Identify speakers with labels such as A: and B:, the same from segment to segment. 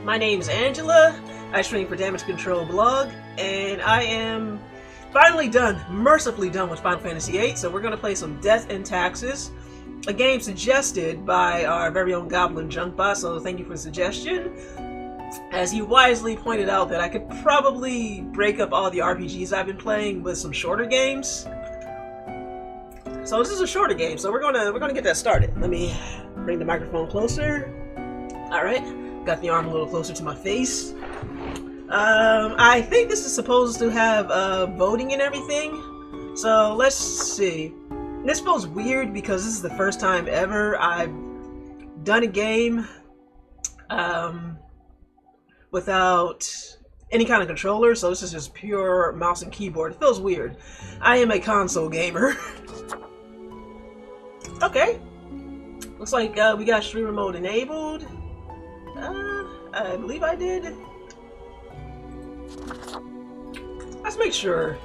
A: My name's Angela. I stream for Damage Control blog, and I am finally done, mercifully done with Final Fantasy VIII, so we're going to play some Death and Taxes, a game suggested by our very own Goblin Junkbot, so thank you for the suggestion. As he wisely pointed out that I could probably break up all the RPGs I've been playing with some shorter games. So this is a shorter game, so we're gonna get that started. Let me bring the microphone closer. Alright, got the arm a little closer to my face. I think this is supposed to have voting and everything. So let's see. This feels weird because this is the first time ever I've done a game without any kind of controller, so this is just pure mouse and keyboard. It feels weird. I am a console gamer. Okay. Looks like we got streamer mode enabled. I believe I did. Let's make sure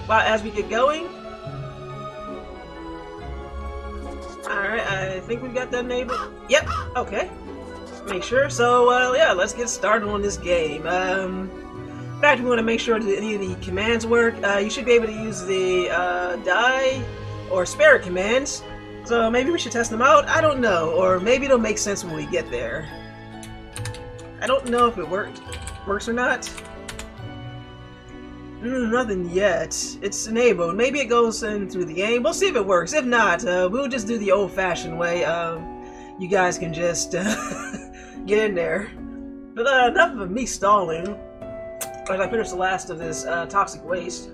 A: as we get going. Alright, I think we got that enabled. Yep, okay. Make sure. So, yeah, let's get started on this game. In fact, we want to make sure that any of the commands work. You should be able to use the die or spare commands. So maybe we should test them out. I don't know, or maybe it'll make sense when we get there. I don't know if it works or not. Nothing yet. It's enabled. Maybe it goes in through the game. We'll see if it works. If not, we'll just do the old-fashioned way. You guys can just get in there. But enough of me stalling as I finish the last of this toxic waste.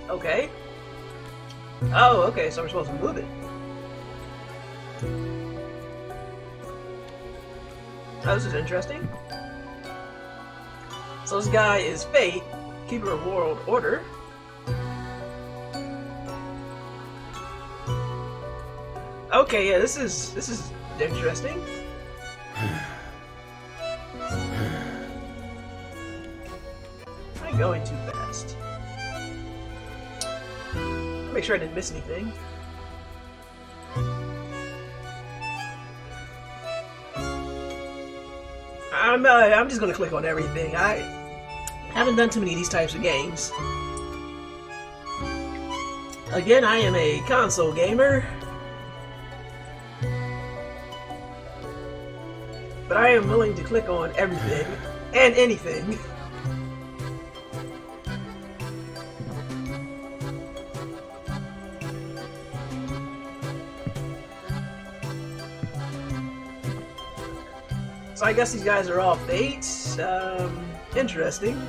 A: Okay. Oh, okay, so we're supposed to move it. Oh, this is interesting. So this guy is Fate, Keeper of World Order. Okay, yeah, this is interesting. I'm going too fast. Make sure I didn't miss anything. I'm just gonna click on everything. I haven't done too many of these types of games. Again, I am a console gamer, but I am willing to click on everything and anything. So I guess these guys are all Fate. Interesting.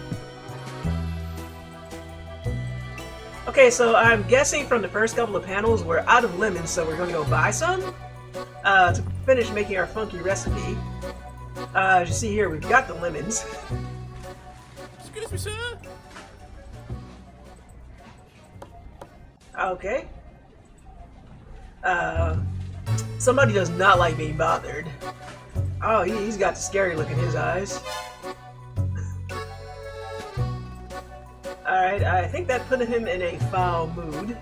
A: Okay, so I'm guessing from the first couple of panels we're out of lemons, so we're going to go buy some to finish making our funky recipe. As you see here, we've got the lemons.
B: Excuse me, sir.
A: Okay. Somebody does not like being bothered. Oh, he's got the scary look in his eyes. Alright, I think that put him in a foul mood.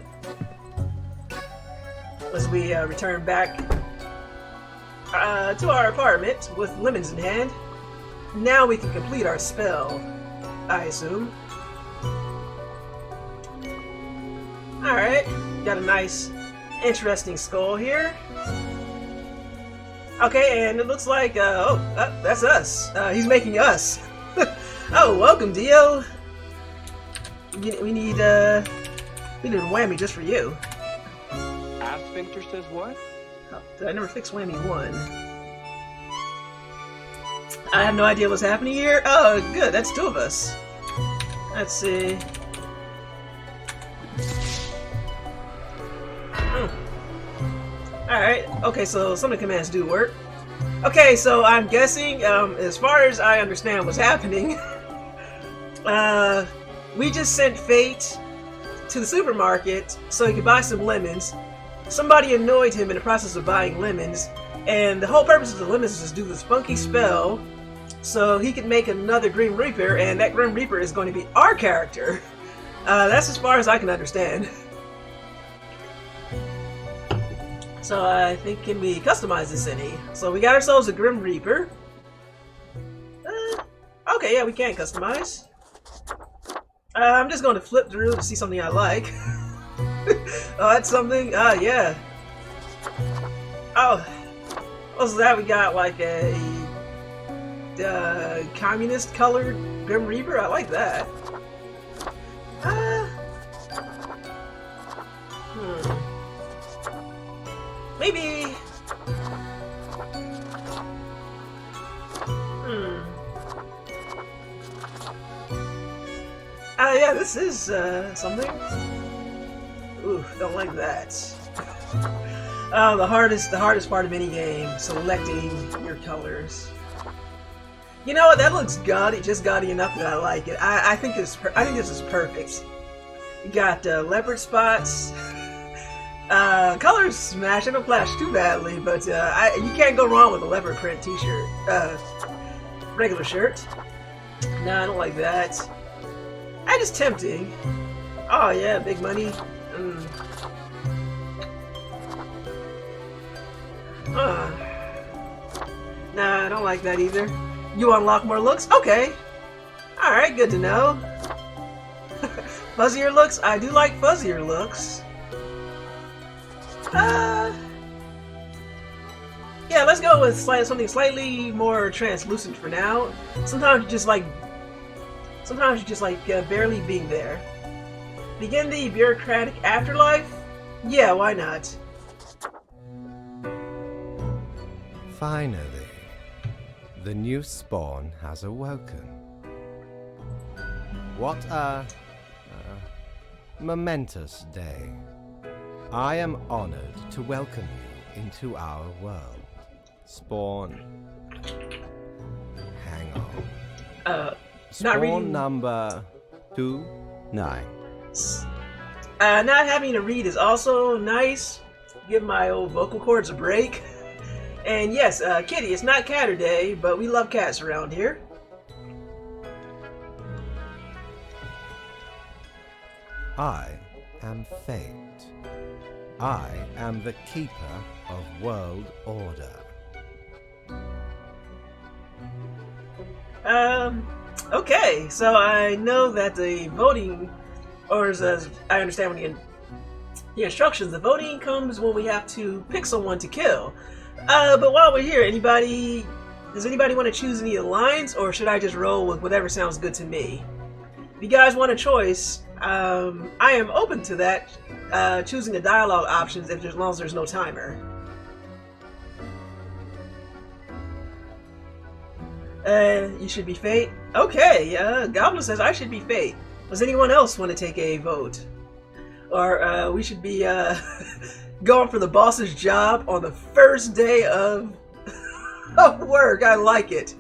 A: As we return back to our apartment with lemons in hand. Now we can complete our spell, I assume. Alright, got a nice, interesting skull here. Okay, and it looks like, that's us. He's making us. Oh, welcome, Dio. We need a whammy just for you.
C: Sphincter says what?
A: Oh, did I never fix whammy 1? I have no idea what's happening here. Oh, good, that's 2 of us. Let's see. Alright, okay, so some of the commands do work. Okay, so I'm guessing, as far as I understand what's happening, we just sent Fate to the supermarket so he could buy some lemons. Somebody annoyed him in the process of buying lemons, and the whole purpose of the lemons is to do this funky spell so he could make another Grim Reaper, and that Grim Reaper is going to be our character. That's as far as I can understand. So I think, can we customize this any? So we got ourselves a Grim Reaper. Okay, yeah, we can customize. I'm just going to flip through to see something I like. Oh, that's something? Yeah. Oh, what's that? We got like a communist colored Grim Reaper? I like that. Maybe. Yeah, this is something. Ooh, don't like that. The hardest part of any game, selecting your colors. You know what? That looks gaudy, just gaudy enough that I like it. I think this is perfect. You got leopard spots. Colors smash. They don't flash too badly, but you can't go wrong with a leopard print T-shirt. Regular shirt. No, I don't like that. Just tempting. Oh yeah, big money. Nah, I don't like that either. You unlock more looks? Okay. Alright, good to know. Fuzzier looks? I do like fuzzier looks. Yeah, let's go with something slightly more translucent for now. Sometimes you just like barely being there. Begin the bureaucratic afterlife? Yeah, why not?
D: Finally, the new spawn has awoken. What a momentous day. I am honored to welcome you into our world. Spawn. Hang on.
A: Not
D: Spawn
A: reading.
D: number 29.
A: Not having to read is also nice. Give my old vocal cords a break. And yes, Kitty, it's not Catter Day, but we love cats around here.
D: I am Fate. I am the keeper of world order.
A: Okay, so I know that the voting, or as I understand when the instructions, the voting comes when we have to pick someone to kill. But while we're here, does anybody want to choose any of the lines, or should I just roll with whatever sounds good to me? If you guys want a choice, I am open to that, choosing the dialogue options as long as there's no timer. You should be Fate? Okay, Goblin says I should be Fate. Does anyone else want to take a vote? Or, we should be, going for the boss's job on the first day of work. I like it.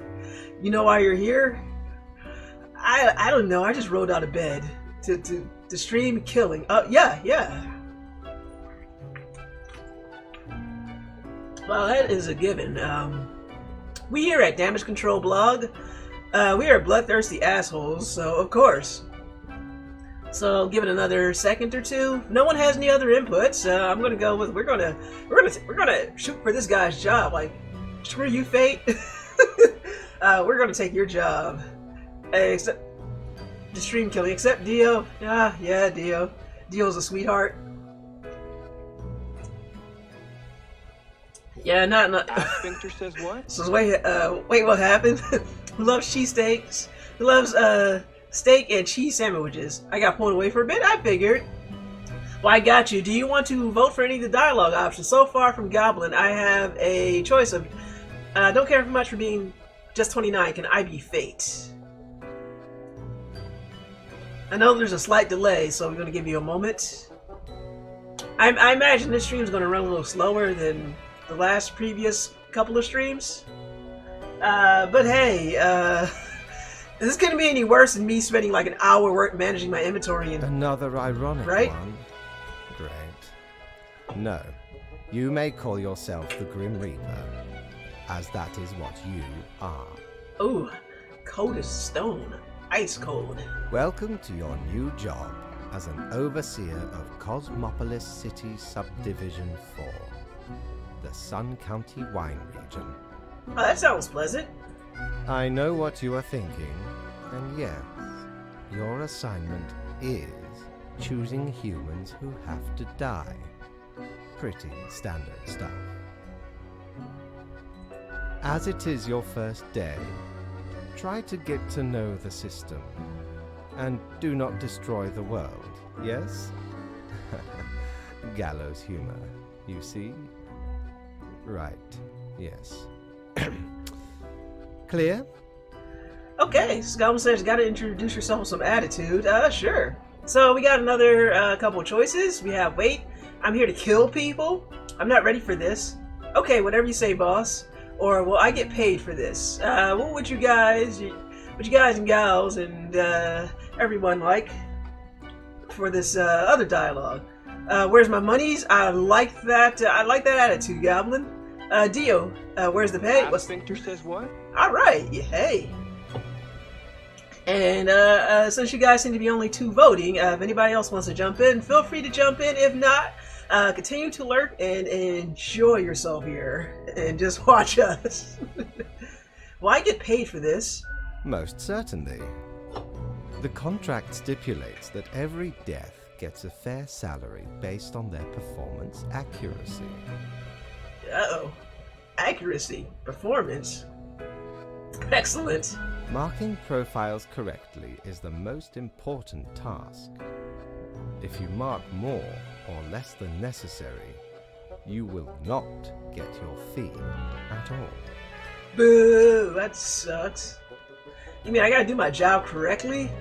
A: You know why you're here? I don't know. I just rolled out of bed to stream killing. Yeah. Well, that is a given. We here at Damage Control Blog, we are bloodthirsty assholes, so of course. So give it another second or two. No one has any other inputs. I'm gonna go with we're gonna shoot for this guy's job. Like, screw you, Fate. We're gonna take your job. Except the stream killing. Except Dio. Yeah, Dio. Dio's a sweetheart. Yeah, not.
C: Sphincter says what?
A: So wait, what happened? Who loves cheesesteaks? Who loves steak and cheese sandwiches? I got pulled away for a bit. I figured. Well, I got you. Do you want to vote for any of the dialogue options? So far from Goblin, I have a choice of. Don't care much for being just 29. Can I be Fate? I know there's a slight delay, so we're gonna give you a moment. I imagine this stream's gonna run a little slower than the last previous couple of streams. But hey, is this gonna be any worse than me spending like an hour managing my inventory and
D: Another ironic
A: right?
D: one. Great. No, you may call yourself the Grim Reaper, as that is what you are.
A: Ooh, cold as stone. Ice cold.
D: Welcome to your new job, as an overseer of Cosmopolis City Subdivision 4, the Sun County Wine Region.
A: Oh, that sounds pleasant.
D: I know what you are thinking, and yes, your assignment is choosing humans who have to die. Pretty standard stuff. As it is your first day, try to get to know the system, and do not destroy the world, yes? Gallows humor, you see? Right, yes. Clear?
A: Okay, Goblin says you gotta introduce yourself with some attitude. Sure. So we got another couple of choices. We have, wait, I'm here to kill people. I'm not ready for this. Okay, whatever you say, boss. Or, well, I get paid for this. What would you guys and gals and everyone like for this other dialogue? Where's my monies? I like that attitude, Goblin. Dio, where's the pay?
C: Sphincter says what?
A: All right, yeah, hey. And since you guys seem to be only two voting, if anybody else wants to jump in, feel free to jump in. If not, continue to lurk and enjoy yourself here and just watch us. Well, I get paid for this.
D: Most certainly. The contract stipulates that every death gets a fair salary based on their performance accuracy.
A: Uh-oh. Accuracy. Performance. Excellent.
D: Marking profiles correctly is the most important task. If you mark more or less than necessary, you will not get your fee at all.
A: Boo! That sucks. You mean I gotta do my job correctly?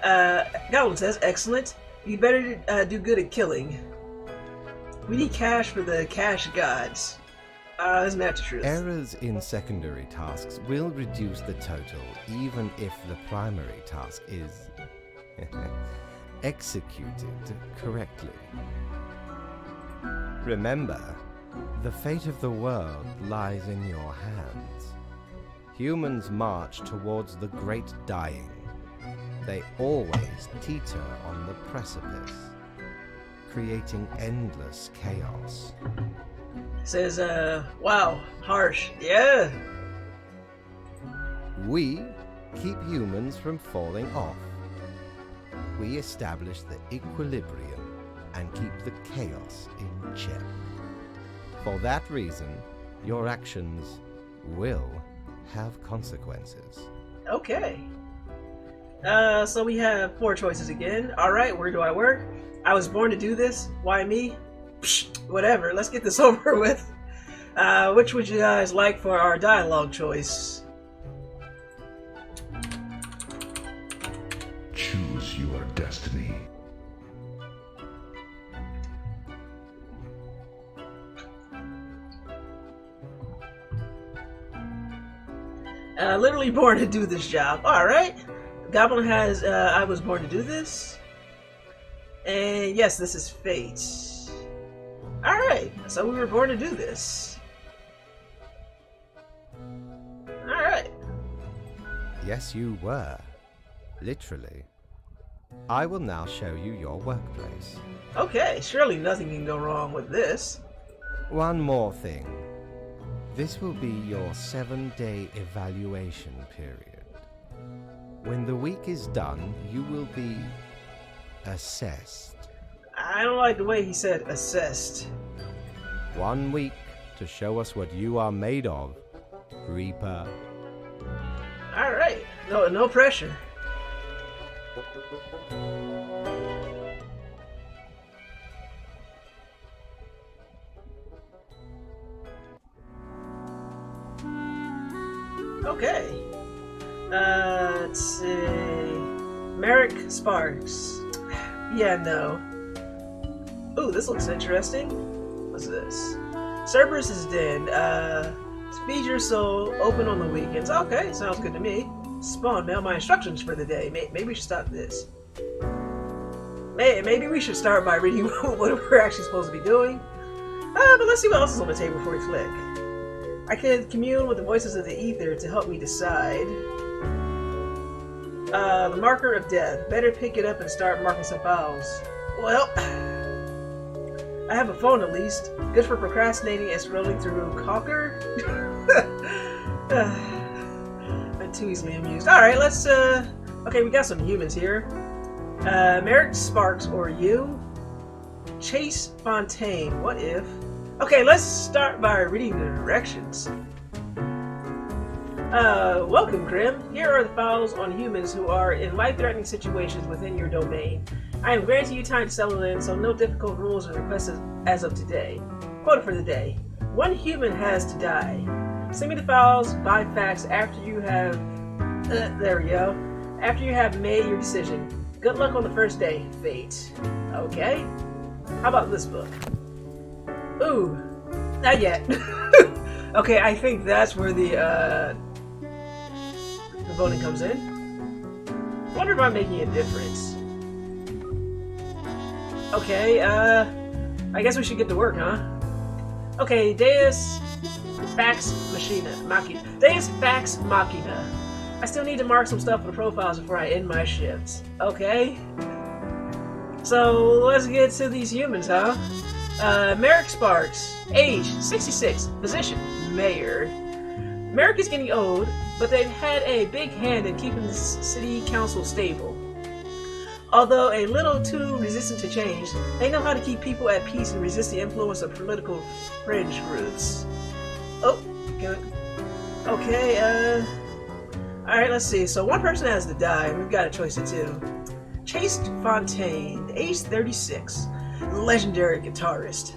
A: Goblin says, excellent. You better do good at killing. We need cash for the cash gods. Isn't that the truth?
D: Errors in secondary tasks will reduce the total even if the primary task is executed correctly. Remember, the fate of the world lies in your hands. Humans march towards the great dying. They always teeter on the precipice, creating endless chaos.
A: Says, wow, harsh. Yeah.
D: We keep humans from falling off. We establish the equilibrium and keep the chaos in check. For that reason, your actions will have consequences.
A: Okay. So we have 4 choices again. Alright, where do I work? I was born to do this. Why me? Psh, whatever, let's get this over with. Which would you guys like for our dialogue choice?
E: Choose your destiny.
A: Literally born to do this job. Alright. Goblin has, I was born to do this. And yes, this is fate. Alright, so we were born to do this. Alright.
D: Yes, you were. Literally. I will now show you your workplace.
A: Okay, surely nothing can go wrong with this.
D: One more thing. This will be your 7-day evaluation period. When the week is done, you will be assessed.
A: I don't like the way he said assessed.
D: 1 week to show us what you are made of, Reaper.
A: Alright, no pressure. Okay. Let's see. Merrick Sparks. Yeah, no. Ooh, this looks interesting. What's this? Cerberus's Den. Feed your soul. Open on the weekends. Okay, sounds good to me. Spawn mail my instructions for the day. Maybe we should stop this. Maybe we should start by reading what we're actually supposed to be doing. But let's see what else is on the table before we click. I can commune with the voices of the ether to help me decide. The marker of death. Better pick it up and start marking some files. Well, I have a phone at least. Good for procrastinating and scrolling through Cocker. I'm too easily amused. Alright, let's, okay, we got some humans here. Merrick Sparks or you? Chase Fontaine, what if? Okay, let's start by reading the directions. Welcome, Grim. Here are the files on humans who are in life-threatening situations within your domain. I am granting you time to settle in, so no difficult rules or requests as of today. Quote for the day. One human has to die. Send me the files by fax after you have... there we go. After you have made your decision. Good luck on the first day, Fate. Okay. How about this book? Ooh. Not yet. Okay, I think that's where the voting comes in. Wonder if I'm making a difference. Okay, I guess we should get to work, huh? Okay, Deus Fax Machina. Deus Fax Machina. I still need to mark some stuff for the profiles before I end my shifts. Okay. So, let's get to these humans, huh? Merrick Sparks. Age, 66. Position, Mayor. Merrick is getting old, but they've had a big hand in keeping the city council stable. Although a little too resistant to change, they know how to keep people at peace and resist the influence of political fringe groups. Oh, okay, alright, let's see. So one person has to die, and we've got a choice of two. Chase Fontaine, age 36, legendary guitarist.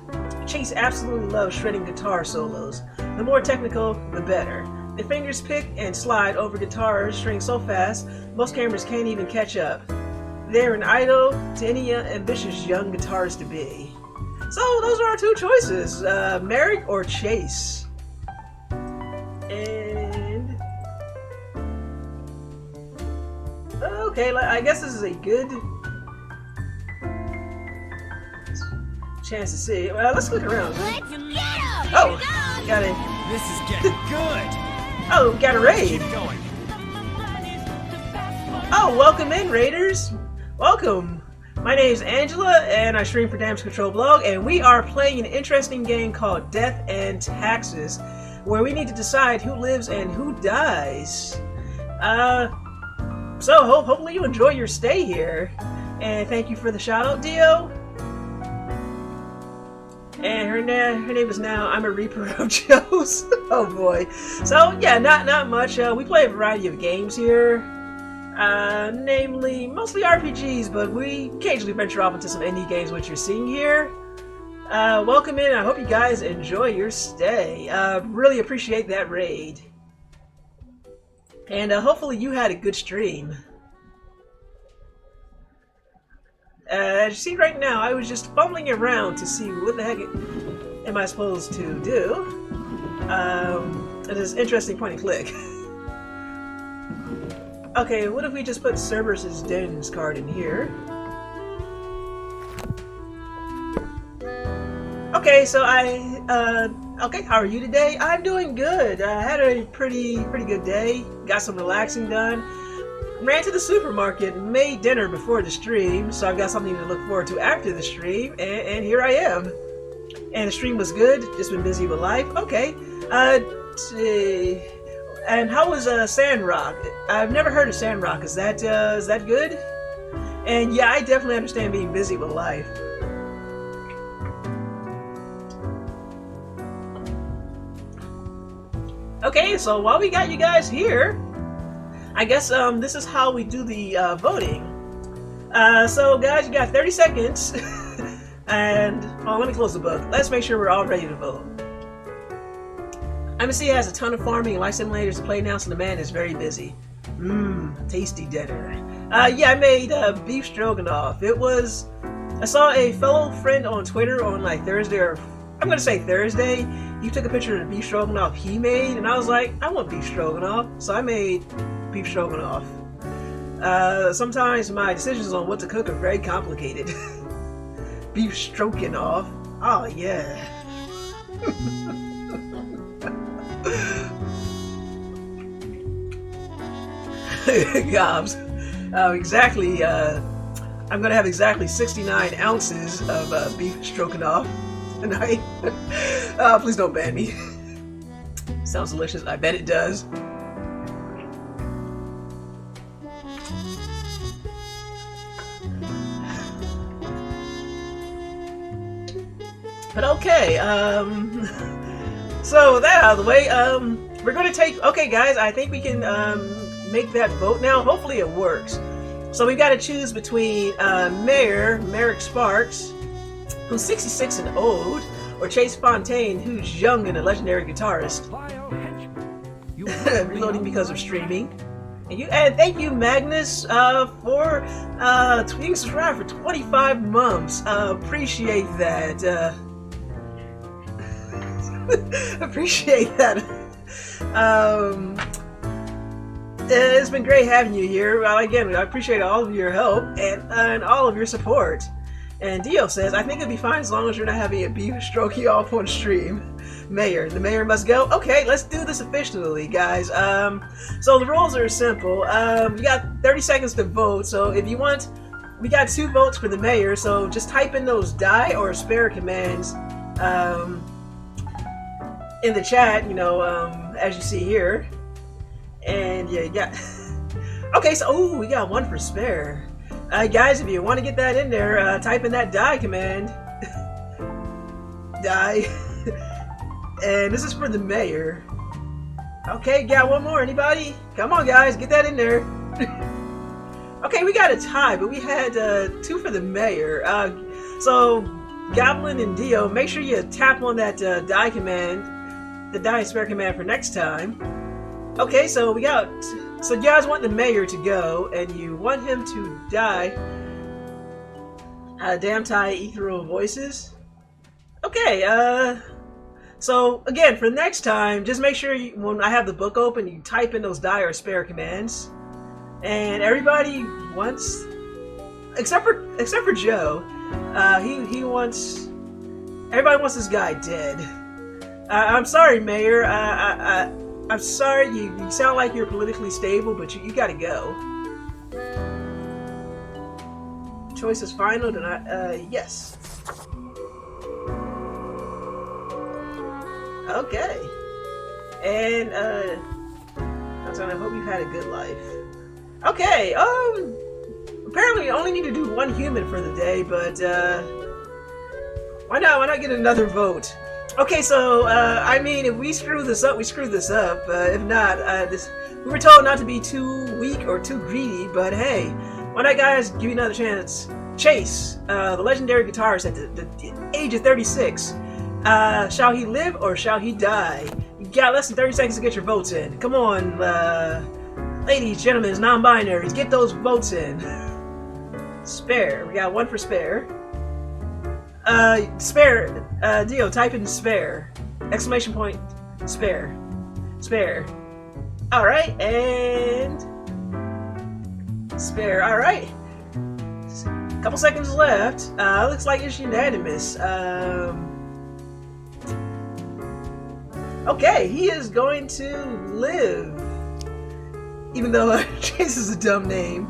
A: Chase absolutely loves shredding guitar solos. The more technical, the better. The fingers pick and slide over guitar strings so fast, most cameras can't even catch up. They're an idol to any ambitious young guitarist to be. So those are our two choices, Merrick or Chase. And okay, I guess this is a good chance to see. Well, let's look around. Oh, got it.
B: This is getting good.
A: Oh, we got a raid.
B: Keep going.
A: Oh, welcome in, raiders. Welcome. My name's Angela, and I stream for Damage Control Blog, and we are playing an interesting game called Death and Taxes, where we need to decide who lives and who dies. So hopefully you enjoy your stay here, and thank you for the shout out, Dio. And her name is now I'm a Reaper of Joes. Oh boy. So yeah, not much. We play a variety of games here. Namely, mostly RPGs, but we occasionally venture off into some indie games, which you're seeing here. Welcome in. I hope you guys enjoy your stay. Really appreciate that raid. And hopefully you had a good stream. As you see right now, I was just fumbling around to see what the heck am I supposed to do. It is interesting point and click. Okay, what if we just put Cerberus's Den's card in here? Okay, so okay, how are you today? I'm doing good. I had a pretty good day. Got some relaxing done. Ran to the supermarket, made dinner before the stream, so I've got something to look forward to after the stream, and here I am. And the stream was good, just been busy with life. Okay, and how was Sandrock? I've never heard of Sandrock. Is that good? And yeah, I definitely understand being busy with life. Okay, so while we got you guys here, I guess this is how we do the voting. So guys, you got 30 seconds. And let me close the book. Let's make sure we're all ready to vote. MSC has a ton of farming and life simulators to play now, so the man is very busy. Tasty dinner. Yeah, I made beef stroganoff. I saw a fellow friend on Twitter on like Thursday, or I'm gonna say Thursday. He took a picture of the beef stroganoff he made, and I was like, I want beef stroganoff, so I made beef stroganoff. Sometimes my decisions on what to cook are very complicated. Beef stroganoff. Oh yeah. Gobs. Exactly. I'm gonna have exactly 69 ounces of beef stroganoff tonight. Please don't ban me. Sounds delicious. I bet it does. But okay, so that out of the way, we're gonna take, okay guys, I think we can make that vote now. Hopefully it works. So we've got to choose between Merrick Sparks, who's 66 and old, or Chase Fontaine, who's young and a legendary guitarist. Reloading because of streaming. And thank you, Magnus, for being subscribed for 25 months. Appreciate that. Appreciate that. It's been great having you here. Again, I appreciate all of your help and all of your support. And Dio says, I think it'd be fine as long as you're not having a beef strokey off on stream. Mayor. The mayor must go. Okay, let's do this officially, guys. So the rules are simple. You got 30 seconds to vote. So if you want, we got 2 votes for the mayor. So just type in those die or spare commands in the chat, you know, as you see here. And yeah, you got okay, so we got 1 for spare. Guys, if you want to get that in there, type in that die command. Die. And this is for the mayor. Okay, got 1 more. Anybody? Come on, guys, get that in there. Okay, we got a tie, but we had 2 for the mayor. So Goblin and Dio, make sure you tap on that die command, the die spare command for next time. Okay, so we got, so you guys want the mayor to go, and you want him to die. Damn tie ethereal voices. Okay, so again, for next time, just make sure you, when I have the book open, you type in those die or spare commands. And everybody wants, except for Joe, he wants, everybody wants this guy dead. I'm sorry, Mayor. I'm sorry, you sound like you're politically stable, but you gotta go. Choice is final, yes. Okay. And, I hope you've had a good life. Okay, apparently we only need to do 1 human for the day, but, why not get another vote? Okay, so, I mean, if we screw this up, we screw this up. If not, we were told not to be too weak or too greedy, but hey, why not, guys, give you another chance? Chase, the legendary guitarist at the age of 36. Shall he live or shall he die? You got less than 30 seconds to get your votes in. Come on, ladies, gentlemen, non-binaries, get those votes in. Spare, we got 1 for spare. Spare, Dio, type in spare. Exclamation point, spare. Spare. Alright, and spare, alright. Couple seconds left. Looks like it's unanimous. Okay, he is going to live. Even though Chase is a dumb name.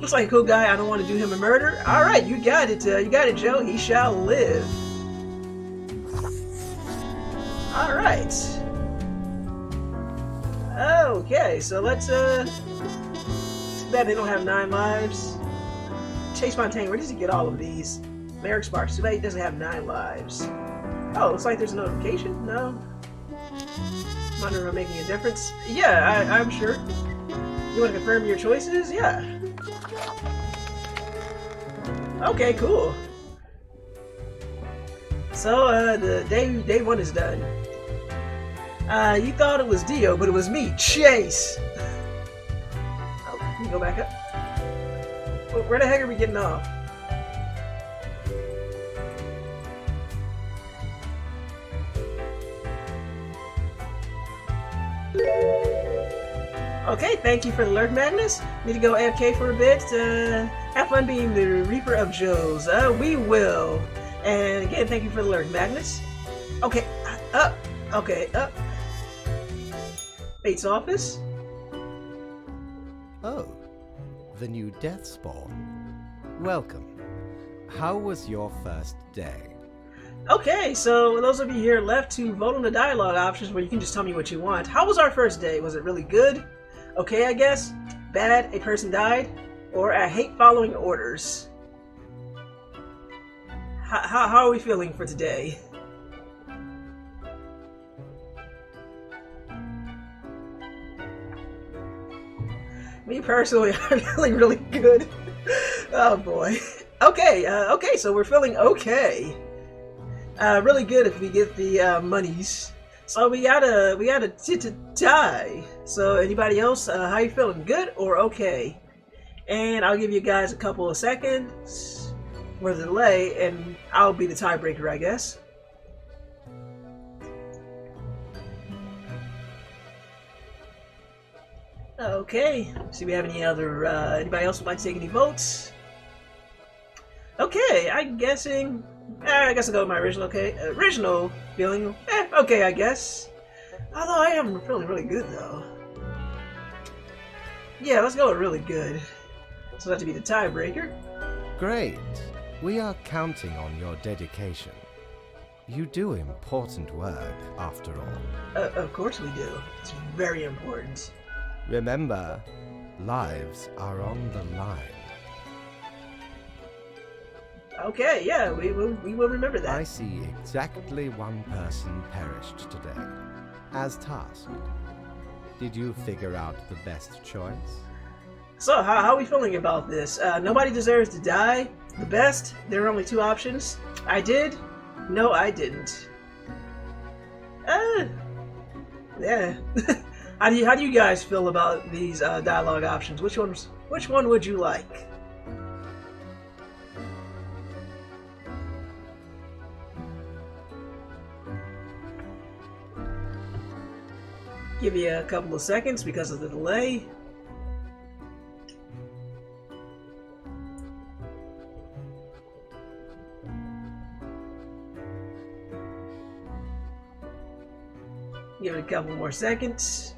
A: Looks like a cool guy. I don't want to do him a murder. All right, you got it. You got it, Joe. He shall live. All right. Okay, so let's. Too bad they don't have 9 lives. Chase Fontaine, where does he get all of these? Merrick Sparks. Too bad he doesn't have 9 lives. Oh, looks like there's a notification. No. Wondering if I'm making a difference. Yeah, I'm sure. You want to confirm your choices? Yeah. Okay, cool. So, the day 1 is done. You thought it was Dio, but it was me, Chase! Oh, can you go back up? Where the heck are we getting off? Okay, thank you for the alert, Magnus. Need to go AFK for a bit. Have fun being the Reaper of Joes. We will. And again, thank you for the alert, Magnus. Okay, up. Okay, up. Bates' office.
D: Oh, the new Death Spawn. Welcome. How was your first day?
A: Okay, so those of you here left to vote on the dialogue options where you can just tell me what you want. How was our first day? Was it really good? Okay, I guess. Bad, a person died? Or I hate following orders? How are we feeling for today? Me personally, I'm feeling really good. Oh boy. Okay, okay, so we're feeling okay. Really good if we get the monies. So we got a tie. So anybody else, how you feeling? Good or okay? And I'll give you guys a couple of seconds for the delay, and I'll be the tiebreaker, I guess. Okay. See if we have any other. Anybody else would like to take any votes? Okay, I'm guessing. I guess I'll go with my original. Okay, original feeling. Okay, I guess. Although I am feeling really good though. Yeah, let's go with really good. So that to be the tiebreaker.
D: Great. We are counting on your dedication. You do important work, after all.
A: Of course we do. It's very important.
D: Remember, lives are on the line.
A: Okay, yeah, we will remember that.
D: I see exactly one person perished today, as tasked. Did you figure out the best choice?
A: So, how are we feeling about this? Nobody deserves to die. The best, there are only two options. I did. No, I didn't. Yeah. How do you guys feel about these dialogue options? Which one would you like? Give you a couple of seconds because of the delay. Give it a couple more seconds.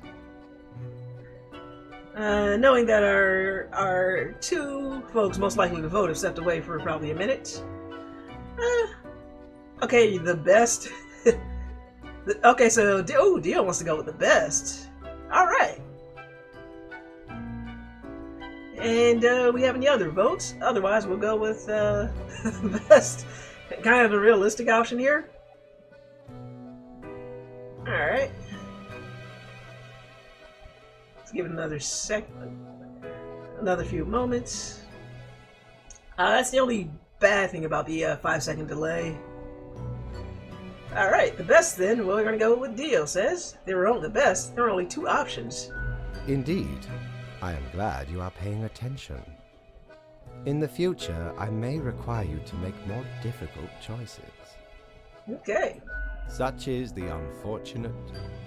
A: Knowing that our two folks most likely to vote have stepped away for probably a minute. Okay, the best. Okay, so Dio wants to go with the best. All right. And we have any other votes? Otherwise, we'll go with the best. Kind of the realistic option here. All right. Let's give it another another few moments. That's the only bad thing about the 5-second delay. Alright, the best then, well, we're gonna go with Dio says. They were only the best, there were only two options.
D: Indeed. I am glad you are paying attention. In the future, I may require you to make more difficult choices.
A: Okay.
D: Such is the unfortunate,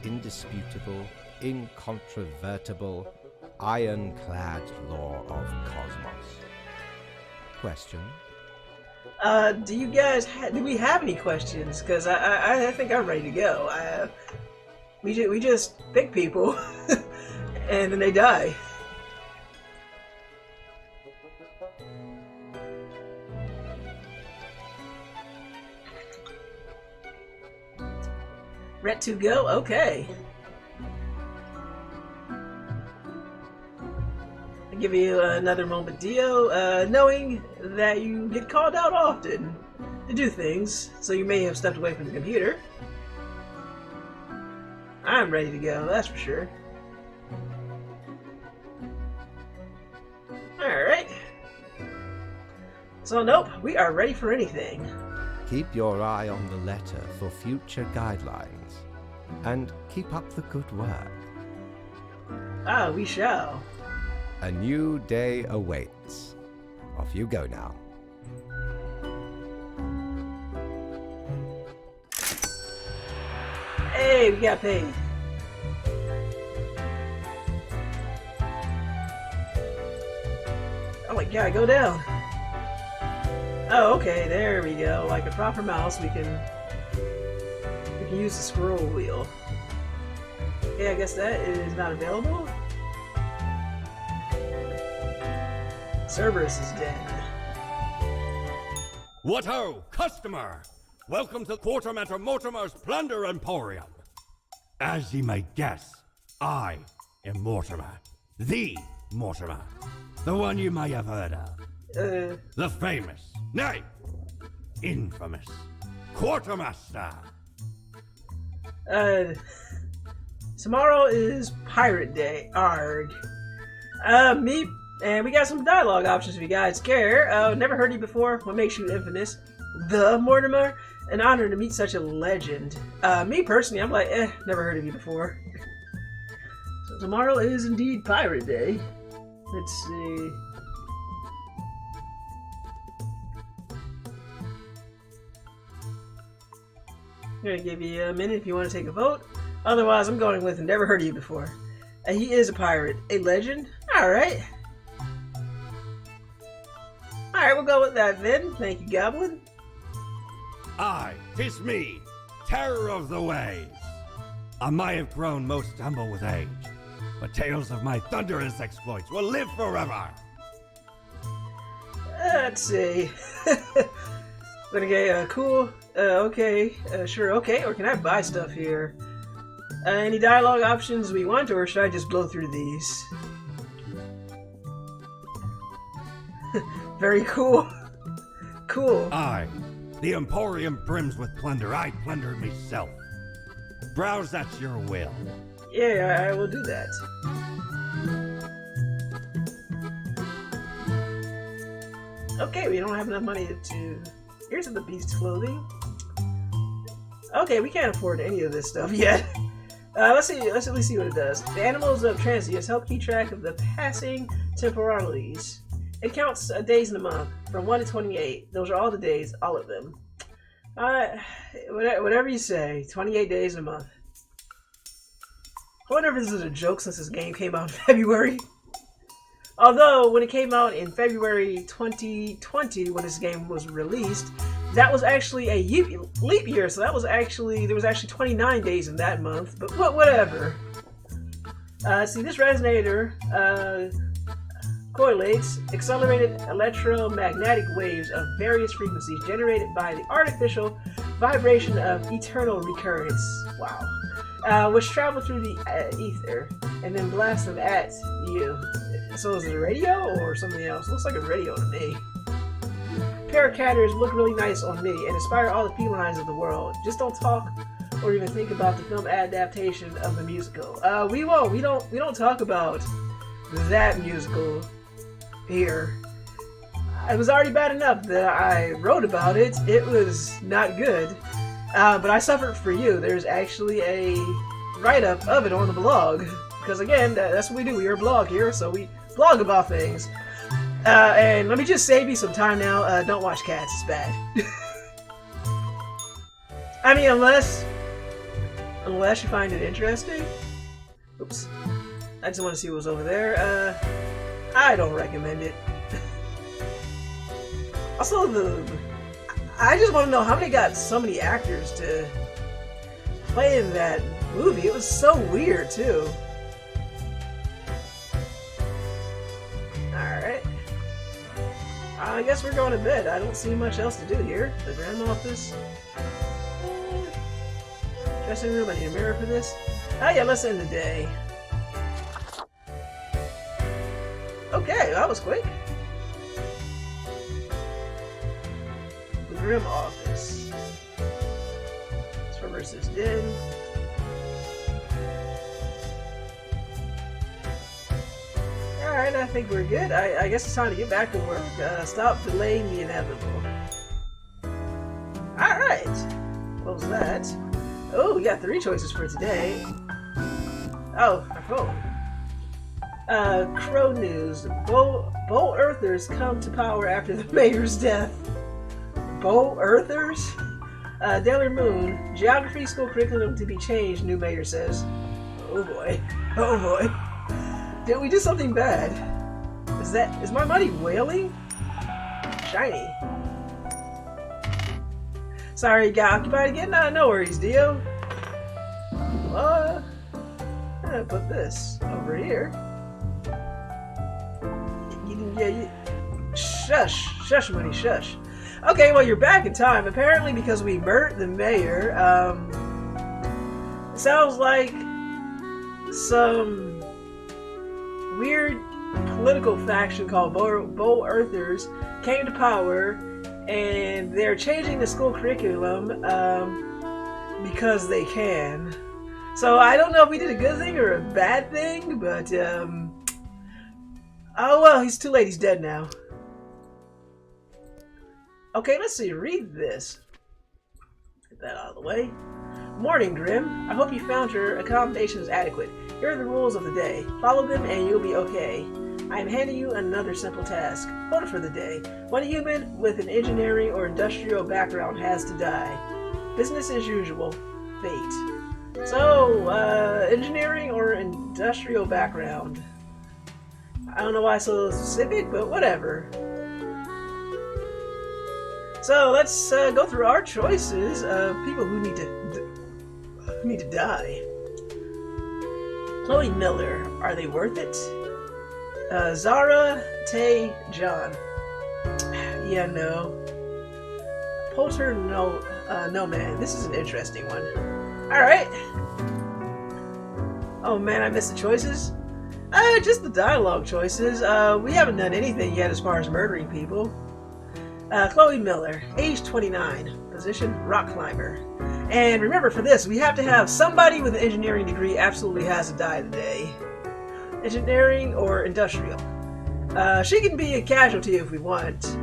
D: indisputable, incontrovertible, ironclad law of cosmos. Question?
A: Do you guys do we have any questions? Because I think I'm ready to go. We just pick people and then they die. Ret to go? Okay. I'll give you another moment, Dio. Knowing that you get called out often to do things, so you may have stepped away from the computer. I'm ready to go, that's for sure. Alright. So nope, we are ready for anything.
D: Keep your eye on the letter for future guidelines, and keep up the good work.
A: Ah, we shall.
D: A new day awaits. Off you go now.
A: Hey, we got paid. Oh my god, go down. Oh, okay, there we go. Like a proper mouse, we can use the scroll wheel. Okay, I guess that is not available. Cerberus's den.
B: What ho, customer! Welcome to Quartermaster Mortimer's Plunder Emporium. As ye may guess, I am Mortimer. The Mortimer. The one you may have heard of. The famous, nay, infamous Quartermaster.
A: Tomorrow is Pirate Day. Arg. And we got some dialogue options if you guys care. Never heard you before. What makes you infamous? The Mortimer? An honor to meet such a legend. Me personally, I'm like, never heard of you before. So tomorrow is indeed Pirate Day. Let's see. I'm gonna give you a minute if you want to take a vote. Otherwise, I'm going with never heard of you before. He is a pirate. A legend? Alright. Alright, we'll go with that then. Thank you, Goblin.
B: Aye, 'tis me, terror of the waves. I might have grown most humble with age, but tales of my thunderous exploits will live forever.
A: Let's see. Gonna get cool. Okay. Sure. Okay. Or can I buy stuff here? Any dialogue options we want, or should I just blow through these? Very cool. Cool.
B: Aye, the Emporium brims with plunder. I plundered myself. Browse at your will.
A: Yeah, I will do that. Okay, we don't have enough money to... Here's the beast's clothing. Okay, we can't afford any of this stuff yet. Let's at least see what it does. The animals of transience help keep track of the passing temporalities. It counts days in a month, from 1 to 28. Those are all the days, all of them. Whatever you say, 28 days in a month. I wonder if this is a joke since this game came out in February. Although, when it came out in February 2020, when this game was released, that was actually a leap year, so that was actually, there was actually 29 days in that month, but whatever. See, this resonator correlates accelerated electromagnetic waves of various frequencies generated by the artificial vibration of eternal recurrence. Wow. Which travel through the ether and then blast them at you. So is it a radio or something else? Looks like a radio to me. Paracatters look really nice on me and inspire all the felines of the world. Just don't talk or even think about the film adaptation of the musical. We won't. We don't talk about that musical here. It was already bad enough that I wrote about it. It was not good. But I suffered for you. There's actually a write-up of it on the blog. Because again, that's what we do. We are a blog here, so we blog about things. And let me just save you some time now. Don't watch Cats. It's bad. I mean, unless you find it interesting. Oops. I just want to see what was over there. I don't recommend it. Also, I just want to know how they got so many actors to play in that movie. It was so weird, too. Alright. I guess we're going to bed. I don't see much else to do here. The grand office. Dressing room. I need a mirror for this. Oh yeah, let's end the day. Okay, that was quick. The grim office. Versus Den. Alright, I think we're good. I guess it's time to get back to work. Stop delaying the inevitable. Alright. Close that. Oh, we got 3 choices for today. Oh, our phone. Crow News. Bow Earthers come to power after the mayor's death. Bow Earthers? Daily Moon. Geography school curriculum to be changed, new mayor says. Oh boy. Oh boy. Did we do something bad? Is my money wailing? Shiny. Sorry, got occupied again? No worries, Dio. I'm gonna put this over here. Shush, money, shush. Okay, well, you're back in time. Apparently, because we murdered the mayor, it sounds like some weird political faction called Bow Earthers came to power, and they're changing the school curriculum because they can. So I don't know if we did a good thing or a bad thing, but oh well, he's too late. He's dead now. Okay, let's see. Read this. Get that out of the way. Morning, Grim. I hope you found your accommodations adequate. Here are the rules of the day. Follow them and you'll be okay. I am handing you another simple task. Order for the day. One human with an engineering or industrial background has to die. Business as usual. Fate. So, engineering or industrial background. I don't know why it's so specific, but whatever. So let's go through our choices of people who need to die. Chloe Miller, are they worth it? Zara Tay John. Yeah, no. Poulter, no. No, man. This is an interesting one. Alright. Oh man, I missed the choices? Just the dialogue choices. We haven't done anything yet as far as murdering people. Chloe Miller, age 29, position rock climber. And remember, for this, we have to have somebody with an engineering degree absolutely has to die today. Engineering or industrial. She can be a casualty if we want.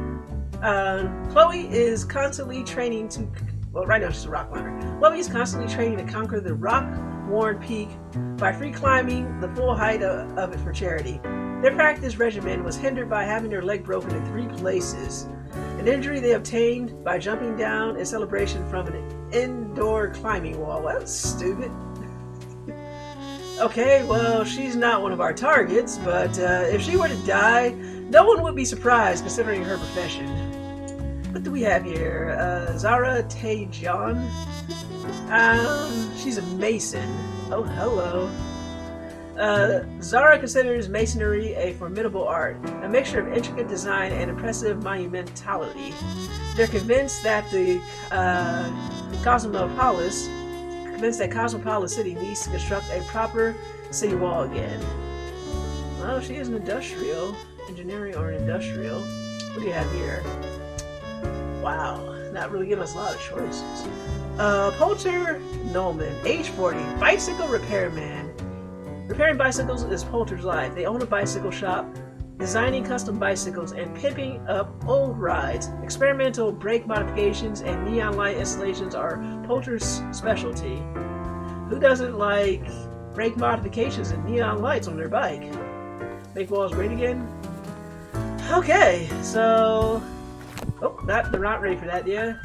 A: Chloe is constantly training to... Well, right now she's a rock climber. Chloe is constantly training to conquer the rock-worn peak by free climbing the full height of it for charity. Their practice regimen was hindered by having their leg broken in 3 places. An injury they obtained by jumping down in celebration from an indoor climbing wall. Well, that's stupid. Okay, well, she's not one of our targets, but if she were to die, no one would be surprised considering her profession. What do we have here? Zara Tay John? She's a mason. Oh, hello. Zara considers masonry a formidable art, a mixture of intricate design and impressive monumentality. They're convinced that Cosmopolis City needs to construct a proper city wall again. Well, she is an industrial, engineering or an industrial. What do you have here? Wow, not really giving us a lot of choices. Poulter Nolman, age 40, bicycle repairman. Repairing bicycles is Poulter's life. They own a bicycle shop, designing custom bicycles and pimping up old rides. Experimental brake modifications and neon light installations are Poulter's specialty. Who doesn't like brake modifications and neon lights on their bike? Make walls great again? Okay, so... Oh, they're not ready for that yet.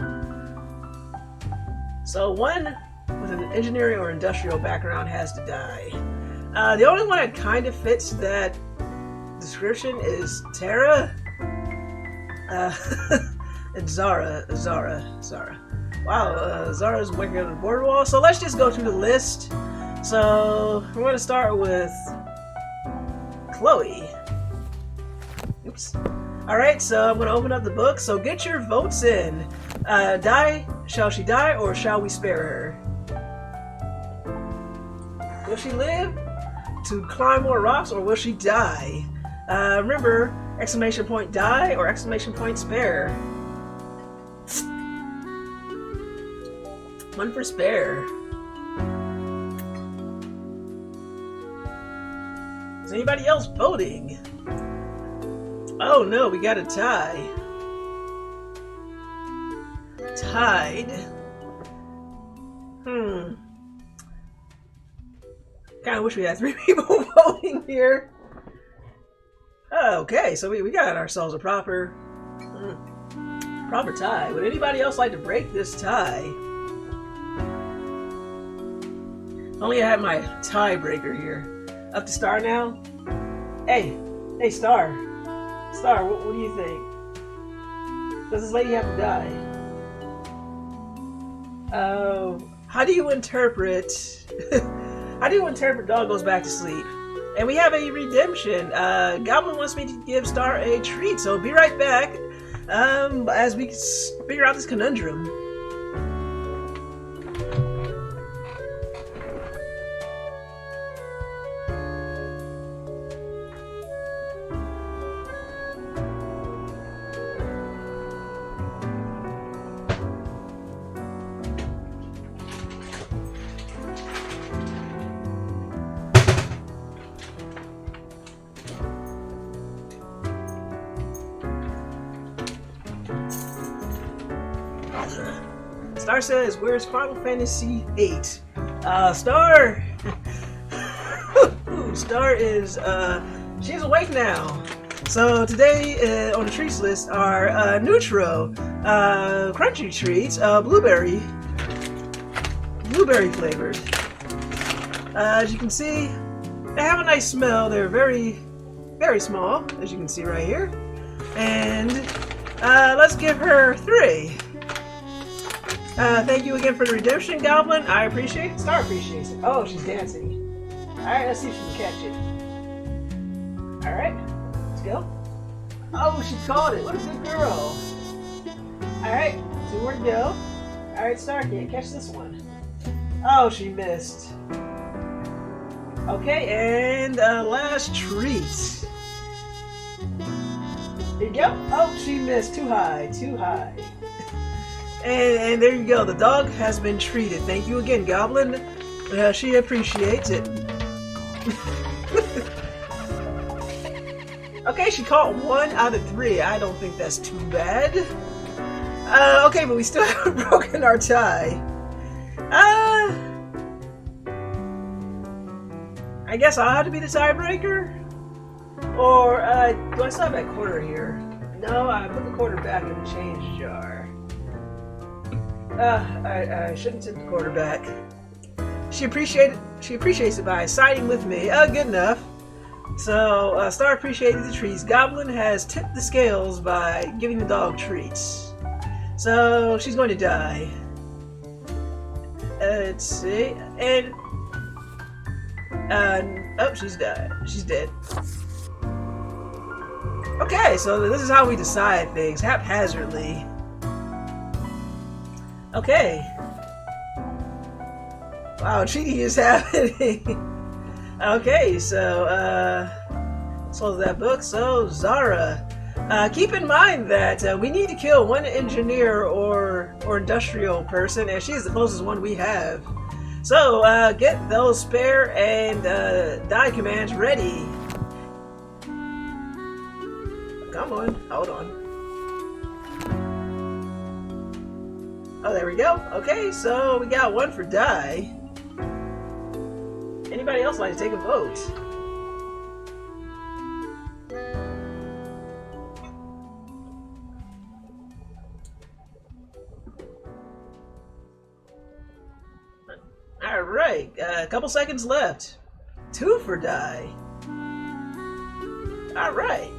A: So one with an engineering or industrial background has to die. The only one that kind of fits that description is Tara and Zara. Wow, Zara's working on the border wall. So let's just go through the list. So we're going to start with Chloe. Oops. Alright, so I'm going to open up the book. So get your votes in. Shall she die or shall we spare her? Will she live to climb more rocks or will she die? Remember, exclamation point die or exclamation point spare. One for spare. Is anybody else voting? Oh no, we got a tie. Tied. Kinda wish we had 3 people voting here. Okay, so we got ourselves a proper tie. Would anybody else like to break this tie? Only I have my tiebreaker here. Up to Star now? Hey, Star. Star, what do you think? Does this lady have to die? How do you interpret... How do you interpret dog goes back to sleep? And we have a redemption. Goblin wants me to give Star a treat, so be right back as we figure out this conundrum. Star says, "Where's Final Fantasy VIII?" Star, Star is she's awake now. So today on the treats list are Neutro, crunchy treats, blueberry flavored. As you can see, they have a nice smell. They're very, very small, as you can see right here. And let's give her 3. Thank you again for the redemption, Goblin. I appreciate it. Star appreciates it. Oh, she's dancing. Alright, let's see if she can catch it. Alright, let's go. Oh, she caught it. What a good girl. Alright, 2 more to go. Alright, Star, can't catch this one. Oh, she missed. Okay, and last treat. Here you go. Oh, she missed. Too high. Too high. And there you go. The dog has been treated. Thank you again, Goblin. She appreciates it. Okay, she caught 1 out of 3. I don't think that's too bad. Okay, but we still haven't broken our tie. I guess I'll have to be the tiebreaker? Or do I still have that quarter here? No, I put the quarter back in the change jar. I shouldn't tip the quarter back. She appreciates it by siding with me. Good enough. So, Star appreciated the treats. Goblin has tipped the scales by giving the dog treats. So, she's going to die. Let's see. And oh, she's died. She's dead. Okay, so this is how we decide things, haphazardly. Okay. Wow, cheating is happening. Okay, so close that book. So Zara, keep in mind that we need to kill 1 engineer or industrial person, and she's the closest one we have. So get those spare and die commands ready. Come on, hold on. Oh, there we go. Okay, so we got 1 for die. Anybody else like to take a vote? All right, a couple seconds left. 2 for die. All right.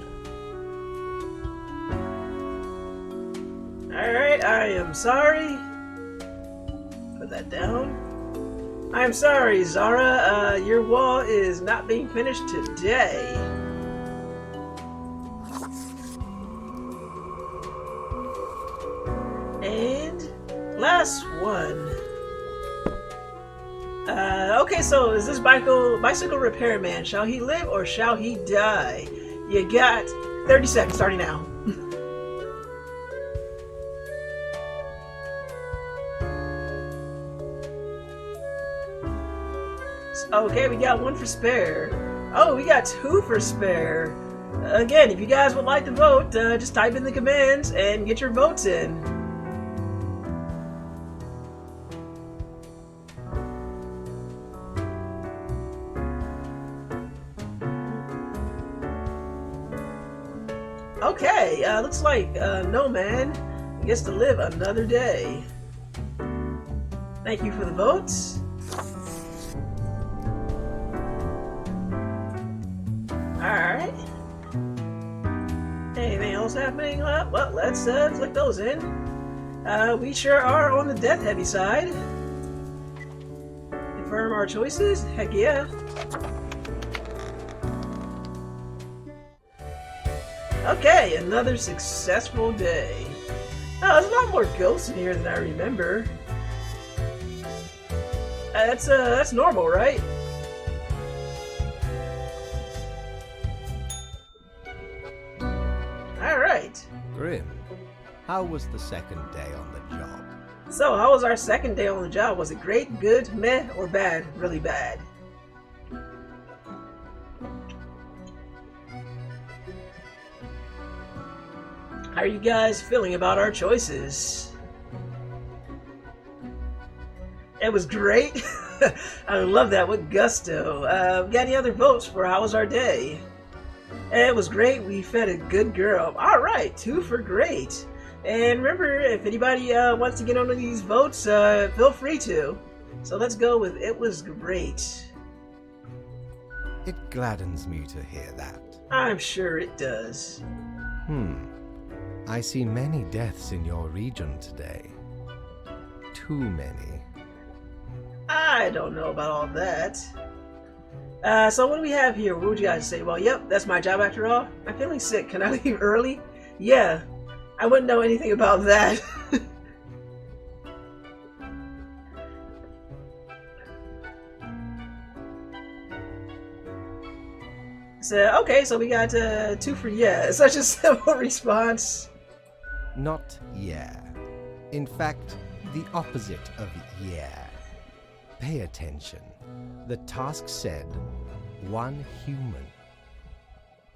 A: Alright, I am sorry. Put that down. I am sorry, Zara. Your wall is not being finished today. And last one. Okay, so is this bicycle repairman? Shall he live or shall he die? You got 30 seconds starting now. Okay, we got 1 for spare. Oh, we got 2 for spare. Again, if you guys would like to vote, just type in the commands and get your votes in. Okay, looks like No Man gets to live another day. Thank you for the votes. Alright. Anything else happening? Well, let's click those in. We sure are on the death heavy side. Confirm our choices? Heck yeah. Okay, another successful day. Oh, there's a lot more ghosts in here than I remember. That's normal, right? Alright.
D: Grim, how was the second day on the job?
A: So, how was our second day on the job? Was it great, good, meh, or bad? Really bad? How are you guys feeling about our choices? It was great. I love that with gusto. Got any other votes for how was our day? It was great. We fed a good girl. All right, 2 for great. And remember, if anybody wants to get on these votes, feel free to. So let's go with it was great.
D: It gladdens me to hear that.
A: I'm sure it does.
D: I see many deaths in your region today. Too many.
A: I don't know about all that. So what do we have here? What would you guys say? Well, yep, that's my job after all. I'm feeling sick. Can I leave early? Yeah. I wouldn't know anything about that. So, okay, so we got 2 for yeah. Such a simple response.
D: Not yeah. In fact, the opposite of yeah. Pay attention. The task said 1 human.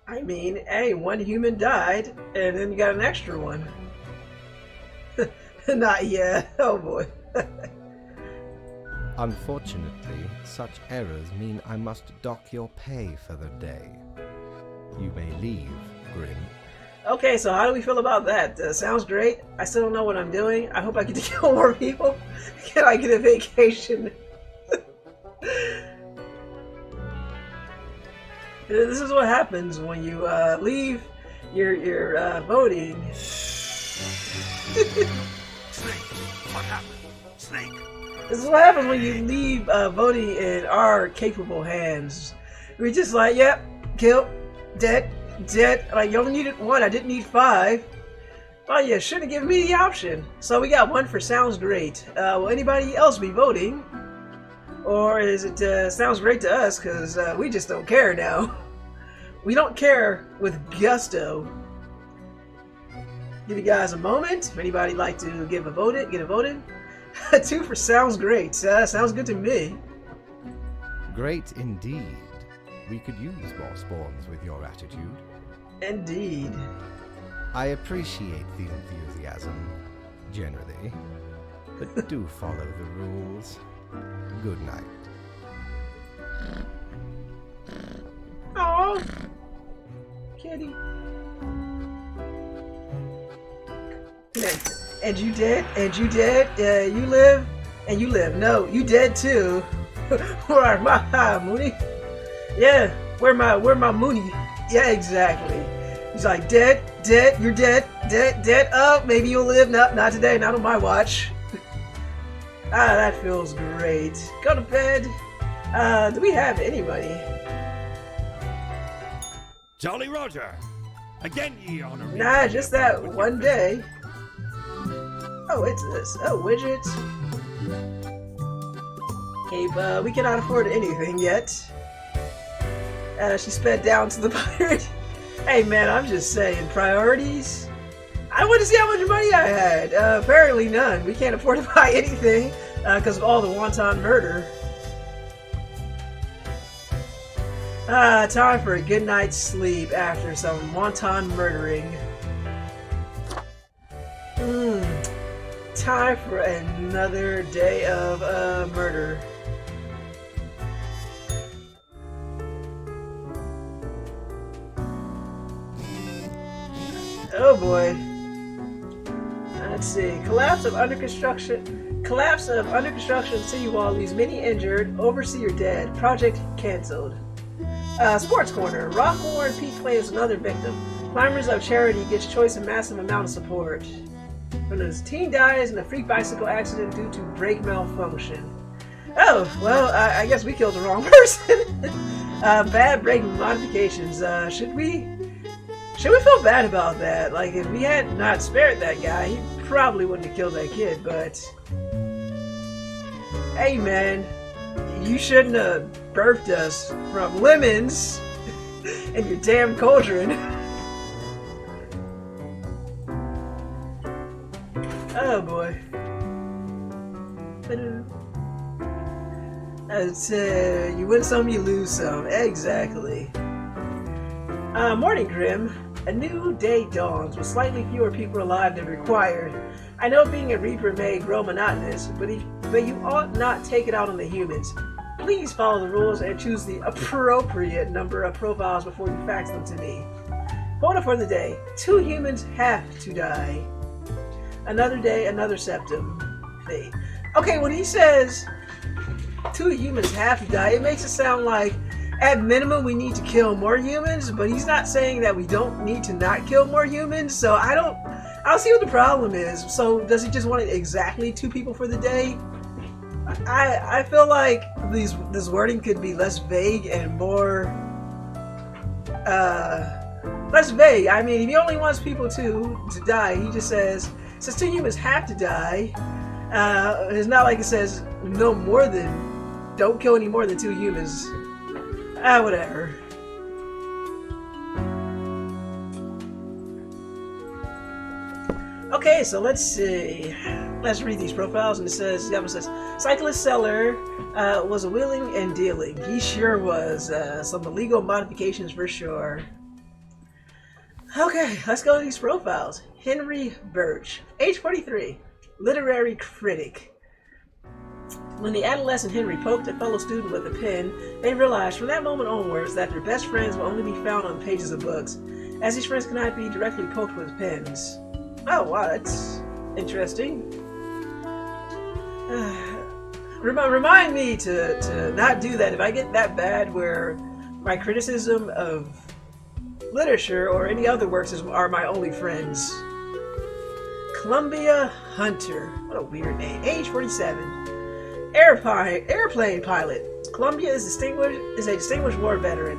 A: I mean, hey, 1 human died, and then you got an extra one. Not yeah. Oh boy.
D: Unfortunately, such errors mean I must dock your pay for the day. You may leave, Grim.
A: Okay, so how do we feel about that? Sounds great. I still don't know what I'm doing. I hope I get to kill more people. Can I get a vacation? This is what happens when you leave your voting.
B: Snake, what happened? Snake.
A: This is what happens when you leave voting in our capable hands. We're just like, yep, kill, dead. Like, you only needed 1, I didn't need 5. Oh, you should have given me the option. So we got 1 for sounds great. Will anybody else be voting? Or is it sounds great to us because we just don't care now. We don't care with gusto. Give you guys a moment. If anybody like to get a vote in. 2 for sounds great. Sounds good to me.
D: Great indeed. We could use more spawns with your attitude.
A: Indeed.
D: I appreciate the enthusiasm, generally, but do follow the rules. Good night.
A: Oh, kitty. And you dead? And you dead? You live? And you live? No, you dead too. Where my Mooney? Yeah, where my Mooney? Yeah, exactly. He's like dead. You're dead. Oh, maybe you'll live. No, not today. Not on my watch. That feels great. Go to bed. Do we have anybody?
B: Jolly Roger. Again ye honor me.
A: Nah, just that one day. Oh, it's this. Oh, widgets. Okay, we cannot afford anything yet. She sped down to the pirate. Hey man, I'm just saying, priorities. I want to see how much money I had. Apparently none. We can't afford to buy anything because of all the wanton murder. Time for a good night's sleep after some wanton murdering. Time for another day of murder. Oh boy. Let's see. Collapse of under construction city wall leaves many injured. Overseer dead. Project cancelled. Sports corner. Rock-worn Pete claims another victim. Climbers of Charity gets choice of massive amount of support. When his teen dies in a freak bicycle accident due to brake malfunction. Oh, well, I guess we killed the wrong person. Bad brake modifications. Should Should we feel bad about that? Like, if we had not spared that guy, he probably wouldn't have killed that kid, but... Hey, man. You shouldn't have birthed us from lemons in your damn cauldron. Oh, boy. You win some, you lose some. Exactly. Morning, Grim. A new day dawns with slightly fewer people alive than required. I know being a Reaper may grow monotonous, but you ought not take it out on the humans. Please follow the rules and choose the appropriate number of profiles before you fax them to me. Quota for the day. 2 humans have to die. Another day, another septum. Fate. Okay, when he says 2 humans have to die, it makes it sound like at minimum we need to kill more humans, but he's not saying that we don't need to not kill more humans, so I don't see what the problem is. So does he just want exactly 2 people for the day? I feel like this wording could be less vague and more less vague. I mean, if he only wants people to die, he just says 2 humans have to die. It's not like it says no more than, don't kill any more than 2 humans. Whatever. Okay, so let's see. Let's read these profiles, and it says, Cyclist Seller was a wheeling and dealing. He sure was. Some illegal modifications for sure. Okay, let's go to these profiles. Henry Birch, age 43, literary critic. When the adolescent Henry poked a fellow student with a pen, they realized from that moment onwards that their best friends will only be found on pages of books, as these friends cannot be directly poked with pens. Oh, wow, that's interesting. Remind me to not do that if I get that bad where my criticism of literature or any other works are my only friends. Columbia Hunter. What a weird name. Age 47. Airplane pilot. Columbia is a distinguished war veteran.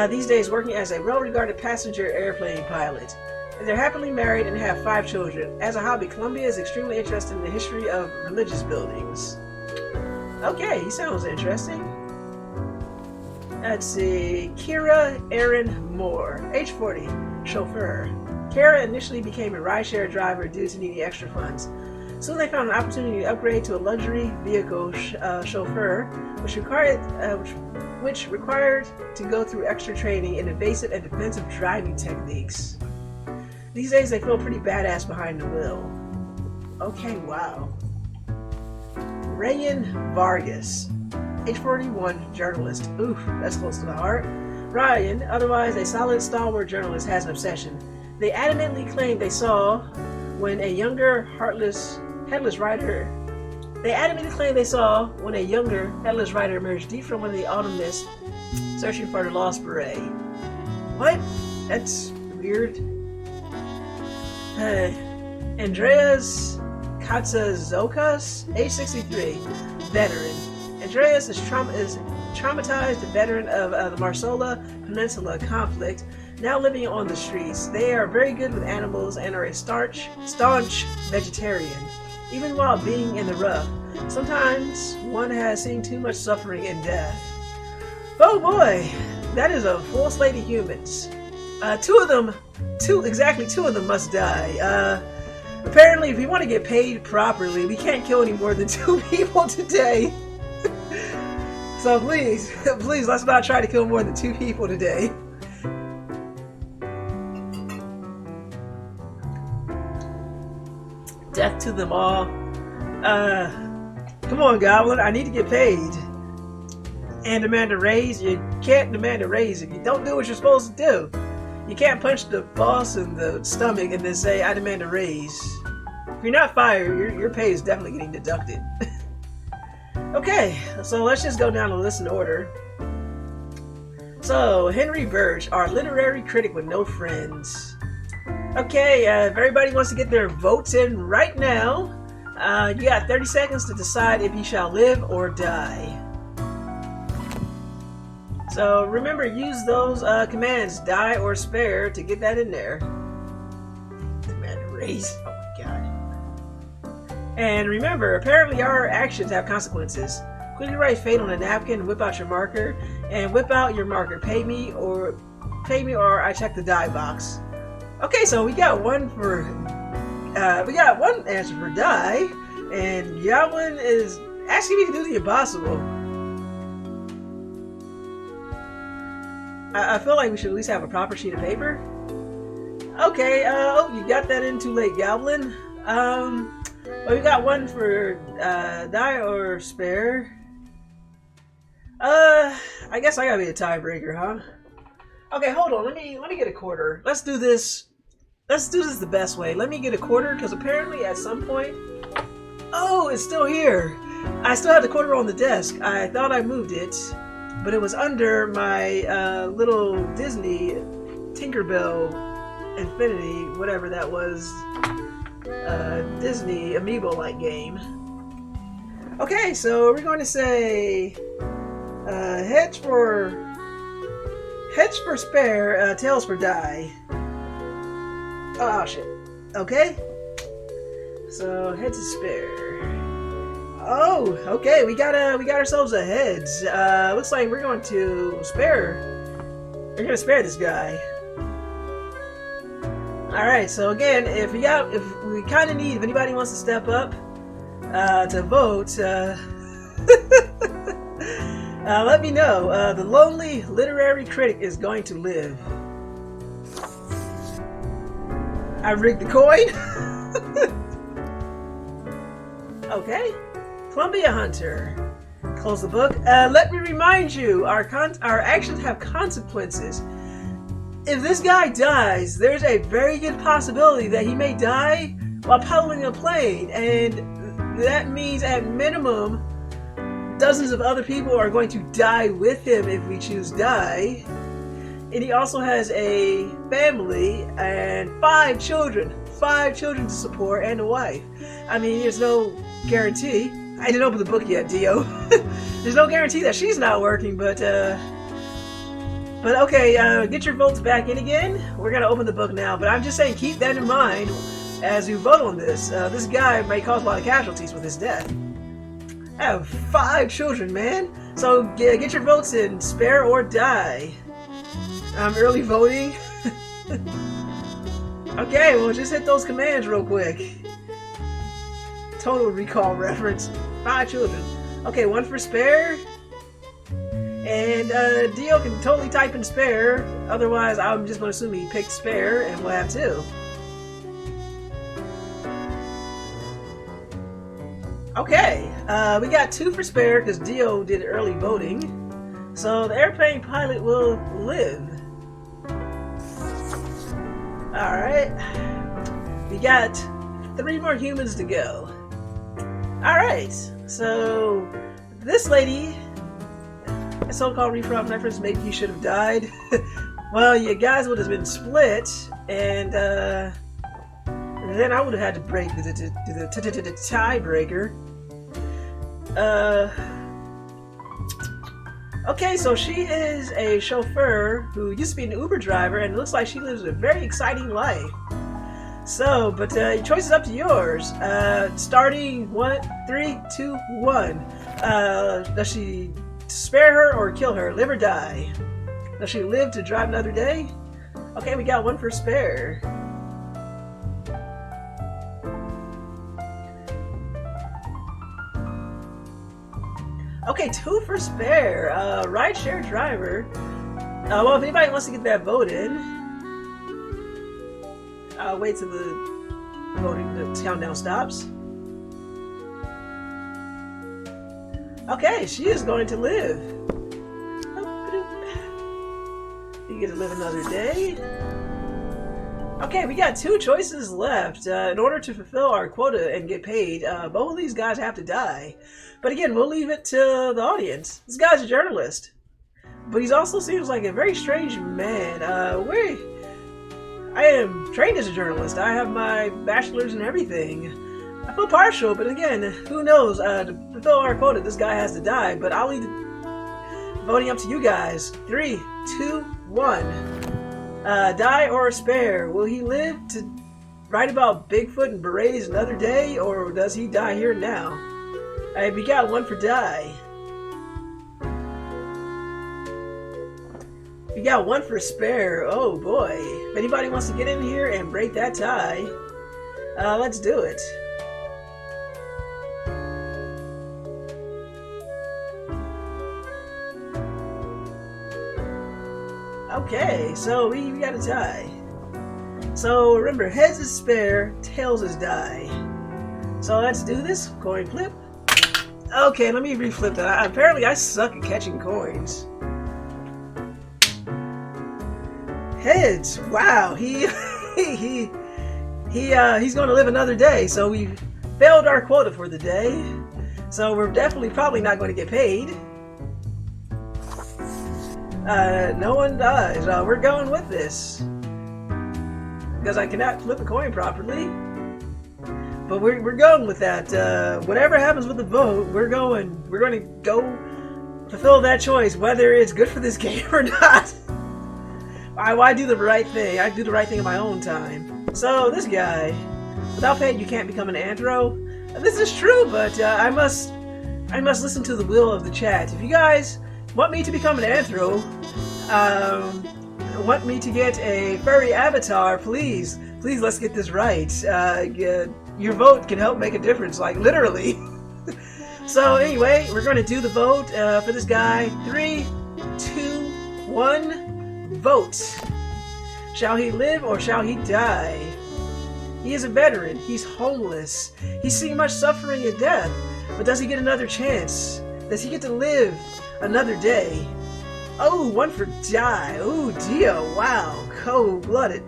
A: These days working as a well-regarded passenger airplane pilot. They're happily married and have 5 children. As a hobby, Columbia is extremely interested in the history of religious buildings. Okay, he sounds interesting. Let's see. Kira Aaron Moore, age 40, chauffeur. Kira initially became a rideshare driver due to needing extra funds. Soon they found an opportunity to upgrade to a luxury vehicle chauffeur, which required to go through extra training in evasive and defensive driving techniques. These days they feel pretty badass behind the wheel. Okay, wow. Rayan Vargas, age 41, journalist. Oof, that's close to the heart. Ryan, otherwise a solid stalwart journalist, has an obsession. They adamantly claim they saw when a younger headless rider emerged deep from one of the autumn mist, searching for the lost beret. What? That's weird. Andreas Katsazokas, age 63, veteran. Andreas is traumatized veteran of the Marsola Peninsula conflict, now living on the streets. They are very good with animals and are a staunch vegetarian, even while being in the rough. Sometimes one has seen too much suffering and death. Oh boy, that is a full slate of humans. Two of them must die. Apparently, if we want to get paid properly, we can't kill any more than 2 people today. So please, let's not try to kill more than 2 people today. Death to them all. Come on, Goblin, I need to get paid. And demand a raise? You can't demand a raise if you don't do what you're supposed to do. You can't punch the boss in the stomach and then say, I demand a raise. If you're not fired, your pay is definitely getting deducted. Okay, so let's just go down the list in order. So, Henry Birch, our literary critic with no friends. Okay, if everybody wants to get their votes in right now, you got 30 seconds to decide if you shall live or die. So remember, use those commands, die or spare, to get that in there. Command raise. Oh my god. And remember, apparently our actions have consequences. Quickly write fate on a napkin, whip out your marker, and whip out your marker. Pay me or I check the die box. Okay, so we got one answer for die, and Goblin is asking me to do the impossible. I feel like we should at least have a proper sheet of paper. Okay, oh, you got that in too late, Goblin. Well, we got one for die or spare. I guess I gotta be a tiebreaker, huh? Okay, hold on. Let me get a quarter. Let's do this. Let's do this the best way. Let me get a quarter, because apparently at some point... Oh, it's still here. I still have the quarter on the desk. I thought I moved it, but it was under my little Disney Tinkerbell Infinity, whatever that was, Disney Amiibo-like game. Okay, so we're going to say heads for spare, tails for die. Oh shit. Okay. So heads is spare. Oh, okay. We got ourselves a heads. Looks like we're going to spare. We're gonna spare this guy. All right. So again, if we kind of need, if anybody wants to step up to vote, let me know. The lonely literary critic is going to live. I rigged the coin. Okay. Columbia Hunter. Close the book. Let me remind you, our actions have consequences. If this guy dies, there's a very good possibility that he may die while piloting a plane, and that means at minimum dozens of other people are going to die with him if we choose die. And he also has a family and 5 children to support, and a wife. I mean, there's no guarantee. I didn't open the book yet, Dio. There's no guarantee that she's not working, but okay, get your votes back in again. We're gonna open the book now, but I'm just saying, keep that in mind as you vote on this. This guy may cause a lot of casualties with his death. I have 5 children, man. So get your votes in, spare or die. I'm early voting. Okay, well, just hit those commands real quick. Total Recall reference. 5 children. Okay, 1 for spare. And Dio can totally type in spare. Otherwise, I'm just going to assume he picked spare, and we'll have 2. Okay, we got 2 for spare because Dio did early voting. So the airplane pilot will live. Alright. We got 3 more humans to go. Alright, so this lady, a so-called reference, maybe you should have died. Well, you guys would have been split, and then I would have had to break the tiebreaker. Okay, so she is a chauffeur who used to be an Uber driver, and it looks like she lives a very exciting life. So, but your choice is up to yours. Starting 3, 2, 1. Does she spare her or kill her? Live or die? Does she live to drive another day? Okay, we got 1 for spare. Okay, 2 for spare. Rideshare driver. Well, if anybody wants to get that vote in, I'll wait till the countdown stops. Okay, she is going to live. You get to live another day. Okay, we got 2 choices left. In order to fulfill our quota and get paid, both of these guys have to die. But again, we'll leave it to the audience. This guy's a journalist, but he also seems like a very strange man. I am trained as a journalist. I have my bachelor's and everything. I feel partial, but again, who knows? To fulfill our quota, this guy has to die. But I'll leave Voting up to you guys. 3, 2, 1. Die or spare? Will he live to write about Bigfoot and berets another day, or does he die here now? We got one for die. We got one for spare. Oh boy. If anybody wants to get in here and break that tie, let's do it. Okay, so we got a tie. So remember, heads is spare, tails is die. So let's do this. Coin flip. Okay, let me reflip that. Apparently I suck at catching coins. Heads. Wow, he's going to live another day. So we failed our quota for the day. So we're definitely probably not going to get paid. No one dies. We're going with this because I cannot flip a coin properly. But we're going with that. Whatever happens with the vote, we're going to go fulfill that choice, whether it's good for this game or not. I do the right thing. I do the right thing in my own time. So this guy, without paid, you can't become an anthro. This is true, but I must listen to the will of the chat. If you guys want me to become an anthro, want me to get a furry avatar, please let's get this right. Your vote can help make a difference, like literally. So anyway, we're going to do the vote for this guy. 3, 2, 1, vote. Shall he live or shall he die? He is a veteran. He's homeless. He's seen much suffering and death. But does he get another chance? Does he get to live another day? Oh, one for die. Oh, Dio. Wow. Cold-blooded.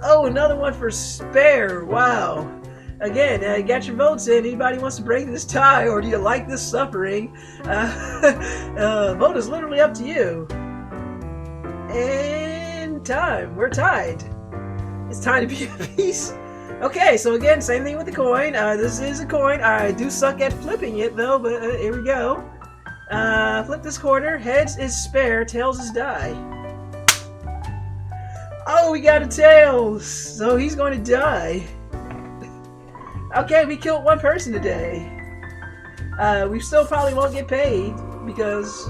A: Oh, another one for spare. Wow. Again, you got your votes in. Anybody wants to break this tie, or do you like this suffering? Vote is literally up to you. And time. We're tied. It's time to be at peace. Okay, so again, same thing with the coin. This is a coin. I do suck at flipping it, though, but here we go. Flip this quarter. Heads is spare, tails is die. Oh, we got a tails! So he's going to die. Okay, we killed one person today. We still probably won't get paid because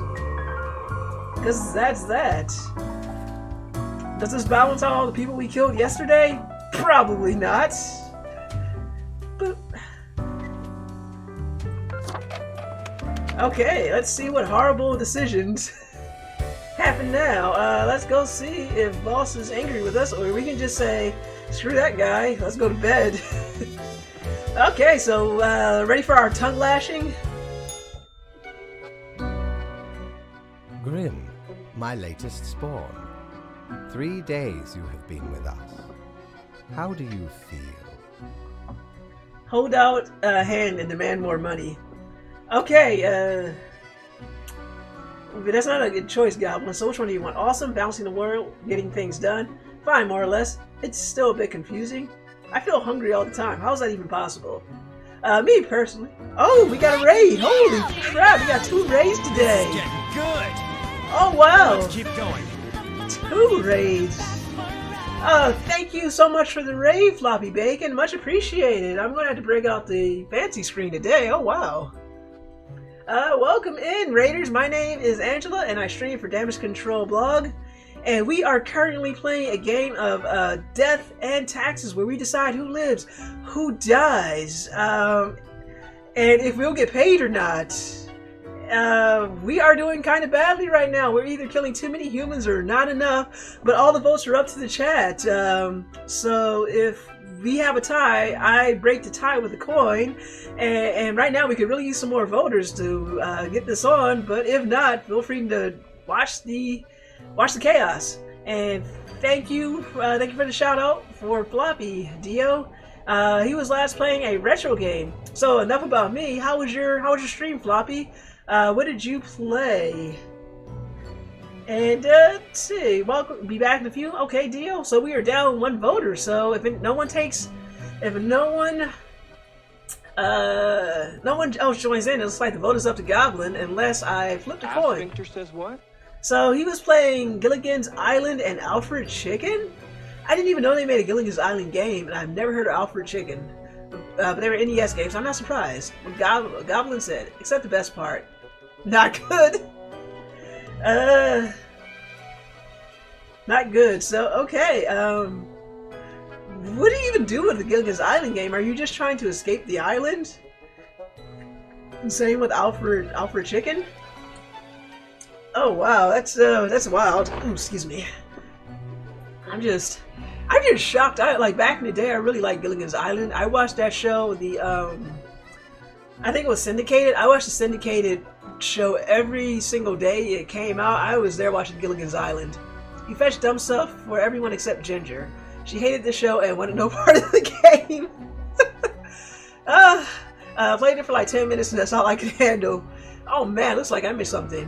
A: that's that. Does this balance out all the people we killed yesterday? Probably not. But okay, let's see what horrible decisions happen now. Let's go see if boss is angry with us, or we can just say, screw that guy, let's go to bed. Okay, so ready for our tongue lashing?
D: Grim, my latest spawn. 3 days you have been with us. How do you feel?
A: Hold out a hand and demand more money. Okay, but that's not a good choice, Goblin. So which one do you want? Awesome, bouncing the world, getting things done. Fine, more or less. It's still a bit confusing. I feel hungry all the time. How is that even possible? Me personally. Oh, we got a raid! Holy crap, we got 2 raids today!
F: It's getting good!
A: Oh wow!
F: Let's keep going.
A: 2 raids! Thank you so much for the raid, Floppy Bacon. Much appreciated. I'm gonna have to break out the fancy screen today. Oh wow. Welcome in, Raiders. My name is Angela, and I stream for Damage Control Blog. And we are currently playing a game of Death and Taxes, where we decide who lives, who dies, and if we'll get paid or not. We are doing kind of badly right now. We're either killing too many humans or not enough, but all the votes are up to the chat. So if we have a tie, I break the tie with a coin, and right now we could really use some more voters to get this on, but if not, feel free to watch the chaos. And thank you for the shout out for Floppy Dio. He was last playing a retro game. So enough about me. How was your stream, Floppy? What did you play? And let's see. Welcome. Be back in a few. Okay, Dio. So we are down 1 voter. So if no one No one else joins in. It looks like the vote is up to Goblin unless I flipped a coin.
C: Sphincter says what?
A: So he was playing Gilligan's Island and Alfred Chicken? I didn't even know they made a Gilligan's Island game, and I've never heard of Alfred Chicken. But they were NES games, so I'm not surprised. What Goblin said, except the best part. Not good. Not good. So, okay, what do you even do with the Gilligan's Island game? Are you just trying to escape the island? Same with Alfred Chicken? Oh wow, that's wild. Ooh, excuse me. I'm just shocked. Like back in the day, I really liked Gilligan's Island. I watched that show. I think it was syndicated. I watched the syndicated show every single day it came out. I was there watching Gilligan's Island. You fetch dumb stuff for everyone except Ginger. She hated the show and wanted no part of the game. Played it for like 10 minutes and that's all I could handle. Oh man, looks like I missed something.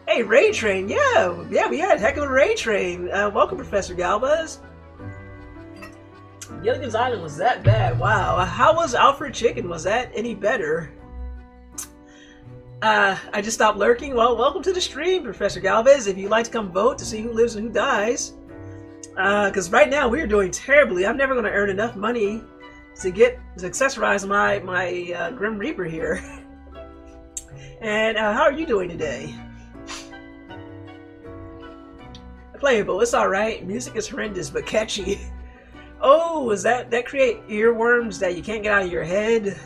A: Hey, Raid Train, yeah, we had a heck of a Raid Train. Welcome, Professor Galbuz. Gilligan's Island was that bad? Wow. How was Alfred Chicken? Was that any better? I just stopped lurking. Well, welcome to the stream, Professor Galvez. If you'd like to come vote to see who lives and who dies. Because right now we're doing terribly. I'm never going to earn enough money to accessorize my Grim Reaper here. And how are you doing today? Playable, it's alright. Music is horrendous but catchy. Oh, is that create earworms that you can't get out of your head?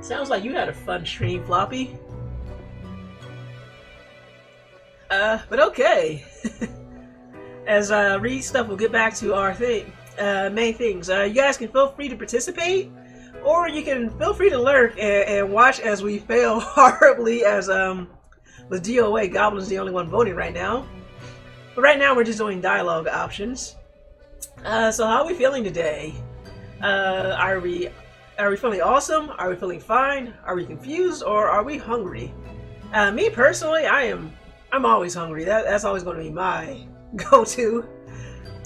A: Sounds like you had a fun stream, Floppy. But okay. As I read stuff, we'll get back to our main things. You guys can feel free to participate, or you can feel free to lurk and watch as we fail horribly as with DOA, Goblin's the only one voting right now. But right now we're just doing dialogue options. So how are we feeling today? Are we feeling awesome? Are we feeling fine? Are we confused? Or are we hungry? Me personally, I'm always hungry. That's always going to be my go-to.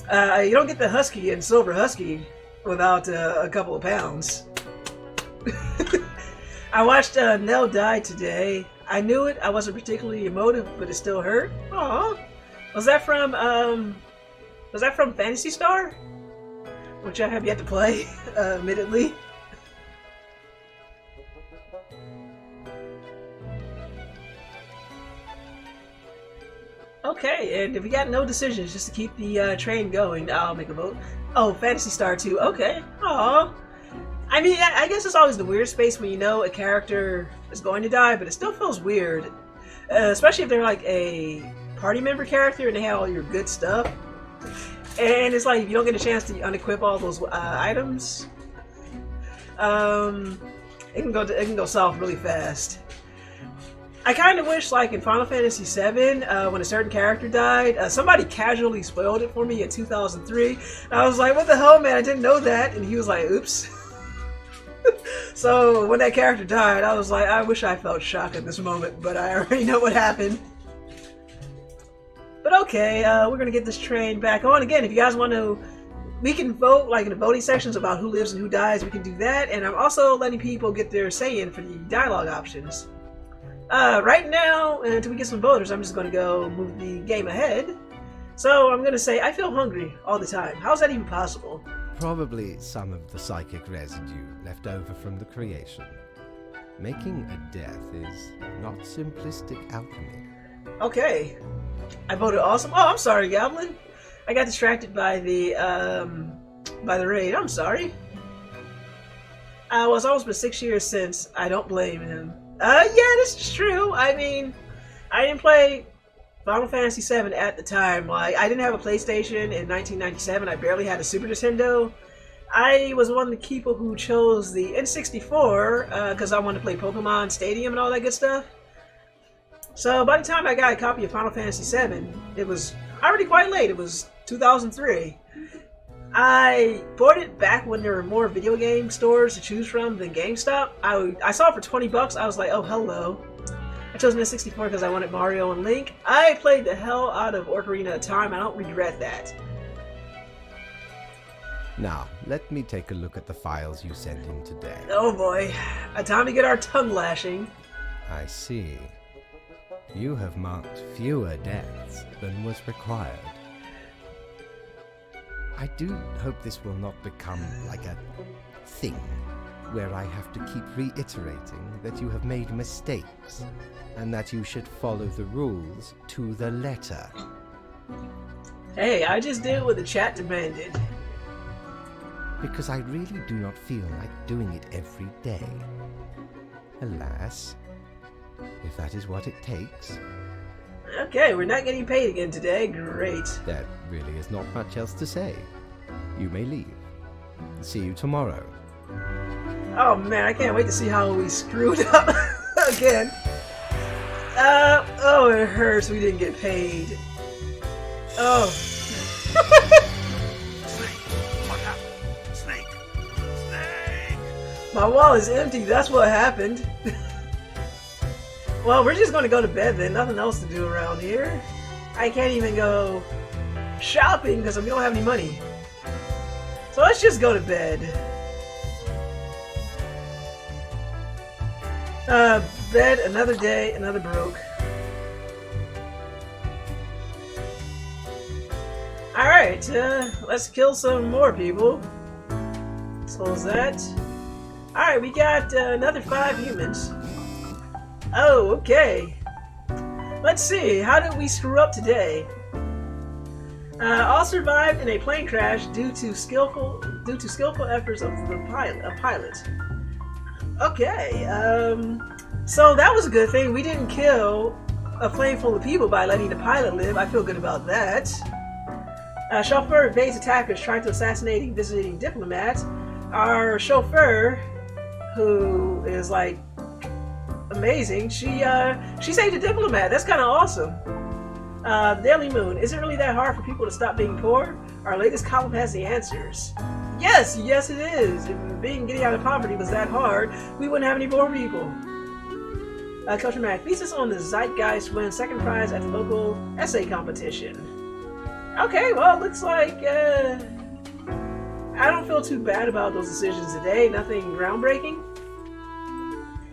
A: You don't get the Husky and Silver Husky without a couple of pounds. I watched Nell die today. I knew it. I wasn't particularly emotive, but it still hurt. Aww. Was that from Phantasy Star? Which I have yet to play, admittedly. Okay, and if we got no decisions, just to keep the train going, I'll make a vote. Oh, Phantasy Star 2. Okay. Aww. I mean, I guess it's always the weird space when you know a character is going to die, but it still feels weird. Especially if they're like a party member character and they have all your good stuff. And it's like, you don't get a chance to unequip all those items. It can go south really fast. I kind of wish, like in Final Fantasy VII, when a certain character died, somebody casually spoiled it for me in 2003. I was like, what the hell, man? I didn't know that. And he was like, oops. So when that character died, I was like, I wish I felt shock at this moment, but I already know what happened. But okay, we're gonna get this train back on. Again, if you guys want to, we can vote like in the voting sections about who lives and who dies. We can do that, and I'm also letting people get their say in for the dialogue options. Right now, until we get some voters, I'm just gonna go move the game ahead. So I'm gonna say I feel hungry all the time. How's that even possible?
D: Probably some of the psychic residue left over from the creation. Making a death is not simplistic alchemy.
A: Okay. I voted awesome. Oh, I'm sorry, Goblin. I got distracted by the raid. I'm sorry. Well, it's almost been 6 years since. I don't blame him. Yeah, this is true. I mean, I didn't play Final Fantasy VII at the time. Like, I didn't have a PlayStation in 1997. I barely had a Super Nintendo. I was one of the people who chose the N64 because I wanted to play Pokemon Stadium and all that good stuff. So by the time I got a copy of Final Fantasy VII, it was already quite late. It was 2003. I bought it back when there were more video game stores to choose from than GameStop. I saw it for 20 bucks. I was like, oh, hello. I chose an N64 because I wanted Mario and Link. I played the hell out of Ocarina of Time. I don't regret that.
D: Now, let me take a look at the files you sent in today.
A: Oh boy, time to get our tongue lashing.
D: I see. You have marked fewer deaths than was required. I do hope this will not become like a thing where I have to keep reiterating that you have made mistakes and that you should follow the rules to the letter.
A: Hey, I just did what the chat demanded.
D: Because I really do not feel like doing it every day. Alas, if that is what it takes.
A: Okay, we're not getting paid again today. Great.
D: There really is not much else to say. You may leave. See you tomorrow.
A: Oh man, I can't wait to see how we screwed up again. Oh, it hurts. We didn't get paid. Oh.
B: Snake!
A: My wall is empty. That's what happened. Well, we're just going to go to bed then. Nothing else to do around here. I can't even go shopping because we don't have any money. So let's just go to bed. Bed, another day, another broke. Alright, let's kill some more people. Close that. Alright, we got another 5 humans. Oh, okay. Let's see, how did we screw up today? All survived in a plane crash due to skillful efforts of the pilot. Okay, so that was a good thing. We didn't kill a plane full of people by letting the pilot live. I feel good about that. Chauffeur evades attackers trying to assassinate a visiting diplomat. Our chauffeur, who is like amazing, she saved a diplomat. That's kind of awesome. Daily Moon, is it really that hard for people to stop being poor? Our latest column has the answers. Yes it is. If getting out of poverty was that hard, we wouldn't have any poor people. Coach Mac, thesis on the Zeitgeist wins second prize at the local essay competition. Okay, well, it looks like I don't feel too bad about those decisions today. Nothing groundbreaking.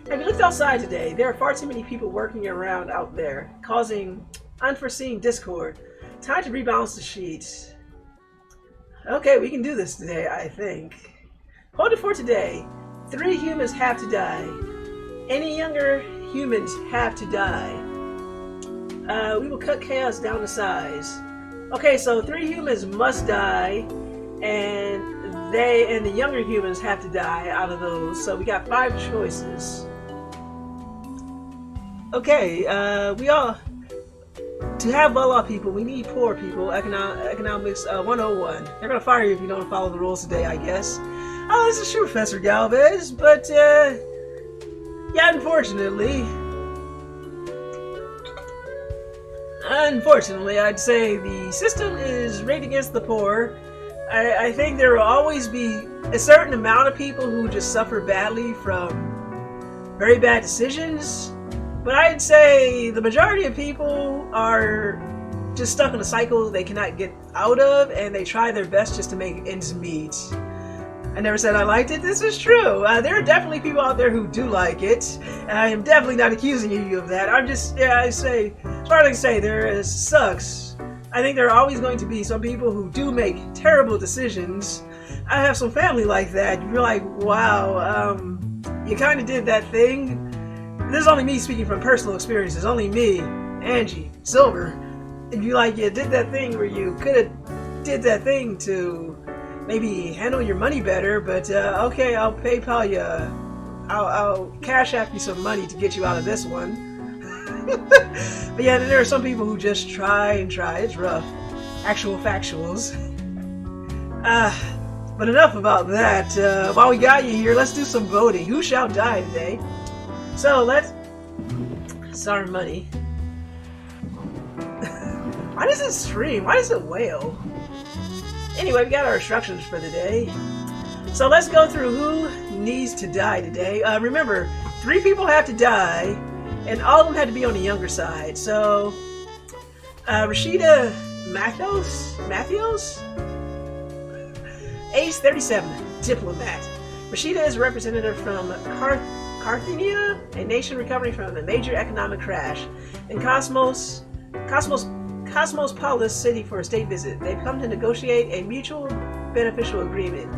A: Have you looked outside today? There are far too many people working around out there, causing unforeseen discord. Time to rebalance the sheet. Okay, we can do this today, I think. Hold it for today. 3 humans have to die. Any younger humans have to die. We will cut chaos down to size. Okay, so 3 humans must die, and the younger humans have to die out of those. So we got 5 choices. Okay, to have well-off people, we need poor people. Economics 101. They're gonna fire you if you don't follow the rules today, I guess. Oh, this is true, Professor Galvez, but yeah, unfortunately, I'd say the system is rigged against the poor. I think there will always be a certain amount of people who just suffer badly from very bad decisions. But I'd say the majority of people are just stuck in a cycle they cannot get out of, and they try their best just to make ends meet. I never said I liked it. This is true. There are definitely people out there who do like it, and I am definitely not accusing you of that. I'm just, I say, as far as I can say, there sucks. I think there are always going to be some people who do make terrible decisions. I have some family like that. You're like, wow, you kind of did that thing. This is only me speaking from personal experiences. Only me, Angie, Silver. If you did that thing where you could have did that thing to maybe handle your money better, but okay, I'll PayPal you. I'll cash app you some money to get you out of this one. But yeah, there are some people who just try and try. It's rough. Actual factuals. But enough about that. While we got you here, let's do some voting. Who shall die today? So let's. Sorry, money. Why does it scream? Why does it wail? Anyway, we got our instructions for the day. So let's go through who needs to die today. Remember, 3 people have to die, and all of them had to be on the younger side. So, Rashida Matthews? Age 37, diplomat. Rashida is a representative from Carthenia, a nation recovering from a major economic crash. In Cosmopolis City for a state visit. They've come to negotiate a mutual beneficial agreement.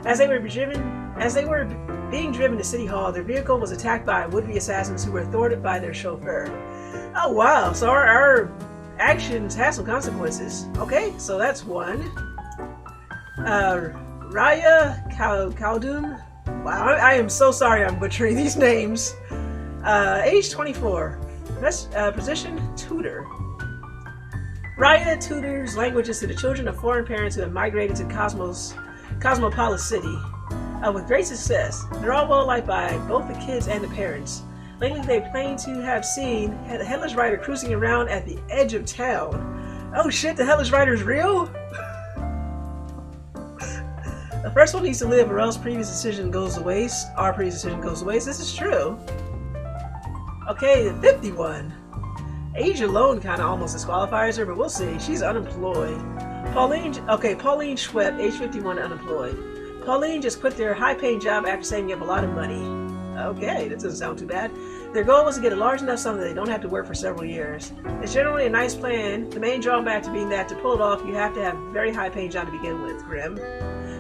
A: As they were being driven to City Hall, their vehicle was attacked by would-be assassins who were thwarted by their chauffeur. Oh wow, so our actions have some consequences. Okay, so that's one. Raya Khaldun. Wow, I am so sorry I'm butchering these names. Age 24. Position tutor. Raya tutors languages to the children of foreign parents who have migrated to Cosmopolis City. With great success. They're all well liked by both the kids and the parents. Lately they claim to have seen a Headless Rider cruising around at the edge of town. Oh shit, the Headless Rider's real? The first one needs to live or else our previous decision goes to waste. This is true. Okay, 51. Age alone kind of almost disqualifies her, but we'll see. She's unemployed. Pauline Schwepp, age 51, unemployed. Pauline just quit their high-paying job after saving up a lot of money. Okay, that doesn't sound too bad. Their goal was to get a large enough sum that they don't have to work for several years. It's generally a nice plan, the main drawback to being that to pull it off, you have to have a very high-paying job to begin with, Grim.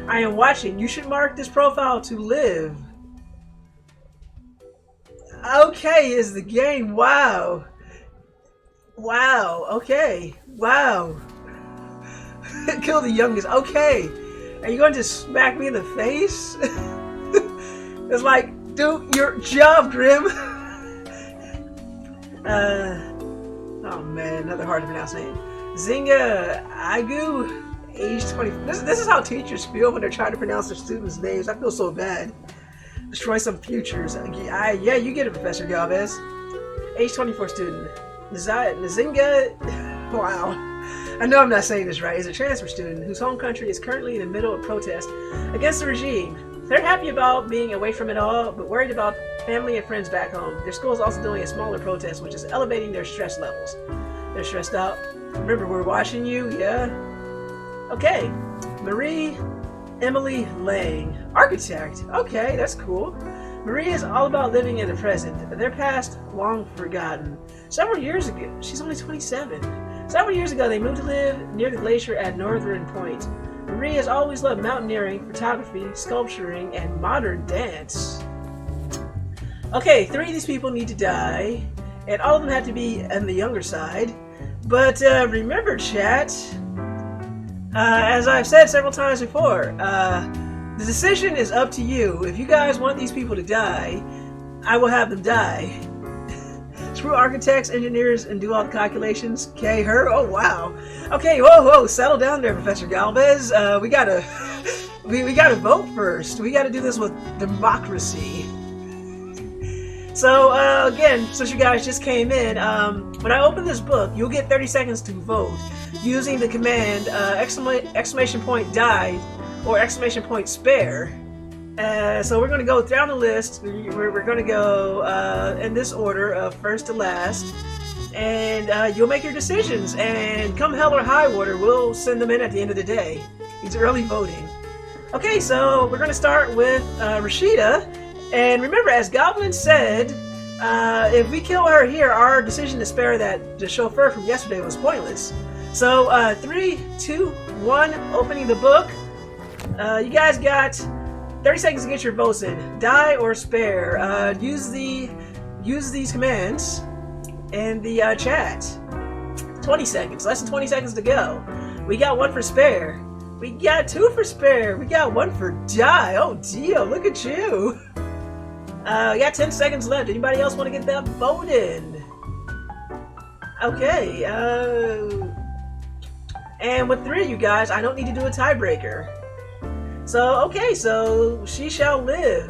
A: I am watching. You should mark this profile to live. Okay, is the game. Wow. Wow, okay. Wow. Kill the youngest. Okay. Are you going to smack me in the face? It's like, do your job, Grim. Oh man, another hard to pronounce name. Zinga Agu, age 20. This is how teachers feel when they're trying to pronounce their students' names. I feel so bad. Destroy some futures. Yeah, you get it, Professor Galvez. Age 24 student. Nzinga. Wow. I know I'm not saying this right. Is a transfer student whose home country is currently in the middle of protest against the regime. They're happy about being away from it all, but worried about family and friends back home. Their school is also doing a smaller protest, which is elevating their stress levels. They're stressed out. Remember, we're watching you, yeah? Okay. Marie Emily Lang, architect. Okay, that's cool. Marie is all about living in the present. Their past, long forgotten. Several years ago, she's only 27. Several years ago, they moved to live near the glacier at Northern Point. Marie has always loved mountaineering, photography, sculpturing, and modern dance. Okay, 3 of these people need to die, and all of them have to be on the younger side. But remember, chat, as I've said several times before, the decision is up to you. If you guys want these people to die, I will have them die. Screw architects, engineers, and do all the calculations. Okay, her? Oh, wow. Okay, whoa, settle down there, Professor Galvez. We gotta vote first. We gotta do this with democracy. So, again, since you guys just came in, when I open this book, you'll get 30 seconds to vote using the command exclamation point die or exclamation point spare. So we're going to go down the list. We're going to go in this order of first to last, and you'll make your decisions, and come hell or high water, we'll send them in at the end of the day. It's early voting. Okay, so we're going to start with Rashida, and remember, as Goblin said, if we kill her here, our decision to spare the chauffeur from yesterday was pointless. So 3, 2, 1, opening the book. You guys got 30 seconds to get your votes in. Die or spare. Use these commands in the chat. 20 seconds. Less than 20 seconds to go. We got 1 for spare. We got 2 for spare. We got 1 for die. Oh, deal. Look at you. We got 10 seconds left. Anybody else want to get that vote in? Okay. And with 3 of you guys, I don't need to do a tiebreaker. So, okay, so she shall live.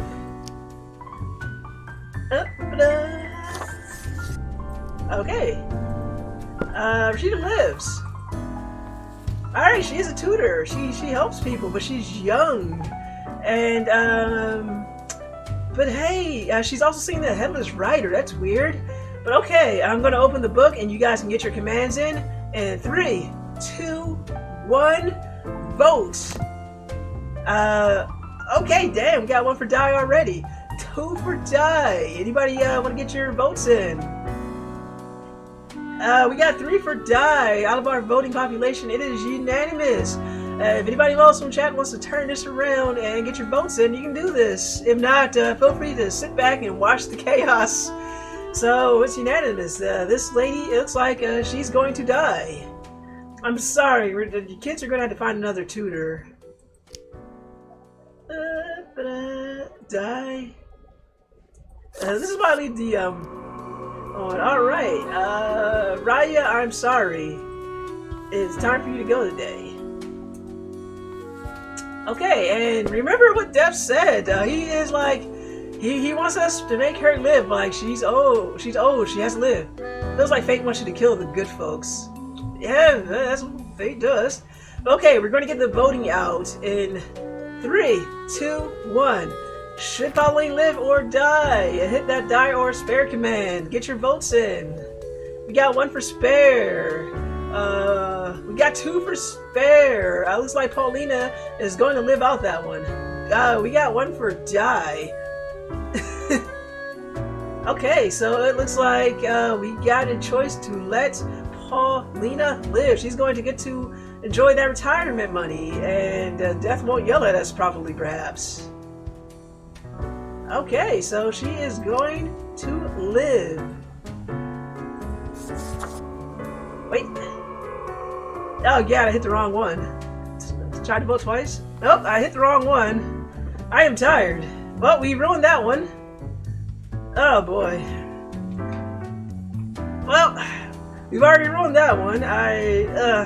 A: Okay. Rashida lives. Alright, she is a tutor. She helps people, but she's young. And, but hey, she's also seen the Headless Rider. That's weird. But okay, I'm going to open the book and you guys can get your commands in. And 3, 2, 1, vote. Okay, damn, we got one for die already. 2 for die. Anybody want to get your votes in? We got 3 for die. Out of our voting population, it is unanimous. If anybody else from chat wants to turn this around and get your votes in, you can do this. If not, feel free to sit back and watch the chaos. So it's unanimous. This lady, it looks like she's going to die. I'm sorry, the kids are going to have to find another tutor. Die. This is why I leave the on. Alright, Raya, I'm sorry. It's time for you to go today. Okay, and remember what Dev said. He is like, he wants us to make her live like she's old, she has to live. Feels like fate wants you to kill the good folks. Yeah, that's what fate does. Okay, we're going to get the voting out in 3, 2, 1. Should Pauline live or die? Hit that die or spare command. Get your votes in. We got 1 for spare. We got 2 for spare. Looks like Paulina is going to live out that one. We got 1 for die. Okay, so it looks like we got a choice to let Paulina live. She's going to get to enjoy that retirement money, and Death won't yell at us probably, perhaps. Okay, so she is going to live. Wait. Oh, yeah, I hit the wrong one. Tried to vote twice. Nope, I hit the wrong one. I am tired. Well, we ruined that one. Oh, boy. Well, we've already ruined that one. I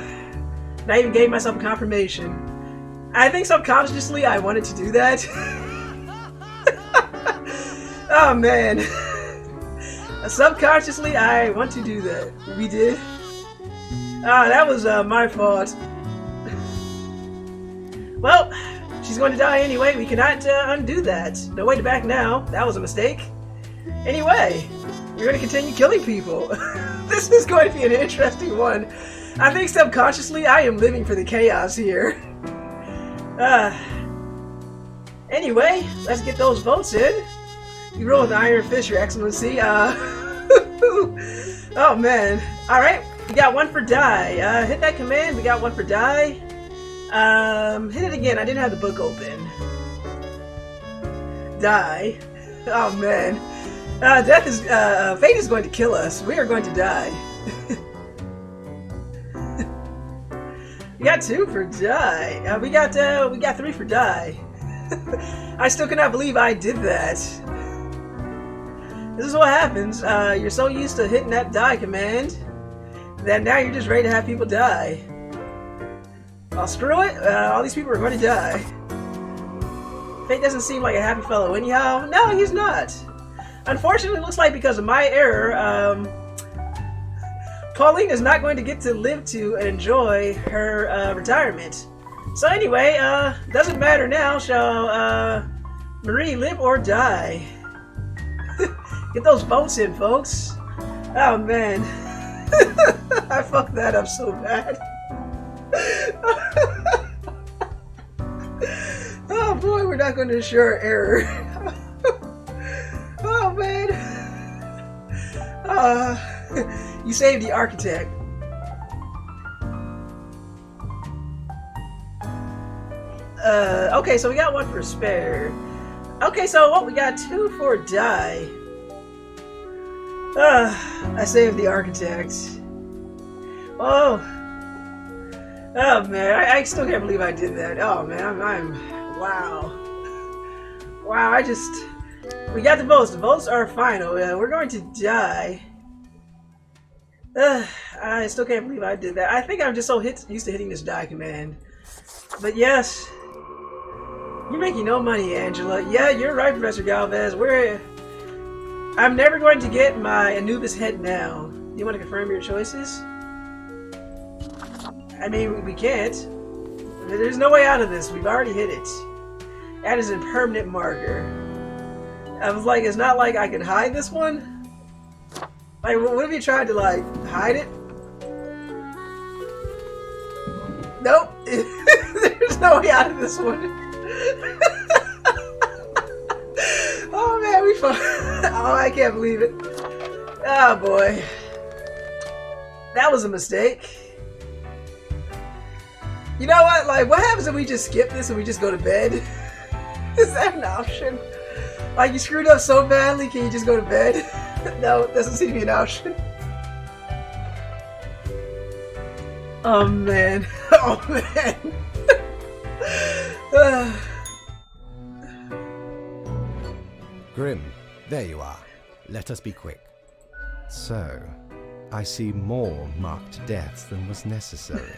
A: even gave myself a confirmation. I think subconsciously I wanted to do that. Oh man. Subconsciously I want to do that. We did. That was my fault. Well, she's going to die anyway. We cannot undo that. No way to back now. That was a mistake. Anyway, we're going to continue killing people. This is going to be an interesting one. I think subconsciously I am living for the chaos here. Anyway, let's get those votes in. You roll with the Iron Fist, Your Excellency. Oh man. Alright, we got 1 for die. Hit that command, we got 1 for die. Hit it again, I didn't have the book open. Die. Oh man. Death is, fate is going to kill us. We are going to die. We got 2 for die. We got 3 for die. I still cannot believe I did that. This is what happens. You're so used to hitting that die command that now you're just ready to have people die. Oh, screw it. All these people are going to die. Fate doesn't seem like a happy fellow anyhow. No, he's not. Unfortunately, it looks like because of my error, Pauline is not going to get to live to and enjoy her retirement. So anyway, doesn't matter now. Shall Marie live or die? Get those votes in, folks. Oh man. I fucked that up so bad. Oh boy, we're not going to show our error. Oh man. You saved the architect. Okay, so we got 1 for spare. Okay, so what? We got 2 for die. I saved the architect. Oh. Oh man, I still can't believe I did that. Oh man, I'm wow. Wow, we got the votes. The votes are final. We're going to die. I still can't believe I did that. I think I'm just so used to hitting this die command. But yes, you're making no money, Angela. Yeah, you're right, Professor Galvez. I'm never going to get my Anubis head now. Do you want to confirm your choices? I mean, we can't. There's no way out of this. We've already hit it. That is a permanent marker. I was like, it's not like I can hide this one. Like, what if you tried to, like, hide it? Nope. There's no way out of this one. Oh man, we fought. Oh, I can't believe it. Oh boy. That was a mistake. You know what? Like, what happens if we just skip this and we just go to bed? Is that an option? Like, you screwed up so badly, can you just go to bed? No, doesn't seem to be an option. Oh man. Oh man.
D: Grim, there you are. Let us be quick. So, I see more marked deaths than was necessary.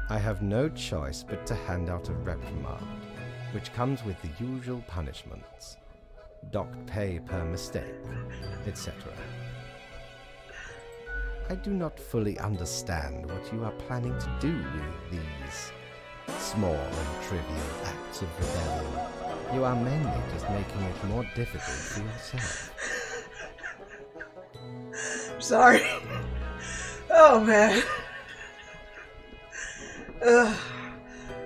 D: I have no choice but to hand out a reprimand, which comes with the usual punishments. Docked pay per mistake, etc. I do not fully understand what you are planning to do with these small and trivial acts of rebellion. You are mainly just making it more difficult for yourself.
A: Sorry. Oh man.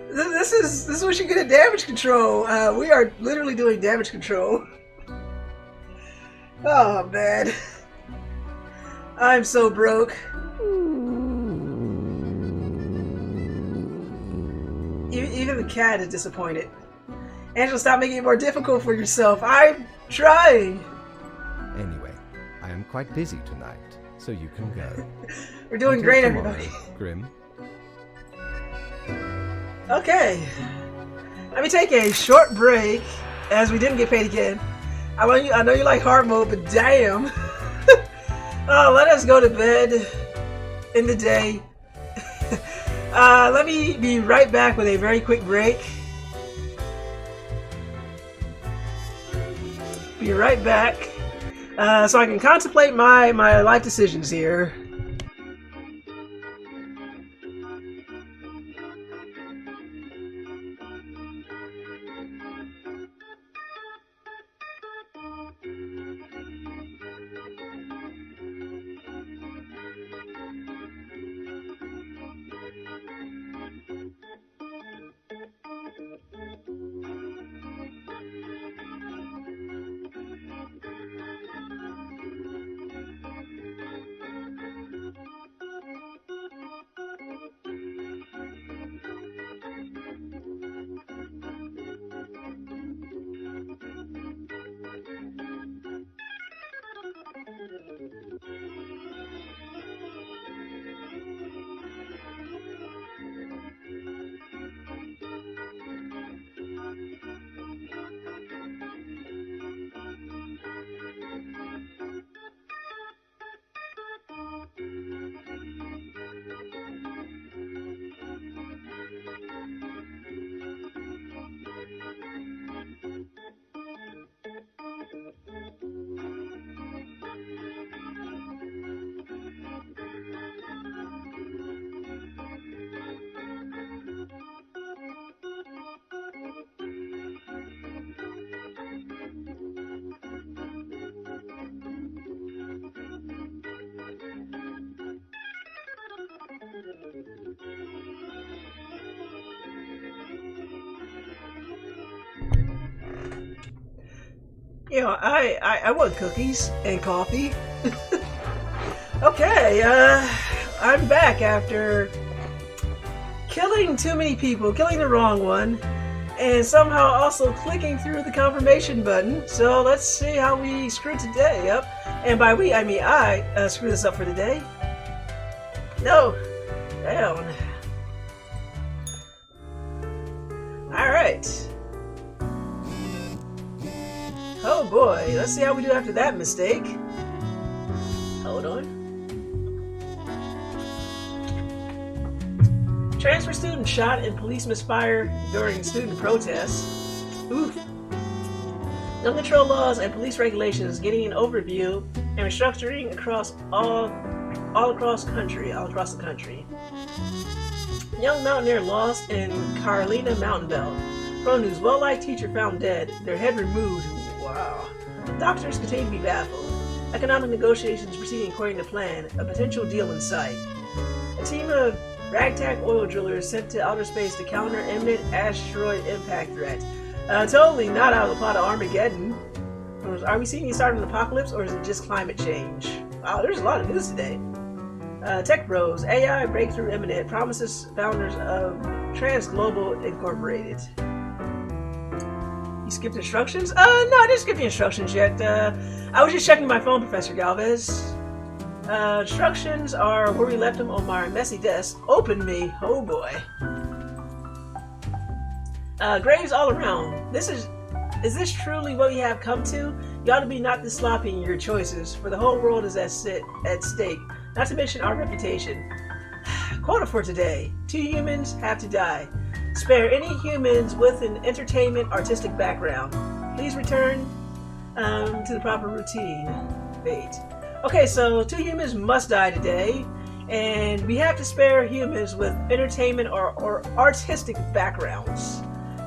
A: This is what you get at damage control. We are literally doing damage control. Oh man. I'm so broke. Even the cat is disappointed. Angela, stop making it more difficult for yourself. I'm trying.
D: Anyway, I am quite busy tonight, so you can go.
A: We're doing
D: Until
A: great,
D: tomorrow,
A: everybody.
D: Grim.
A: Okay. Let me take a short break, as we didn't get paid again. I know you like hard mode, but damn. Oh, let us go to bed in the day. Let me be right back with a very quick break. Be right back, so I can contemplate my life decisions here. You know, I want cookies and coffee. Okay, I'm back after killing too many people, killing the wrong one, and somehow also clicking through the confirmation button. So let's see how we screw today up. And by we, I mean I screw this up for today. No, down. Alright. Oh boy, let's see how we do after that mistake. Hold on. Transfer student shot in police misfire during student protests. Oof. Gun control laws and police regulations getting an overview and restructuring across all across the country. Young mountaineer lost in Carolina Mountain Belt. Pro news: well-liked teacher found dead, their head removed. Wow. Doctors continue to be baffled. Economic negotiations proceeding according to plan. A potential deal in sight. A team of Ragtag oil driller is sent to outer space to counter imminent asteroid impact threat. Totally not out of the plot of Armageddon. Are we seeing the start of an apocalypse, or is it just climate change? Wow, there's a lot of news today. Tech Bros, AI breakthrough imminent, promises founders of Transglobal Incorporated. You skipped instructions? No, I didn't skip the instructions yet. I was just checking my phone, Professor Galvez. Instructions are where we left them on my messy desk. Open me. Oh boy. Graves all around. Is this truly what we have come to? You ought to be not this sloppy in your choices, for the whole world is at stake, not to mention our reputation. Quota for today. 2 humans have to die. Spare any humans with an entertainment artistic background. Please return to the proper routine. Fate. Okay, so 2 humans must die today, and we have to spare humans with entertainment or artistic backgrounds.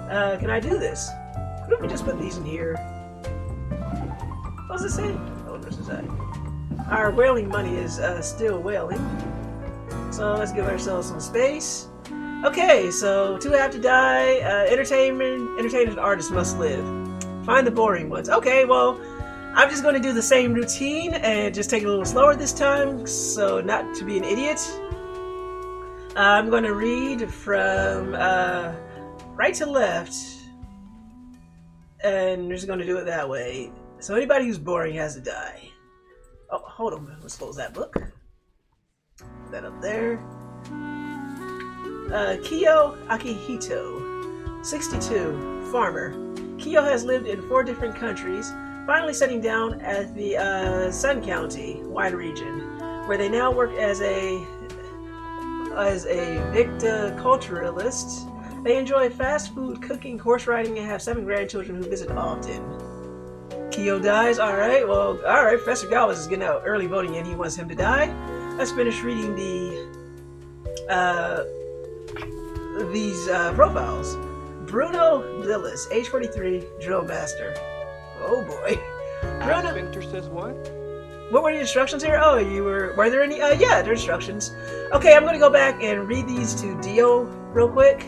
A: Can I do this? What if we just put these in here? What does it say? Oh, this is that. Our whaling money is still whaling. So let's give ourselves some space. Okay, so 2 have to die. Entertainers and artists must live. Find the boring ones. Okay, well, I'm just going to do the same routine and just take it a little slower this time, so not to be an idiot. I'm going to read from right to left, and we're just going to do it that way. So anybody who's boring has to die. Oh, hold on. Let's close that book. Put that up there. Kiyo Akihito, 62, farmer. Kiyo has lived in 4 different countries, finally settling down at the Sun County wine region, where they now work as a viticulturalist. They enjoy fast food, cooking, horse riding, and have 7 grandchildren who visit often. Kiyo dies. Alright, well, alright, Professor Galvez is getting out early voting and he wants him to die. Let's finish reading these profiles. Bruno Dillis, age 43, drill master. Oh boy. Bruno.
C: Sphincter says what?
A: What were the instructions here? Oh, were there any? Yeah, there are instructions. Okay, I'm gonna go back and read these to Dio real quick.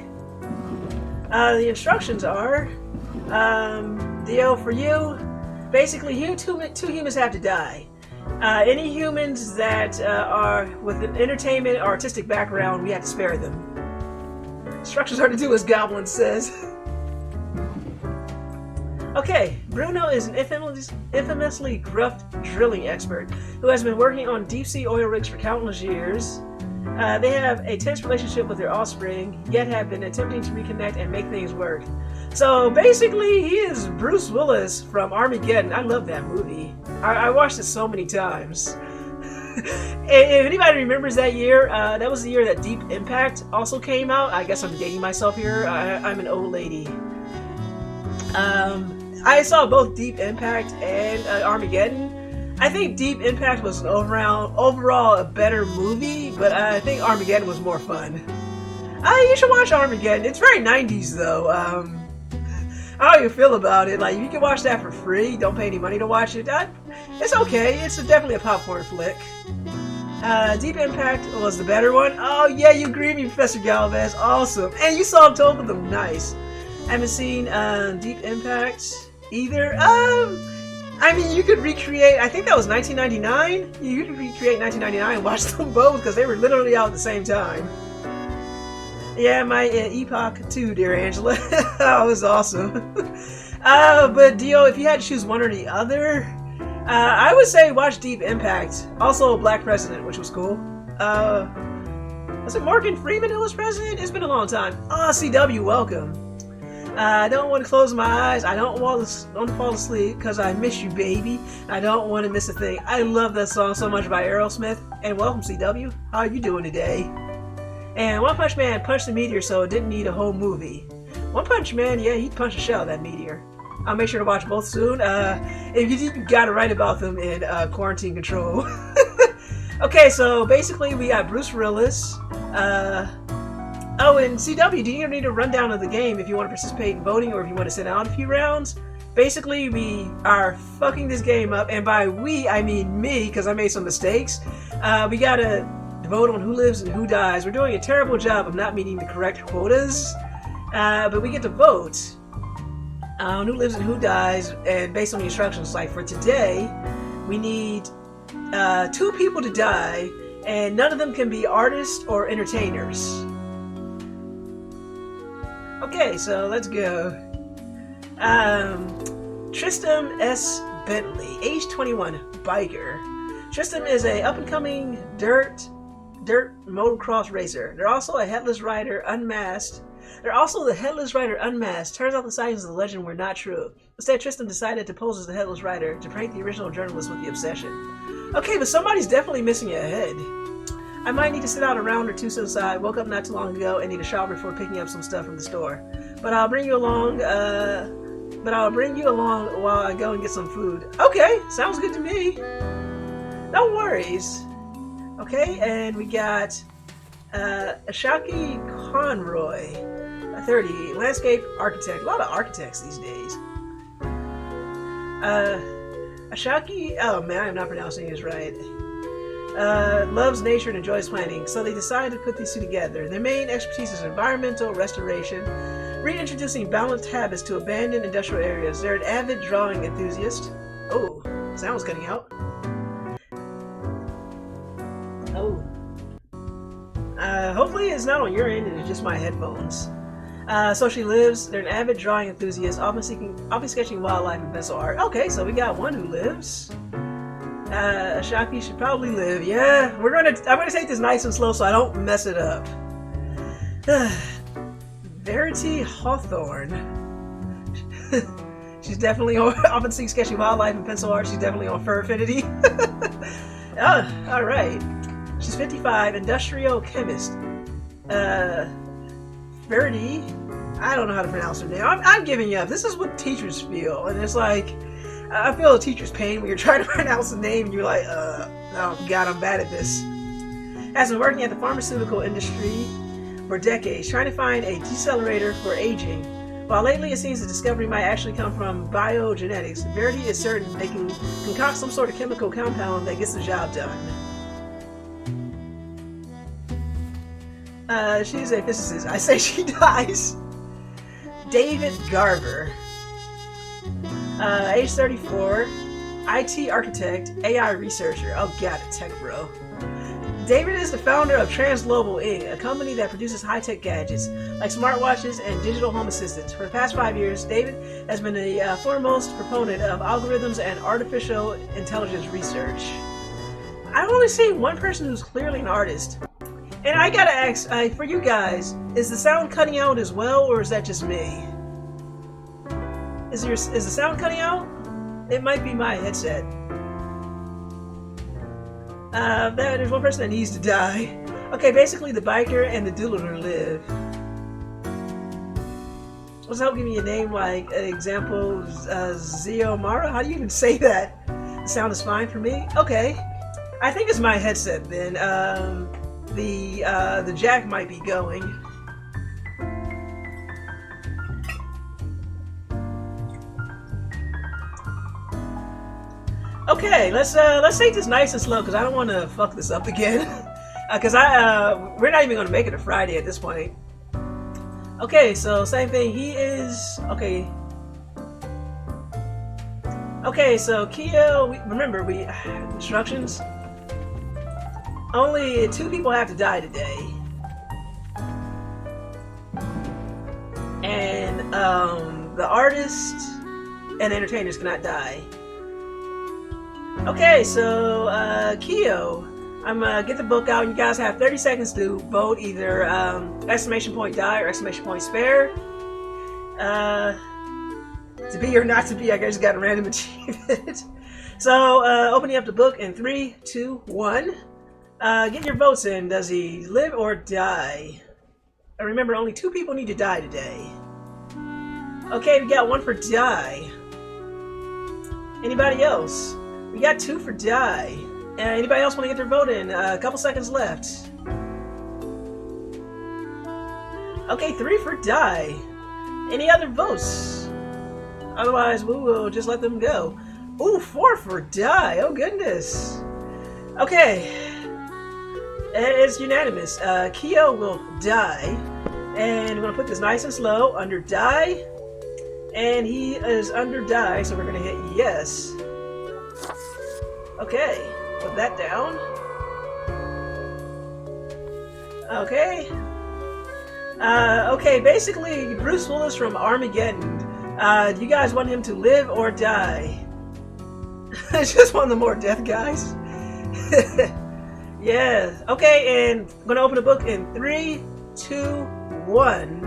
A: The instructions are, Dio, for you, basically, two humans have to die. Any humans that are with an entertainment or artistic background, we have to spare them. Instructions are to do as Goblin says. Okay, Bruno is an infamously gruff drilling expert who has been working on deep-sea oil rigs for countless years. They have a tense relationship with their offspring, yet have been attempting to reconnect and make things work. So basically, he is Bruce Willis from Armageddon. I love that movie. I watched it so many times. If anybody remembers that year, that was the year that Deep Impact also came out. I guess I'm dating myself here. I'm an old lady. I saw both Deep Impact and Armageddon. I think Deep Impact was an overall a better movie, but I think Armageddon was more fun. You should watch Armageddon. It's very 90s though. How do you feel about it? Like, you can watch that for free. Don't pay any money to watch it. It's okay. It's definitely a popcorn flick. Deep Impact was the better one. Oh yeah, you agree with me, Professor Galvez. Awesome. And you saw both of them. Nice. I haven't seen Deep Impact either. I mean, you could recreate, I think that was 1999. You could recreate 1999 and watch them both because they were literally out at the same time. Yeah, my epoch too, dear Angela. That was awesome. But Dio, if you had to choose one or the other, I would say watch Deep Impact. Also, Black President, which was cool. Was it Morgan Freeman who was president? It's been a long time. CW, welcome. I don't want to close my eyes. I don't want to fall asleep because I miss you, baby. I don't want to miss a thing. I love that song so much by Aerosmith. And welcome, CW. How are you doing today? And One Punch Man punched the meteor, so it didn't need a whole movie. One Punch Man, yeah, he punched a shell, that meteor. I'll make sure to watch both soon. If you gotta write about them in Quarantine Control. Okay, so basically we got Bruce Willis. Oh, and CW, do you need a rundown of the game if you want to participate in voting or if you want to sit down a few rounds? Basically, we are fucking this game up, and by we, I mean me, because I made some mistakes. We gotta to vote on who lives and who dies. We're doing a terrible job of not meeting the correct quotas, but we get to vote on who lives and who dies, and based on the instructions. Like for today, we need 2 people to die, and none of them can be artists or entertainers. Okay, so let's go. Tristam S. Bentley, age 21, biker. Tristam is a up-and-coming dirt motocross racer. They're also the Headless Rider Unmasked. Turns out the sightings of the legend were not true. Instead, Tristam decided to pose as the Headless Rider to prank the original journalist with the obsession. Okay, but somebody's definitely missing a head. I might need to sit out a round or two to the side. Woke up not too long ago and need a shower before picking up some stuff from the store. But I'll bring you along. While I go and get some food. Okay, sounds good to me. No worries. Okay, and we got Ashaki Conroy, 30, landscape architect. A lot of architects these days. Ashaki, oh man, I'm not pronouncing this right. Loves nature and enjoys planning, so they decided to put these two together. Their main expertise is environmental restoration, reintroducing balanced habits to abandoned industrial areas. They're an avid drawing enthusiast. Oh, sound was cutting out. Oh. Hopefully it's not on your end and it's just my headphones. So she lives. They're an avid drawing enthusiast, often sketching wildlife and pencil art. Okay, so we got one who lives. Ashaki should probably live. Yeah, I'm gonna take this nice and slow so I don't mess it up. Verity Hawthorne. She's definitely often seen sketching wildlife and pencil art. She's definitely on Fur Affinity. All right. She's 55, industrial chemist. Verity, I don't know how to pronounce her name. I'm giving you up. This is what teachers feel, and it's like I feel a teacher's pain when you're trying to pronounce the name and you're like, oh God, I'm bad at this. Has been working at the pharmaceutical industry for decades, trying to find a decelerator for aging. While lately it seems the discovery might actually come from biogenetics, Verity is certain they can concoct some sort of chemical compound that gets the job done. She's a physicist. I say she dies. David Garver. Age 34. IT architect, AI researcher. Oh god, a tech bro. David is the founder of Transglobal Inc., a company that produces high-tech gadgets like smartwatches and digital home assistants. For the past 5 years, David has been the foremost proponent of algorithms and artificial intelligence research. I've only seen one person who's clearly an artist. And I gotta ask, for you guys, is the sound cutting out as well, or is that just me? Is the sound cutting out? It might be my headset. There's one person that needs to die. Okay, basically the biker and the doodler live. Let's help give me a name like example, Ziomara. How do you even say that? The sound is fine for me. Okay, I think it's my headset then. The jack might be going. Okay, let's take this nice and slow because I don't want to fuck this up again. Because we're not even going to make it a Friday at this point. Okay, so same thing. He is okay. Okay, so Keo. Remember, instructions. Only 2 people have to die today, and the artists and entertainers cannot die. Okay, so Keo, I'm gonna get the book out. You guys have 30 seconds to vote either exclamation point die or exclamation point spare. To be or not to be, I guess you got a random achievement. So opening up the book in 3, 2, 1. Get your votes in. Does he live or die? And remember, only 2 people need to die today. Okay, we got 1 for die. Anybody else? We got 2 for die. Anybody else want to get their vote in? A couple seconds left. Okay, 3 for die. Any other votes? Otherwise, we will just let them go. Ooh, 4 for die. Oh, goodness. Okay. It's unanimous. Kyo will die. And we're going to put this nice and slow. Under die. And he is under die, so we're going to hit yes. Okay. Put that down. Okay. Okay, basically, Bruce Willis from Armageddon. Do you guys want him to live or die? It's just one of the more death guys. Yeah. Okay, and I'm gonna open the book in 3, 2, 1.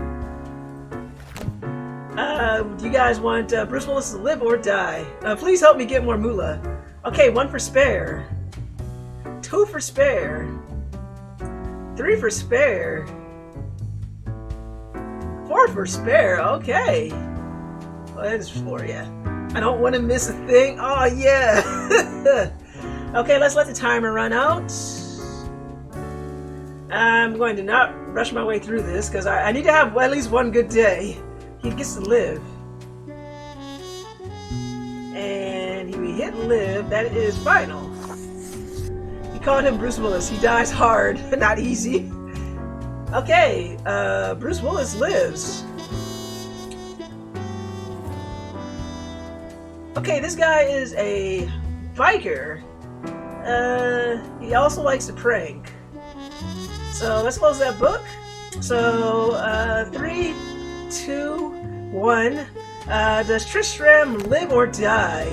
A: Do you guys want Bruce Willis to live or die? Please help me get more moolah. Okay, 1 for spare. 2 for spare. 3 for spare. 4 for spare. Okay. Well, that is 4, yeah. I don't want to miss a thing. Oh, yeah. Okay, let's let the timer run out. I'm going to not rush my way through this because I need to have at least one good day. He gets to live. And we hit live. That is final. He called him Bruce Willis. He dies hard, not easy. Okay, Bruce Willis lives. Okay, this guy is a biker. He also likes to prank. So let's close that book. So 3, 2, 1. Does Tristram live or die?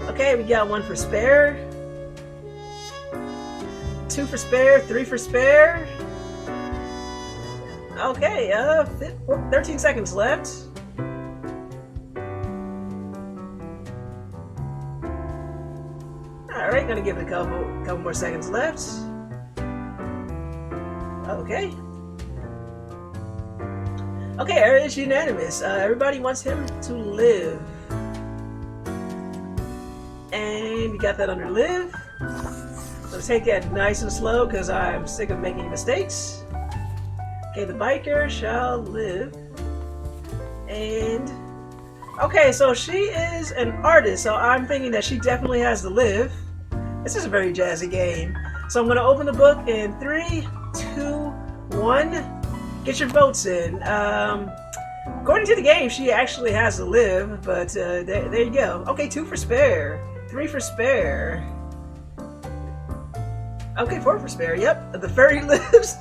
A: Okay, we got 1 for spare. 2 for spare, 3 for spare. Okay, 13 seconds left. Alright, gonna give it a couple more seconds left. Okay. Okay, it's unanimous. Everybody wants him to live. And we got that under live. So take that nice and slow because I'm sick of making mistakes. Okay, the biker shall live. And okay, so she is an artist, so I'm thinking that she definitely has to live. This is a very jazzy game. So I'm going to open the book in 3, 2, 1. Get your votes in. According to the game, she actually has to live, but there you go. Okay, 2 for spare. 3 for spare. Okay, 4 for spare. Yep, the fairy lives.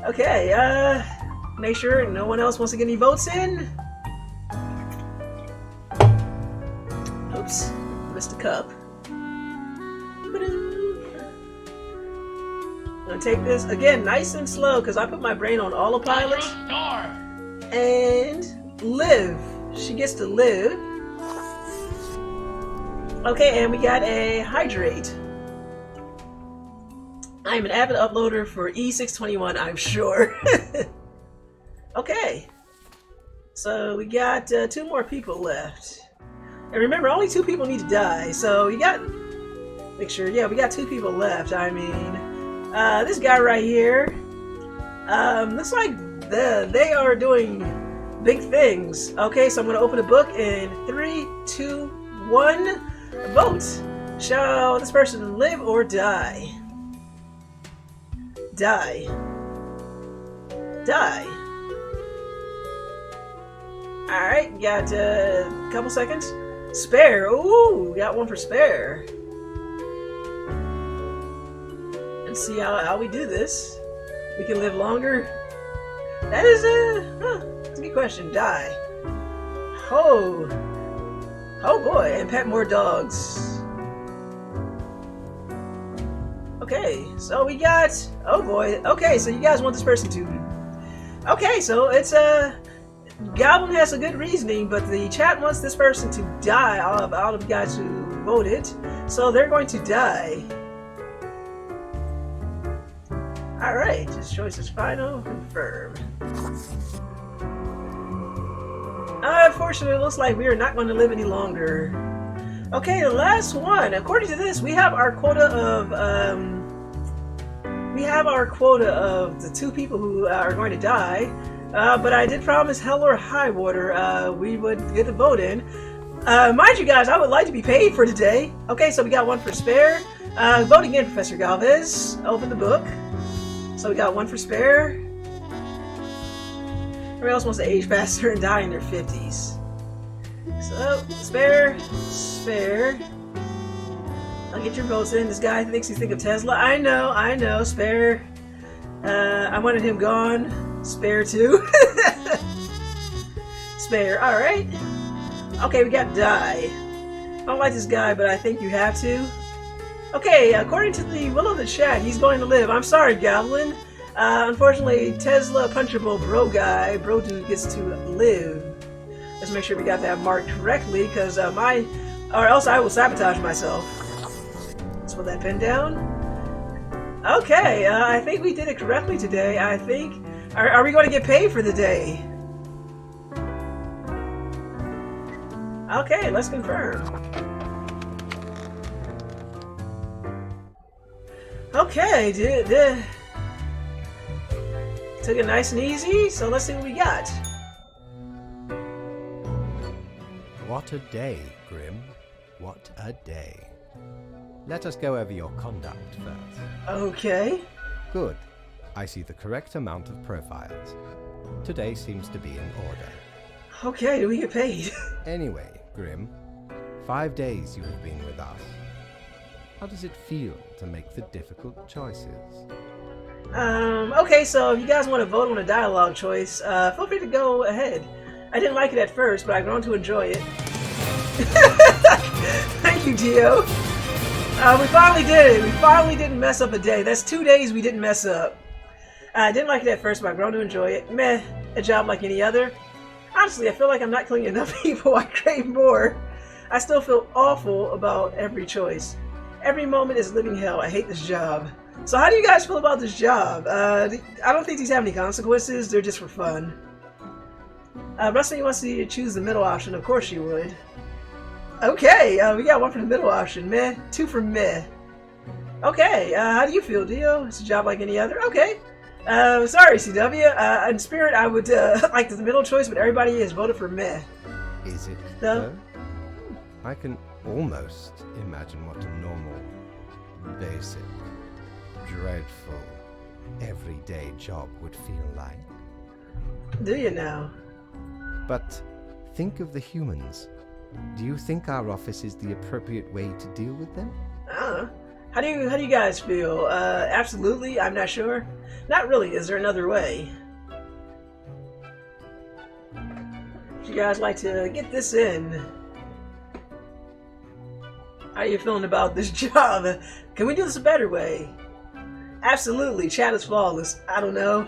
A: Okay, make sure no one else wants to get any votes in. Oops, missed a cup. I'm gonna take this again nice and slow because I put my brain on autopilot. And live. She gets to live. Okay, and we got a hydrate. I'm an avid uploader for E621, I'm sure. Okay. So we got 2 more people left. And remember, only 2 people need to die. So you got... Make sure, yeah, we got 2 people left. I mean, this guy right here. Looks like they are doing big things. Okay, so I'm going to open a book in 3, 2, 1. Vote. Shall this person live or die? Die. Die. Alright, got a couple seconds. Spare. Ooh, got 1 for spare. Let's see how we do this. We can live longer. That is that's a good question. Die. Oh. Oh boy, and pet more dogs. Okay, so we got, oh boy, okay, so you guys want this person to, okay, so it's Goblin has a good reasoning, but the chat wants this person to die out of the guys who voted, so they're going to die. Alright, this choice is final, confirmed. Unfortunately, it looks like we are not going to live any longer. Okay, the last one. According to this, we have our quota of the 2 people who are going to die. But I did promise Hell or High Water we would get a vote in. Mind you guys, I would like to be paid for today. Okay, so we got one for spare. Vote again, Professor Galvez. Open the book. So we got one for spare. Everybody else wants to age faster and die in their 50s. So, spare. I'll get your votes in. This guy thinks he's thinking of Tesla. I know. Spare. I wanted him gone. Spare too. Spare. Alright. Okay, we got die. I don't like this guy, but I think you have to. Okay, according to the will of the chat, he's going to live. I'm sorry, Goblin. Unfortunately, Tesla punchable bro dude gets to live. Let's make sure we got that marked correctly, because or else I will sabotage myself. Let's put that pen down. Okay, I think we did it correctly today. I think. Are we going to get paid for the day? Okay, let's confirm. Okay, took it nice and easy, so let's see what we got.
D: What a day, Grim. What a day. Let us go over your conduct first.
A: Okay.
D: Good. I see the correct amount of profiles. Today seems to be in order.
A: Okay, do we get paid?
D: Anyway, Grim, 5 days you have been with us. How does it feel to make the difficult choices?
A: Okay, so if you guys want to vote on a dialogue choice, feel free to go ahead. I didn't like it at first, but I've grown to enjoy it. Thank you, Dio. We finally did it. We finally didn't mess up a day. That's 2 days we didn't mess up. I didn't like it at first, but I've grown to enjoy it. Meh, a job like any other. Honestly, I feel like I'm not killing enough people. I crave more. I still feel awful about every choice. Every moment is living hell. I hate this job. So how do you guys feel about this job? I don't think these have any consequences. They're just for fun. Rusty wants you to choose the middle option. Of course you would. Okay, we got one for the middle option. Meh. 2 for meh. Okay, how do you feel, Dio? It's a job like any other? Okay. Sorry, CW. In spirit, I would like the middle choice, but everybody has voted for meh.
D: Is it
A: No.
D: I can almost imagine what a normal, basic, dreadful, everyday job would feel like.
A: Do you now?
D: But think of the humans. Do you think our office is the appropriate way to deal with them?
A: How do you guys feel? Absolutely. I'm not sure. Not really. Is there another way? Would you guys like to get this in? How are you feeling about this job? Can we do this a better way? Absolutely. Chat is flawless. I don't know.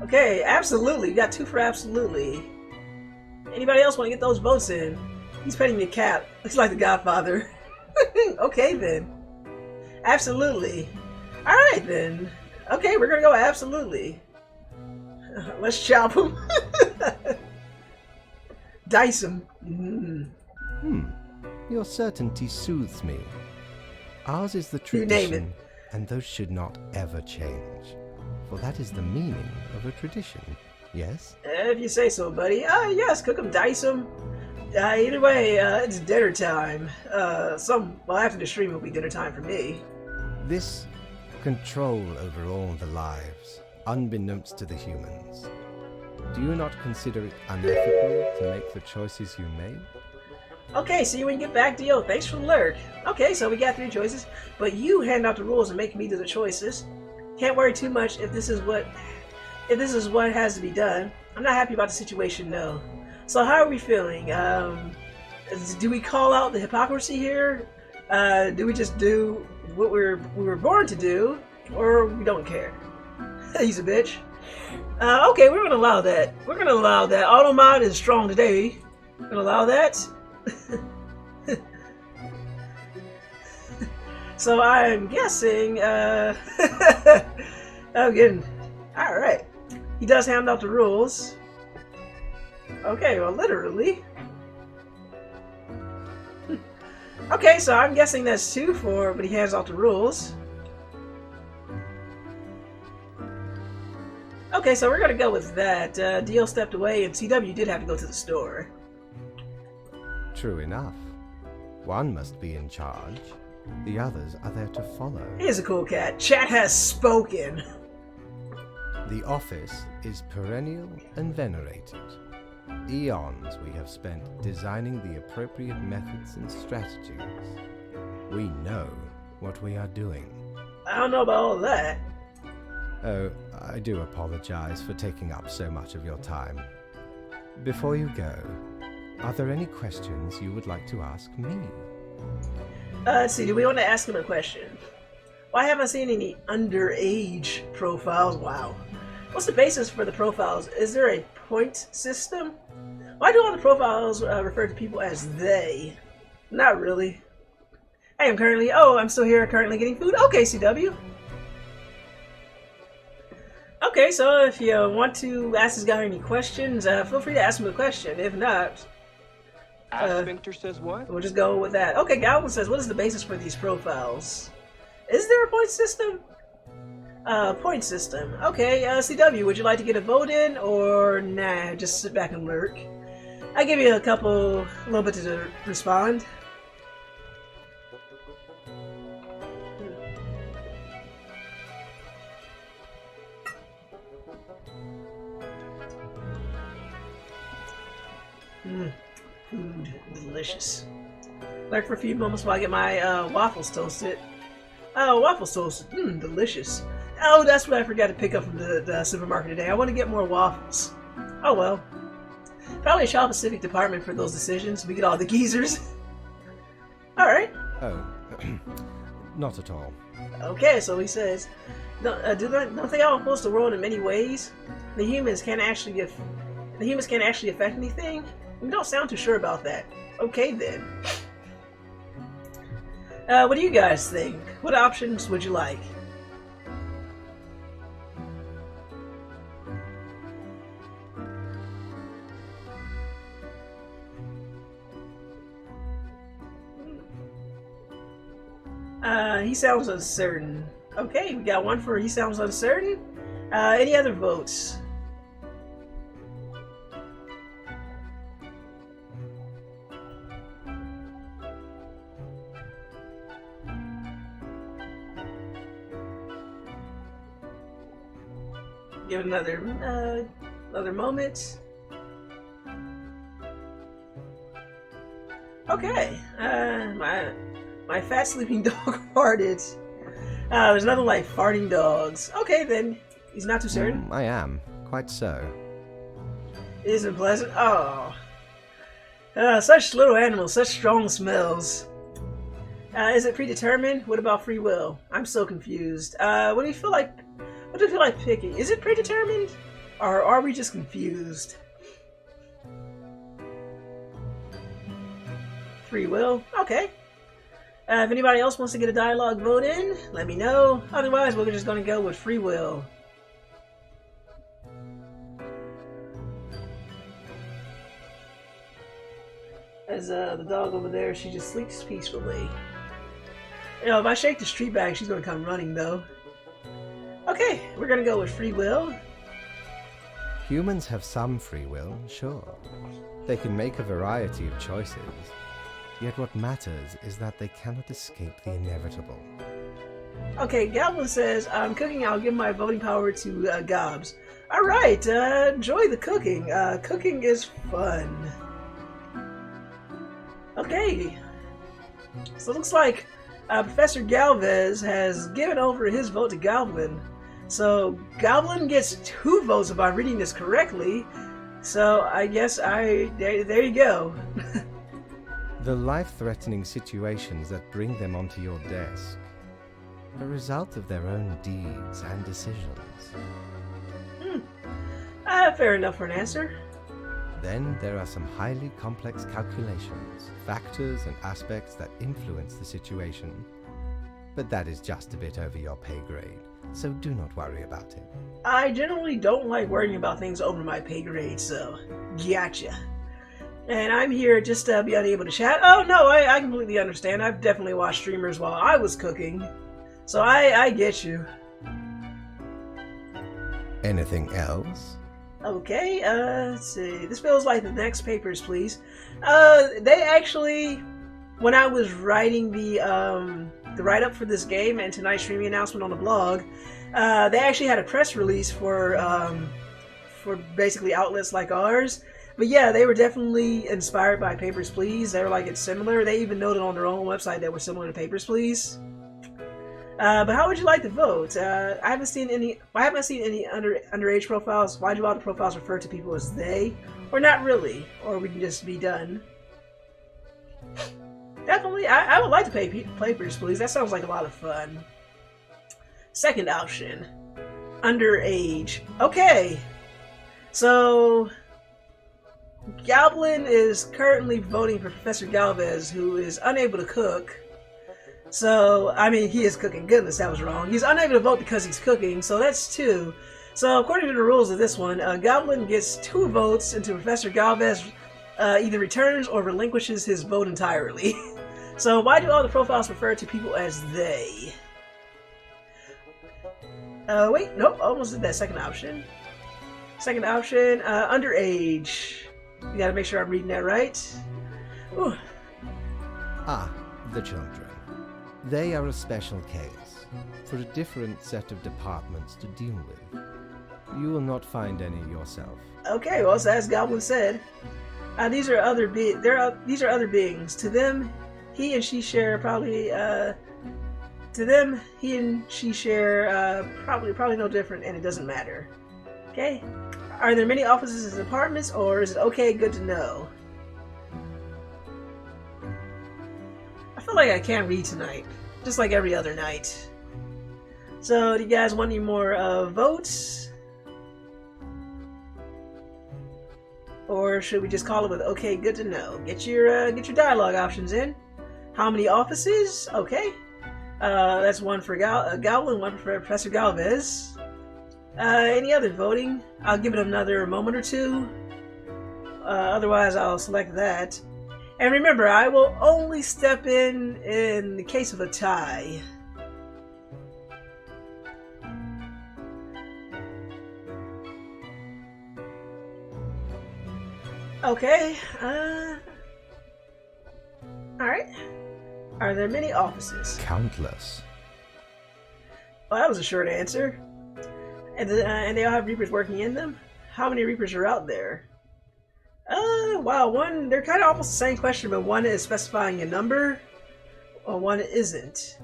A: Okay, absolutely. You got 2 for absolutely. Anybody else want to get those votes in? He's petting your cat. Looks like the Godfather. Okay then. Absolutely. Alright then. Okay, we're gonna go absolutely. Let's chop him. Dice him.
D: Your certainty soothes me. Ours is the
A: You name
D: tradition, and those should not ever change. For that is the meaning of a tradition, yes?
A: If you say so, buddy. Yes, cook him, dice him. Either way, it's dinner time. Well, after the stream will be dinner time for me.
D: This control over all the lives, unbeknownst to the humans. Do you not consider it unethical to make the choices you made?
A: Okay, see you when you get back, Dio. Thanks for the alert. Okay, so we got 3 choices, but you hand out the rules and make me do the choices. Can't worry too much if this is what has to be done. I'm not happy about the situation, no. So how are we feeling? Do we call out the hypocrisy here? Do we just do what we were born to do, or we don't care? He's a bitch. Okay, we're gonna allow that. We're gonna allow that. Automod is strong today. We're gonna allow that. So I'm guessing, again, alright. He does hand out the rules. Okay, well, literally. Okay, so I'm guessing that's 2 for, but he hands out the rules. Okay, so we're gonna go with that. Dio stepped away, and CW did have to go to the store.
D: True enough. One must be in charge. The others are there to follow.
A: He's a cool cat. Chat has spoken.
D: The office is perennial and venerated. Eons we have spent designing the appropriate methods and strategies. We know what we are doing.
A: I don't know about all that.
D: Oh, I do apologize for taking up so much of your time. Before you go, are there any questions you would like to ask me?
A: Let's see, do we want to ask him a question? Why haven't I seen any underage profiles? Wow. What's the basis for the profiles? Is there a point system? Why do all the profiles refer to people as they? Not really. I'm still here currently getting food. Okay, CW. Okay, so if you want to ask this guy any questions, feel free to ask him a question. If not,
C: Asphincter says what?
A: we'll just go with that. Okay, Goblin says, what is the basis for these profiles? Is there a point system? Point system. Okay, CW, would you like to get a vote in, or nah, just sit back and lurk? I give you a little bit to respond. Food, delicious. Lurk for a few moments while I get my waffles toasted. Oh, waffles toasted, delicious. Oh, that's what I forgot to pick up from the supermarket today. I want to get more waffles. Oh well. Probably a Shaw Pacific department for those decisions. We get all the geezers. Alright.
D: Oh, not at all.
A: Okay, so he says, don't they all oppose the world in many ways? The humans can't actually affect anything? You don't sound too sure about that. Okay then. What do you guys think? What options would you like? He sounds uncertain. Okay, we got one for he sounds uncertain. Any other votes? Give it another moment. Okay, my fat sleeping dog farted. There's nothing like farting dogs. Okay, then he's not too certain.
D: I am, quite so.
A: It isn't pleasant. Oh, such little animals, such strong smells. Is it predetermined? What about free will? I'm so confused. What do you feel like? What do you feel like picking? Is it predetermined, or are we just confused? Free will. Okay. If anybody else wants to get a dialogue vote in, let me know. Otherwise, we're just going to go with free will. As the dog over there, she just sleeps peacefully. You know, if I shake the street bag, she's going to come running, though. Okay, we're going to go with free will.
D: Humans have some free will, sure. They can make a variety of choices. Yet what matters is that they cannot escape the inevitable.
A: Okay, Goblin says, I'm cooking, I'll give my voting power to Gobs. Alright, enjoy the cooking. Cooking is fun. Okay. So it looks like Professor Galvez has given over his vote to Goblin. So Goblin gets 2 votes if I'm reading this correctly. So I guess there you go.
D: The life-threatening situations that bring them onto your desk are a result of their own deeds and decisions.
A: Fair enough for an answer.
D: Then there are some highly complex calculations, factors and aspects that influence the situation. But that is just a bit over your pay grade, so do not worry about it.
A: I generally don't like worrying about things over my pay grade, so gotcha. And I'm here just to be unable to chat. Oh no, I completely understand. I've definitely watched streamers while I was cooking. So I get you.
D: Anything else?
A: Okay, let's see. This feels like the next Papers, Please. They actually, when I was writing the write-up for this game and tonight's streaming announcement on the blog, they actually had a press release for basically outlets like ours. But yeah, they were definitely inspired by Papers, Please. They were like, it's similar. They even noted on their own website that we're similar to Papers, Please. But how would you like to vote? I haven't seen any underage profiles. Why do all the profiles refer to people as they? Or not really? Or we can just be done. Definitely, I would like to play Papers, Please. That sounds like a lot of fun. Second option, underage. Okay, so Goblin is currently voting for Professor Galvez, who is unable to cook. So, I mean, he is cooking. Goodness, that was wrong. He's unable to vote because he's cooking, so that's 2. So, according to the rules of this one, Goblin gets 2 votes until Professor Galvez either returns or relinquishes his vote entirely. So, why do all the profiles refer to people as they? Wait, nope, almost did that second option. Second option, underage. You gotta make sure I'm reading that right. Ooh.
D: Ah, the children. They are a special case, for a different set of departments to deal with. You will not find any yourself.
A: Okay, well, so as Goblin said, these are other beings. To them, he and she share probably. To them, he and she share probably no different, and it doesn't matter. Okay, are there many offices and departments, or is it okay? Good to know. I feel like I can't read tonight, just like every other night. So, do you guys want any more votes? Or should we just call it with okay, good to know? Get your dialogue options in. How many offices? Okay. That's one for Goblin, one for Professor Galvez. Any other voting? I'll give it another moment or two. Otherwise, I'll select that. And remember, I will only step in the case of a tie. Okay, alright. Are there many offices?
D: Countless.
A: Well, that was a short answer. And they all have Reapers working in them? How many Reapers are out there? Wow, they're kind of almost the same question, but one is specifying a number, or one isn't.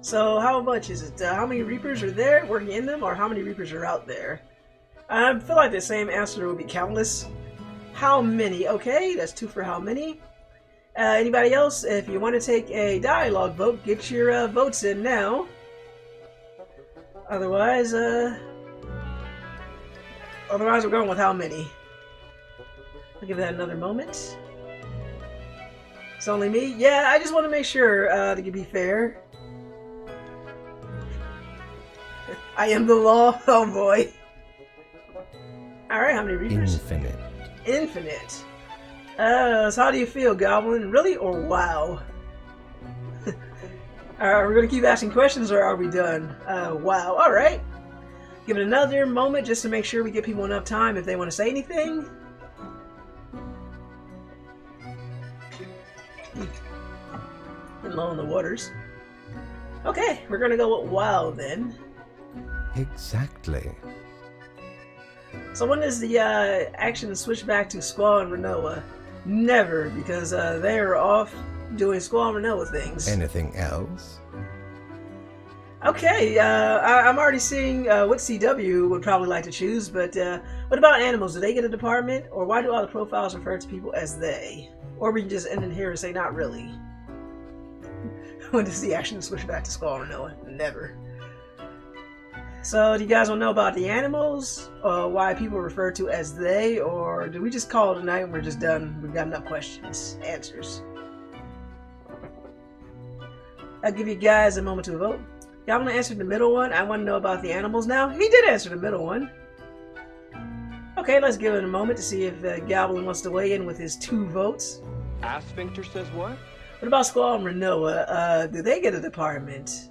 A: So how much is it? How many Reapers are there working in them, or how many Reapers are out there? I feel like the same answer would be countless. How many? Okay, that's 2 for how many. Anybody else? If you want to take a dialogue vote, get your votes in now. Otherwise we're going with how many. I'll give that another moment. It's only me? Yeah, I just want to make sure to be fair. I am the law. Oh boy. Alright, how many Reapers?
D: Infinite.
A: Infinite. So how do you feel, Goblin? Really or wow? Are we going to keep asking questions or are we done? Wow. Alright. Give it another moment just to make sure we give people enough time if they want to say anything. Getting low in the waters. Okay, we're going to go with wow then.
D: Exactly.
A: So when does the action switch back to Squall and Renoa? Never, because they are off doing Squall and Renoa things.
D: Anything else?
A: Okay, I'm already seeing what CW would probably like to choose, but what about animals? Do they get a department? Or why do all the profiles refer to people as they? Or we can just end in here and say not really. When does the action switch back to Squall and Renoa? Never. So, do you guys want to know about the animals? Why people refer to as they? Or do we just call it a night and we're just done? We've got enough questions, answers. I'll give you guys a moment to vote. Y'all want to answer the middle one? I want to know about the animals now. He did answer the middle one. Okay, let's give it a moment to see if Goblin wants to weigh in with his 2 votes.
C: Asphincter says what?
A: What about Squall and Renoa? Do they get a department?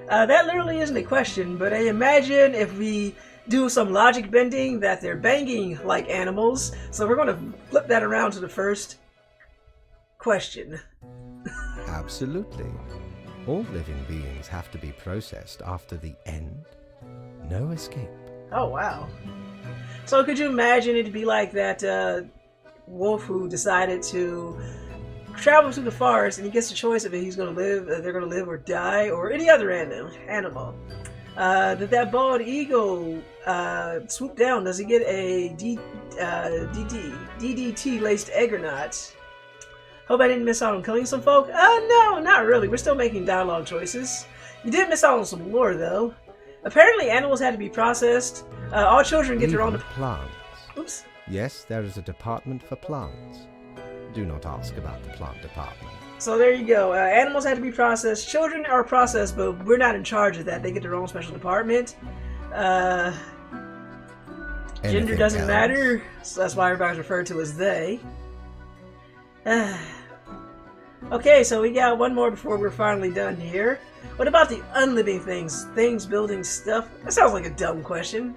A: That literally isn't a question, but I imagine if we do some logic bending that they're banging like animals. So we're going to flip that around to the first question.
D: Absolutely. All living beings have to be processed after the end. No escape.
A: Oh, wow. So could you imagine it to be like that wolf who decided to travel through the forest and he gets the choice of if he's going to live, they're going to live or die, or any other animal. That bald eagle swoop down. Does he get a DDT laced egg or not? Hope I didn't miss out on killing some folk. No, not really. We're still making dialogue choices. You did miss out on some lore though. Apparently, animals had to be processed. All children get their own.
D: Plants.
A: Oops.
D: Yes, there is a department for plants. Do not ask about the plant department.
A: So there you go. Animals had to be processed. Children are processed, but we're not in charge of that. They get their own special department. Gender doesn't matter, so that's why everybody's referred to as they. Okay, so we got one more before we're finally done here. What about the unliving things? Things, building, stuff? That sounds like a dumb question.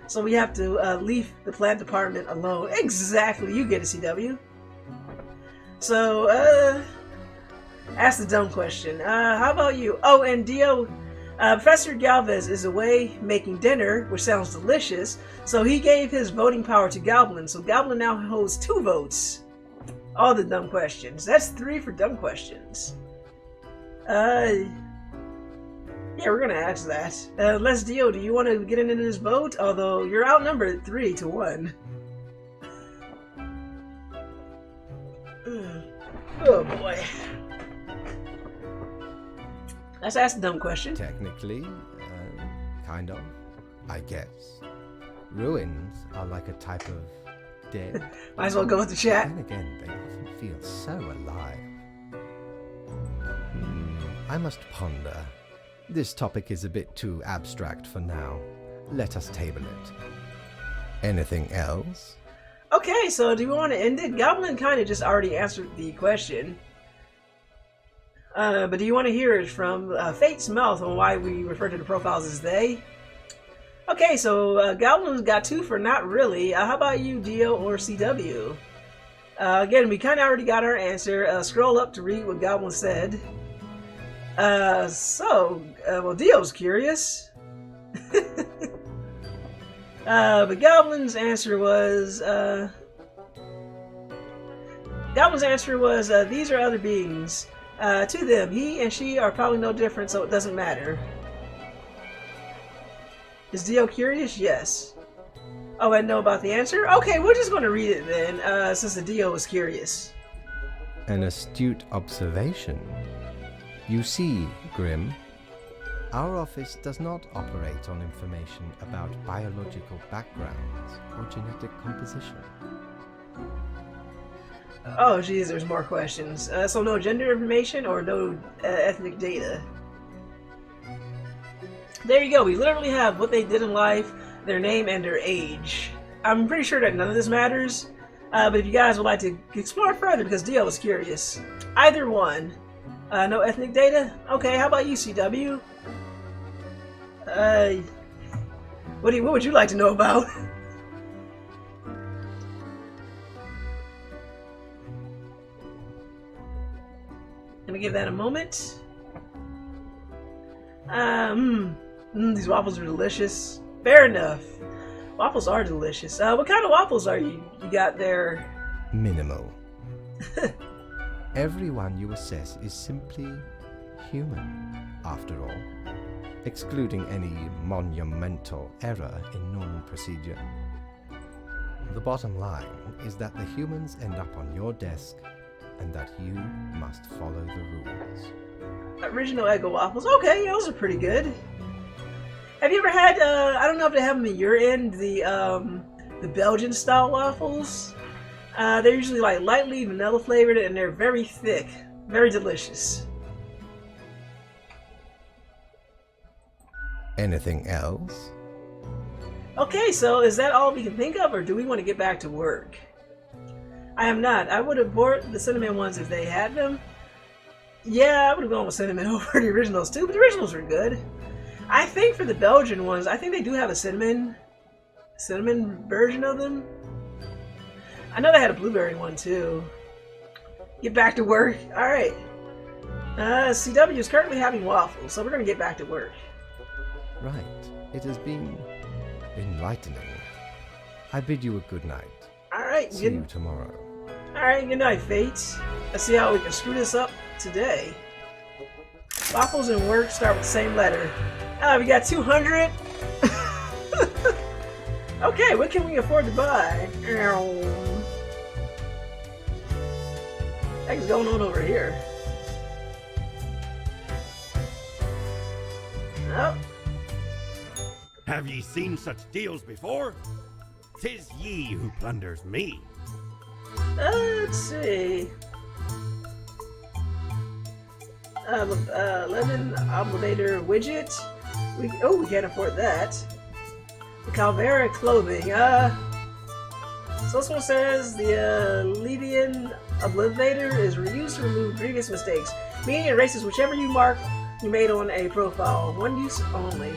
A: So we have to leave the plant department alone. Exactly, you get it, CW. So, ask the dumb question. How about you? Oh, and Dio, Professor Galvez is away making dinner, which sounds delicious, so he gave his voting power to Goblin, so Goblin now holds 2 votes. All the dumb questions. That's 3 for dumb questions. Yeah, we're gonna ask that. Les Dio, do you want to get into this vote? Although you're outnumbered 3-1. Oh boy. Let's ask a dumb question.
D: Technically, kind of, I guess. Ruins are like a type of dead.
A: Might as well go with the chat.
D: Then again, they often feel so alive. I must ponder. This topic is a bit too abstract for now. Let us table it. Anything else?
A: Okay, so do you want to end it? Goblin kind of just already answered the question. But do you want to hear it from Fate's mouth on why we refer to the profiles as they? Okay, so Goblin's got 2 for not really. How about you, Dio or CW? Again, we kind of already got our answer. Scroll up to read what Goblin said. Well, Dio's curious. But Goblin's answer was, these are other beings. To them, he and she are probably no different, so it doesn't matter. Is Dio curious? Yes. Oh, I know about the answer? Okay, we're just going to read it then, since the Dio was curious.
D: An astute observation. You see, Grim, our office does not operate on information about biological backgrounds or genetic composition.
A: Oh, geez, there's more questions. So no gender information or no ethnic data. There you go. We literally have what they did in life, their name, and their age. I'm pretty sure that none of this matters, but if you guys would like to explore further, because Dio was curious. Either one. No ethnic data? Okay, how about you, CW? What would you like to know about? Gonna give that a moment. These waffles are delicious. Fair enough. Waffles are delicious. What kind of waffles are you got there?
D: Minimal. Everyone you assess is simply human, after all, excluding any monumental error in normal procedure. The bottom line is that the humans end up on your desk and that you must follow the rules.
A: Original Eggo waffles. Okay, those are pretty good. Have you ever had, I don't know if they have them in your end, the Belgian style waffles? They're usually like lightly vanilla flavored and they're very thick. Very delicious.
D: Anything else?
A: Okay, so is that all we can think of, or do we want to get back to work? I am not. I would have bought the cinnamon ones if they had them. Yeah, I would have gone with cinnamon over the originals too, but the originals were good. I think for the Belgian ones, I think they do have a cinnamon version of them. I know they had a blueberry one too. Get back to work. All right. CW is currently having waffles, so we're gonna get back to work.
D: Right. It has been enlightening. I bid you a good night.
A: All right.
D: See you tomorrow.
A: All right. Good night, Fate. Let's see how we can screw this up today. Waffles and work start with the same letter. We got 200. Okay, what can we afford to buy? What's going on over here? Oh.
B: Have ye seen such deals before? 'Tis ye who plunders me.
A: Let's see. Lemon obligator widget. We can't afford that. The Calvera clothing. So this one says the Levian Oblivator is reused to remove previous mistakes, meaning it erases whichever you made on a profile. One use only.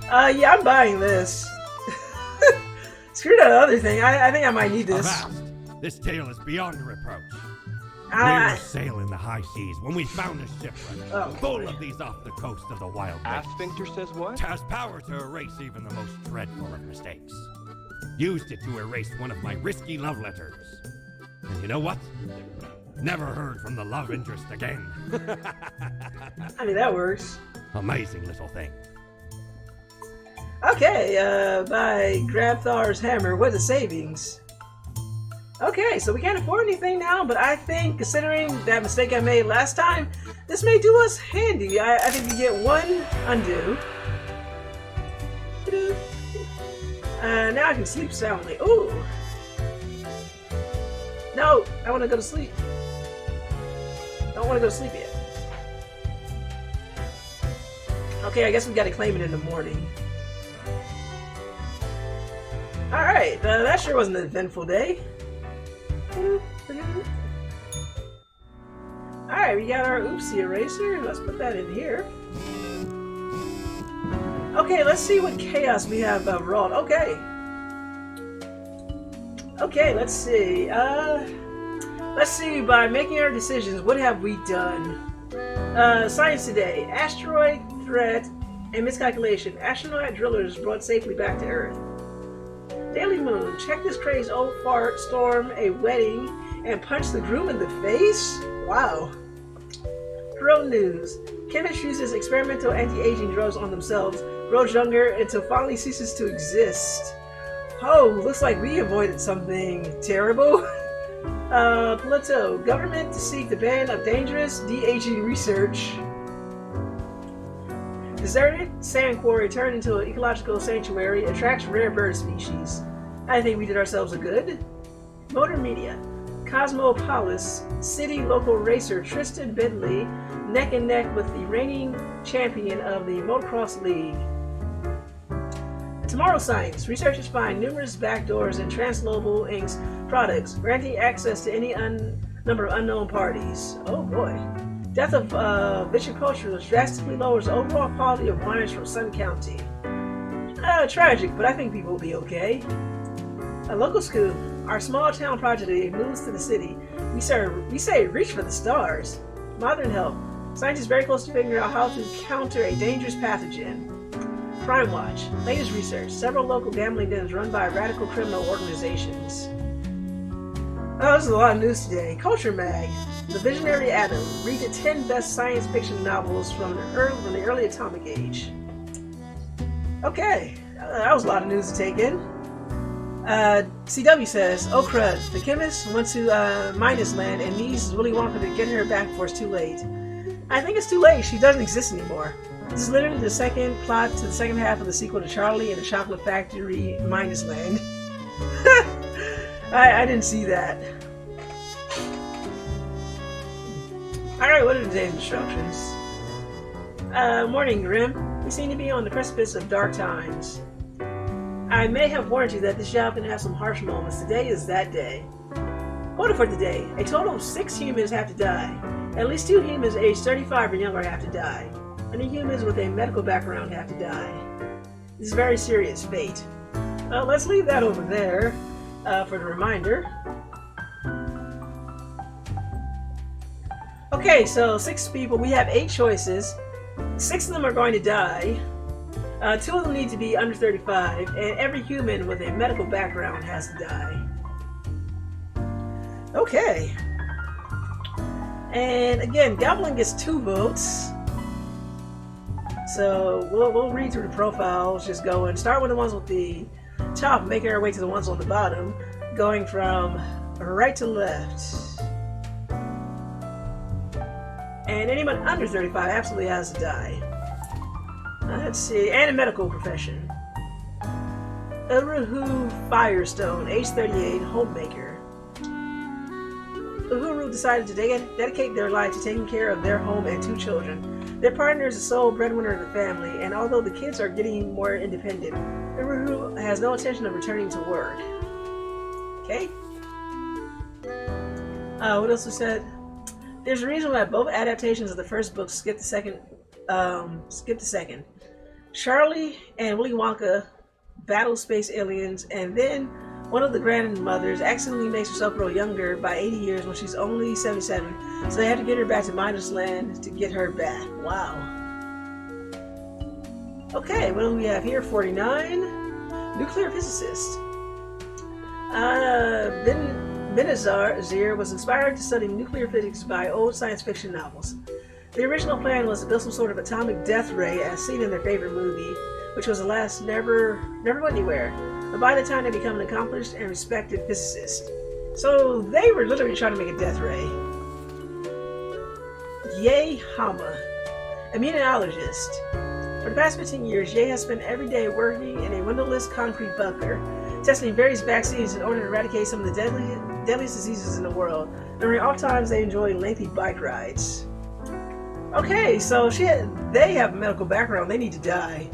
A: Yeah, I'm buying this. Screw that other thing. I think I might need this.
B: Avast! This tale is beyond reproach. We were sailing the high seas when we found a shipwreck full of these off the coast of the wild
C: Ass
B: wastes.
C: sphincter says what?
B: Has power to erase even the most dreadful of mistakes. Used it to erase one of my risky love letters. And you know what? Never heard from the love interest again.
A: I mean, that works.
B: Amazing little thing.
A: Okay, by Grabthar's Hammer, what are the savings? Okay, so we can't afford anything now, but I think, considering that mistake I made last time, this may do us handy. I think we get one undo. Now I can sleep soundly. Ooh! No! I want to go to sleep. I don't want to go to sleep yet. Okay, I guess we gotta claim it in the morning. Alright, that sure wasn't an eventful day. Alright, we got our oopsie eraser. Let's put that in here. Okay, let's see what chaos we have wrought. Okay, let's see. Let's see, by making our decisions, what have we done? Science today. Asteroid threat and miscalculation. Astronaut drillers brought safely back to Earth. Daily Moon. Check this crazed old fart, storm a wedding, and punch the groom in the face? Wow. Pro News. Chemist uses experimental anti-aging drugs on themselves, grows younger until finally ceases to exist. Oh, looks like we avoided something terrible. Plateau. Government to seek the ban of dangerous de-aging research. Deserted sand quarry turned into an ecological sanctuary, attracts rare bird species. I think we did ourselves a good. Motor Media. Cosmopolis City local racer Tristan Bentley neck and neck with the reigning champion of the Motocross League. Tomorrow Science. Researchers find numerous backdoors in Transglobal Inc.'s products, granting access to any number of unknown parties. Oh boy. Death of viticulturalists drastically lowers the overall quality of wines from Sun County. Tragic, but I think people will be okay. A local scoop. Our small town project moves to the city. We say reach for the stars. Modern health. Scientists very close to figuring out how to counter a dangerous pathogen. Crime Watch. Latest research. Several local gambling dens run by radical criminal organizations. Oh, this is a lot of news today. Culture Mag. The Visionary Atom. Read the 10 best science fiction novels from the early atomic age. Okay, that was a lot of news to take in. CW says, oh crud, the chemist went to Minus Land and needs Willy Wonka to get her back before it's too late. I think it's too late. She doesn't exist anymore. This is literally the second plot to the second half of the sequel to Charlie and the Chocolate Factory Minus Land. I didn't see that. Alright, what are today's instructions? Morning, Grim. We seem to be on the precipice of dark times. I may have warned you that this job can have some harsh moments. Today is that day. Quota for today. A total of 6 humans have to die. At least 2 humans aged 35 or younger have to die. Any humans with a medical background have to die. This is very serious fate. Let's leave that over there for the reminder. Okay, so 6 people. We have 8 choices. 6 of them are going to die. 2 of them need to be under 35, and every human with a medical background has to die. Okay. And again, Goblin gets 2 votes. So we'll read through the profiles, just go and start with the ones with the top, making our way to the ones on the bottom, going from right to left. And anyone under 35 absolutely has to die. Let's see, and a medical profession. Uruhu Firestone, age 38, homemaker. Uhuru decided to dedicate their life to taking care of their home and 2 children. Their partner is the sole breadwinner of the family, and although the kids are getting more independent, Uruhu has no intention of returning to work. Okay? What else was said? There's a reason why both adaptations of the first book skip the second. Charlie and Willy Wonka battle space aliens, and then one of the grandmothers accidentally makes herself grow younger by 80 years when she's only 77, so they have to get her back to Miner's Land to get her back. Wow. Okay, what do we have here? 49. Nuclear physicist. Benazir was inspired to study nuclear physics by old science fiction novels. The original plan was to build some sort of atomic death ray as seen in their favorite movie, which was alas never went anywhere. But by the time they become an accomplished and respected physicist. So they were literally trying to make a death ray. Ye Hama, immunologist. For the past 15 years, Ye has spent every day working in a windowless concrete bunker, testing various vaccines in order to eradicate some of the deadliest diseases in the world. During off times, they enjoy lengthy bike rides. Okay, so they have a medical background. They need to die.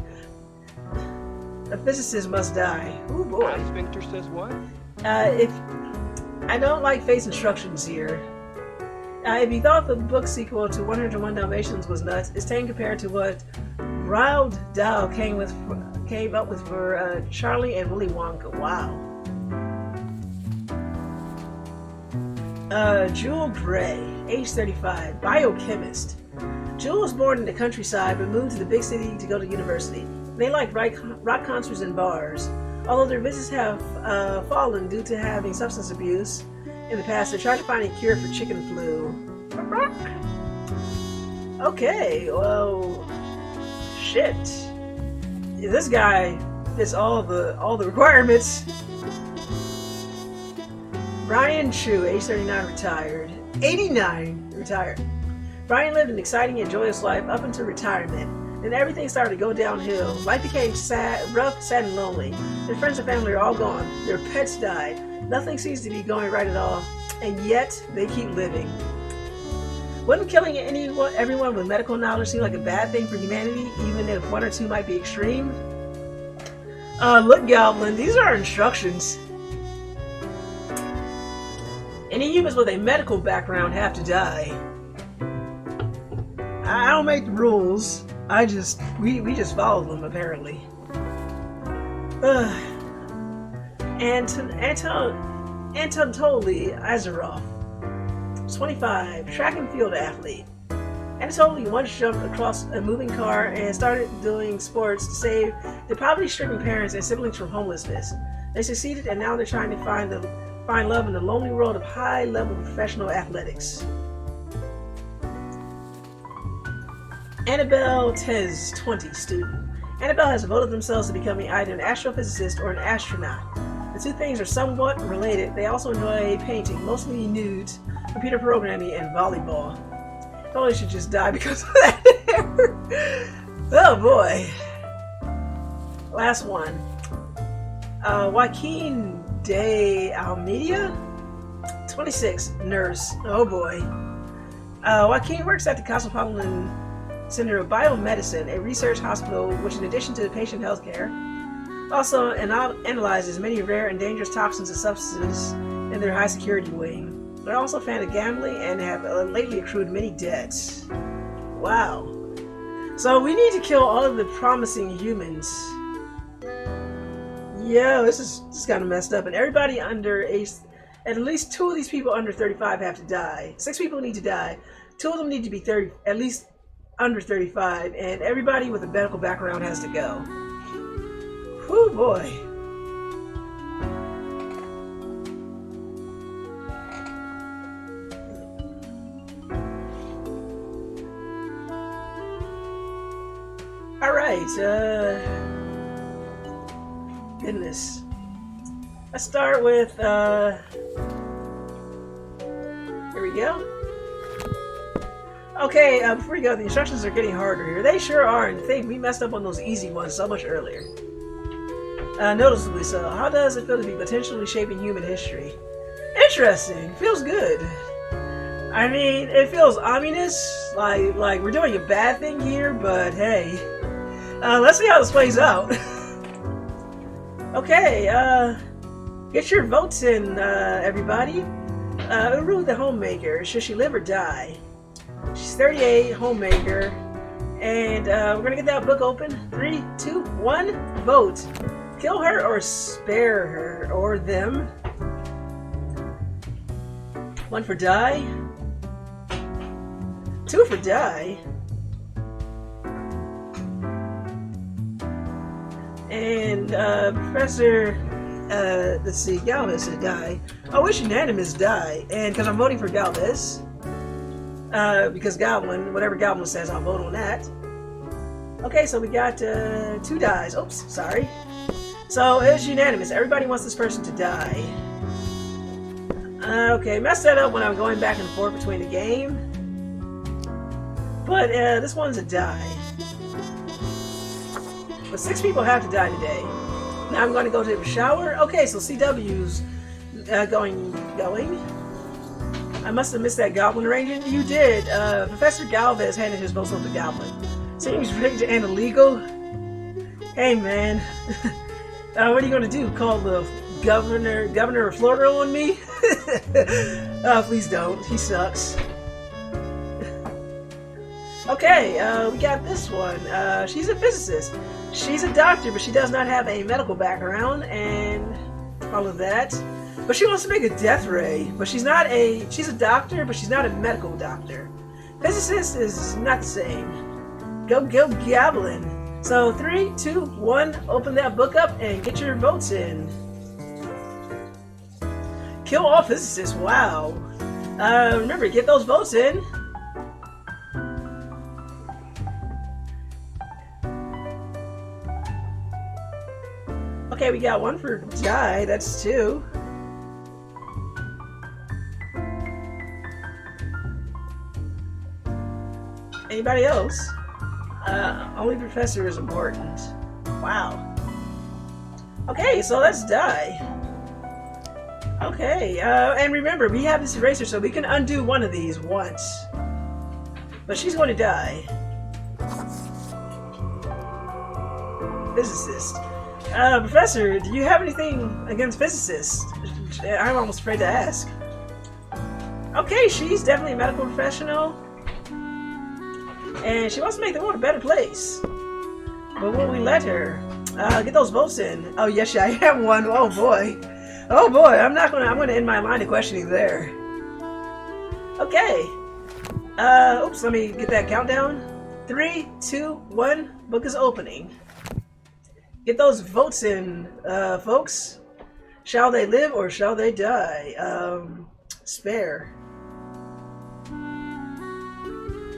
A: A physicist must die. Oh boy.
C: My sphincter says what?
A: If I don't like face instructions here. If you thought the book sequel to 101 Dalmatians was nuts, it's tame compared to what Roald Dahl came up with for Charlie and Willy Wonka. Wow. Jewel Gray, age 35, biochemist. Jewel was born in the countryside but moved to the big city to go to university. They like rock concerts and bars. Although their visits have fallen due to having substance abuse in the past, they're trying to find a cure for chicken flu. Okay, well, shit. This guy fits all the requirements. Brian Chu, age 39, retired. 89, retired. Brian lived an exciting and joyous life up until retirement. Then everything started to go downhill. Life became rough, sad, and lonely. Their friends and family are all gone. Their pets died. Nothing seems to be going right at all. And yet, they keep living. Wouldn't killing everyone with medical knowledge seem like a bad thing for humanity, even if 1 or 2 might be extreme? Look, Goblin, these are instructions. Any humans with a medical background have to die. I don't make the rules. We just follow them, apparently. Anatoly Azaroff, 25, track and field athlete. Anatoly once jumped across a moving car and started doing sports to save their poverty-stricken parents and siblings from homelessness. They succeeded, and now they're trying to find love in the lonely world of high-level professional athletics. Annabelle Tez, 20, student. Annabelle has devoted themselves to becoming either an astrophysicist or an astronaut. The 2 things are somewhat related. They also enjoy painting, mostly nudes, computer programming, and volleyball. Probably should just die because of that hair. Oh boy. Last one. Joaquin de Almeida, 26, nurse. Oh boy. Joaquin works at the Cosmopolitan Center of Biomedicine, a research hospital which, in addition to patient health care, also analyzes many rare and dangerous toxins and substances in their high security wing. They're also a fan of gambling and have lately accrued many debts. Wow. So we need to kill all of the promising humans. Yo, this is kind of messed up. And everybody under age, at least 2 of these people under 35 have to die. 6 people need to die. 2 of them need to be at least under 35, and everybody with a medical background has to go. Whew, boy. Alright, goodness. Let's start with, here we go. Okay, before we go, the instructions are getting harder here. They sure are, and think we messed up on those easy ones so much earlier. Noticeably so. How does it feel to be potentially shaping human history? Interesting. Feels good. I mean, it feels ominous, like we're doing a bad thing here, but hey. Let's see how this plays out. Okay, get your votes in, everybody. Uru the homemaker, should she live or die? She's 38, homemaker, and we're gonna get that book open. 3, 2, 1, vote. Kill her or spare her, or them. 1 for die. 2 for die. And Professor, let's see, Galvez said die. I wish unanimous die, and because I'm voting for Galvez. Because Goblin, whatever Goblin says, I'll vote on that. Okay, so we got 2 dies. Oops, sorry. So it's unanimous. Everybody wants this person to die. Okay, messed that up when I'm going back and forth between the game. But this one's a die. But 6 people have to die today. Now I'm going to go take a shower. Okay, so CW's going. I must have missed that Goblin arrangement. You did. Professor Galvez handed his votes over to Goblin. Seems rigged and illegal. Hey, man. What are you going to do? Call the governor of Florida on me? Please don't. He sucks. Okay, we got this one. She's a physicist. She's a doctor, but she does not have a medical background and all of that. But she wants to make a death ray, but she's a doctor, but she's not a medical doctor. Physicist is not the same. Go Goblin. So 3, 2, 1, open that book up and get your votes in. Kill all physicists, wow. Remember, get those votes in. Okay, we got 1 for die, that's 2. Anybody else? Only Professor is important. Wow. Okay, so let's die. Okay, and remember, we have this eraser, so we can undo one of these once. But she's going to die. Physicist. Professor, do you have anything against physicists? I'm almost afraid to ask. Okay, she's definitely a medical professional. And she wants to make the world a better place. But will we let her? Get those votes in. Oh, yes, I have one. Oh, boy. Oh, boy. I'm gonna end my line of questioning there. Okay. Oops, let me get that countdown. 3, 2, 1. Book is opening. Get those votes in, folks. Shall they live or shall they die? Spare.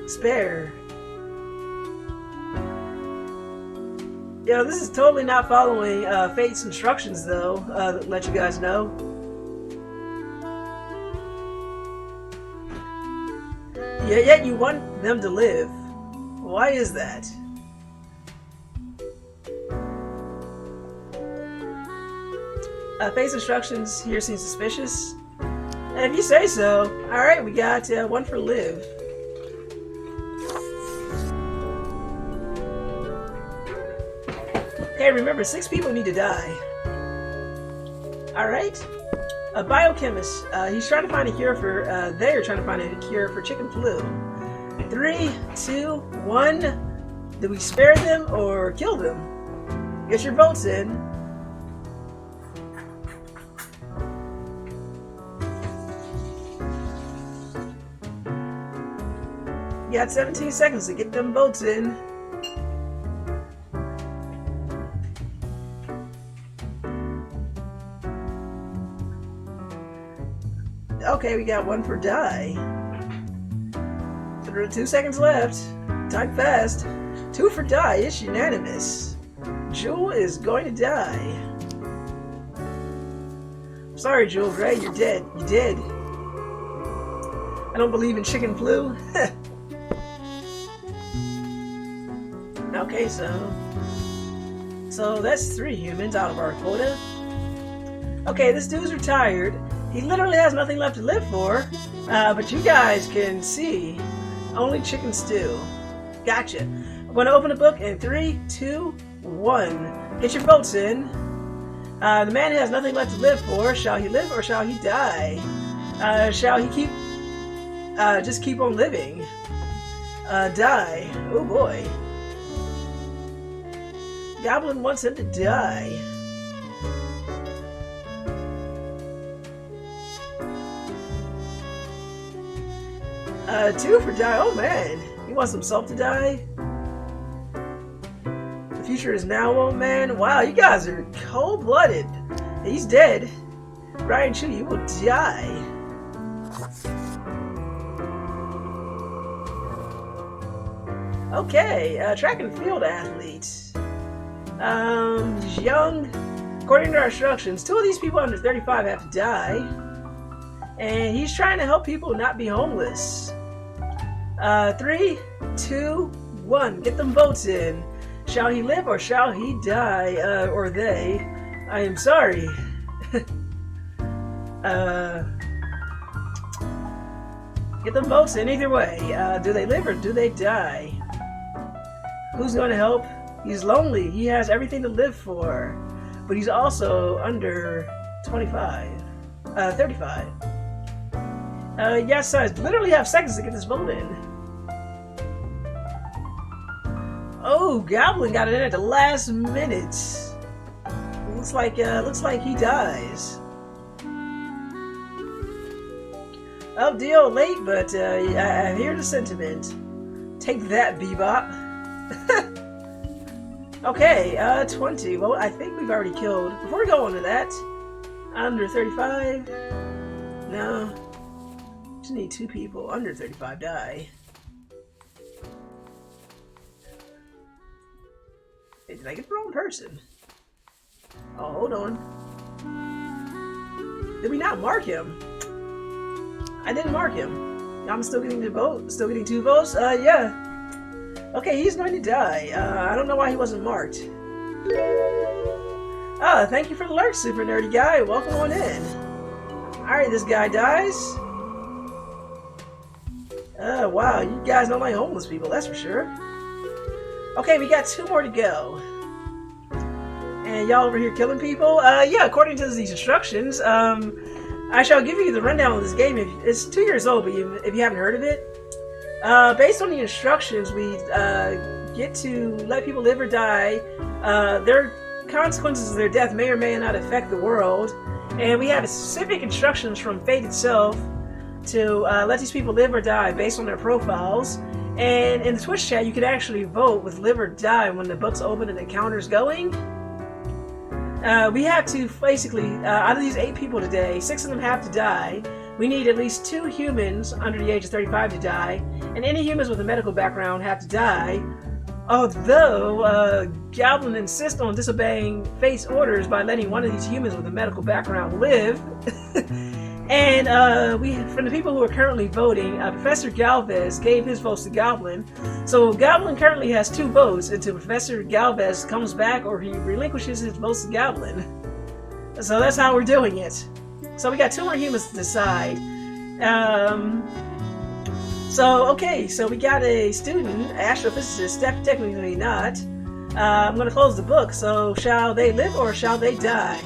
A: Spare. Yo, this is totally not following Fate's instructions, though. Let you guys know. Yeah, yet you want them to live. Why is that? Fate's instructions here seem suspicious. And if you say so, alright, we got 1 for live. Okay, remember, 6 people need to die. Alright. A biochemist. He's trying to find a cure for, they're trying to find a cure for chicken flu. 3, 2, 1. Do we spare them or kill them? Get your votes in. You got 17 seconds to get them votes in. Okay, we got one per die. 2 seconds left. Type fast. 2 for die. It's unanimous. Jewel is going to die. Sorry, Jewel Gray, you're dead. You did. I don't believe in chicken flu. Okay, so that's 3 humans out of our quota. Okay, this dude's retired. He literally has nothing left to live for. But you guys can see only chicken stew. Gotcha. I'm going to open a book in 3, 2, 1. Get your votes in. The man has nothing left to live for. Shall he live or shall he die? Shall he just keep on living? Die. Oh boy. Goblin wants him to die. Two for die. Oh man, he wants himself to die. The future is now, old man. Wow, you guys are cold-blooded. He's dead. Brian Chu, you will die. Okay, track and field athlete. He's young. According to our instructions, 2 of these people under 35 have to die. And he's trying to help people not be homeless. 3, 2, 1. Get them votes in. Shall he live or shall he die? Or they. I am sorry. Get them votes in either way. Do they live or do they die? Who's going to help? He's lonely. He has everything to live for. But he's also under 35. 35. Yes, I literally have seconds to get this vote in. Oh, Goblin got it in at the last minute. Looks like he dies. Oh, deal late, but I hear the sentiment. Take that, Bebop. Okay, 20. Well, I think we've already killed. Before we go on to that, under 35. No. Just need 2 people under 35 die. Hey, did I get the wrong person? Oh, hold on. Did we not mark him? I didn't mark him. I'm still getting the vote. Still getting 2 votes. Yeah. Okay, he's going to die. I don't know why he wasn't marked. Thank you for the alert, super nerdy guy. Welcome on in. Alright, this guy dies. Wow, you guys don't like homeless people, that's for sure. Okay, we got 2 more to go. And y'all over here killing people? Yeah, according to these instructions, I shall give you the rundown of this game. It's 2 years old, but if you haven't heard of it. Based on the instructions, we get to let people live or die. Their consequences of their death may or may not affect the world. And we have specific instructions from Fate itself to let these people live or die based on their profiles. And in the Twitch chat, you can actually vote with live or die when the book's open and the counter's going. We have to basically, out of these 8 people today, 6 of them have to die. We need at least 2 humans under the age of 35 to die, and any humans with a medical background have to die. Although, Goblin insists on disobeying Fate's orders by letting one of these humans with a medical background live. And from the people who are currently voting, Professor Galvez gave his votes to Goblin. So Goblin currently has 2 votes until Professor Galvez comes back or he relinquishes his votes to Goblin. So that's how we're doing it. So we got 2 more humans to decide. So we got a student, astrophysicist, technically not. I'm going to close the book. So shall they live or shall they die?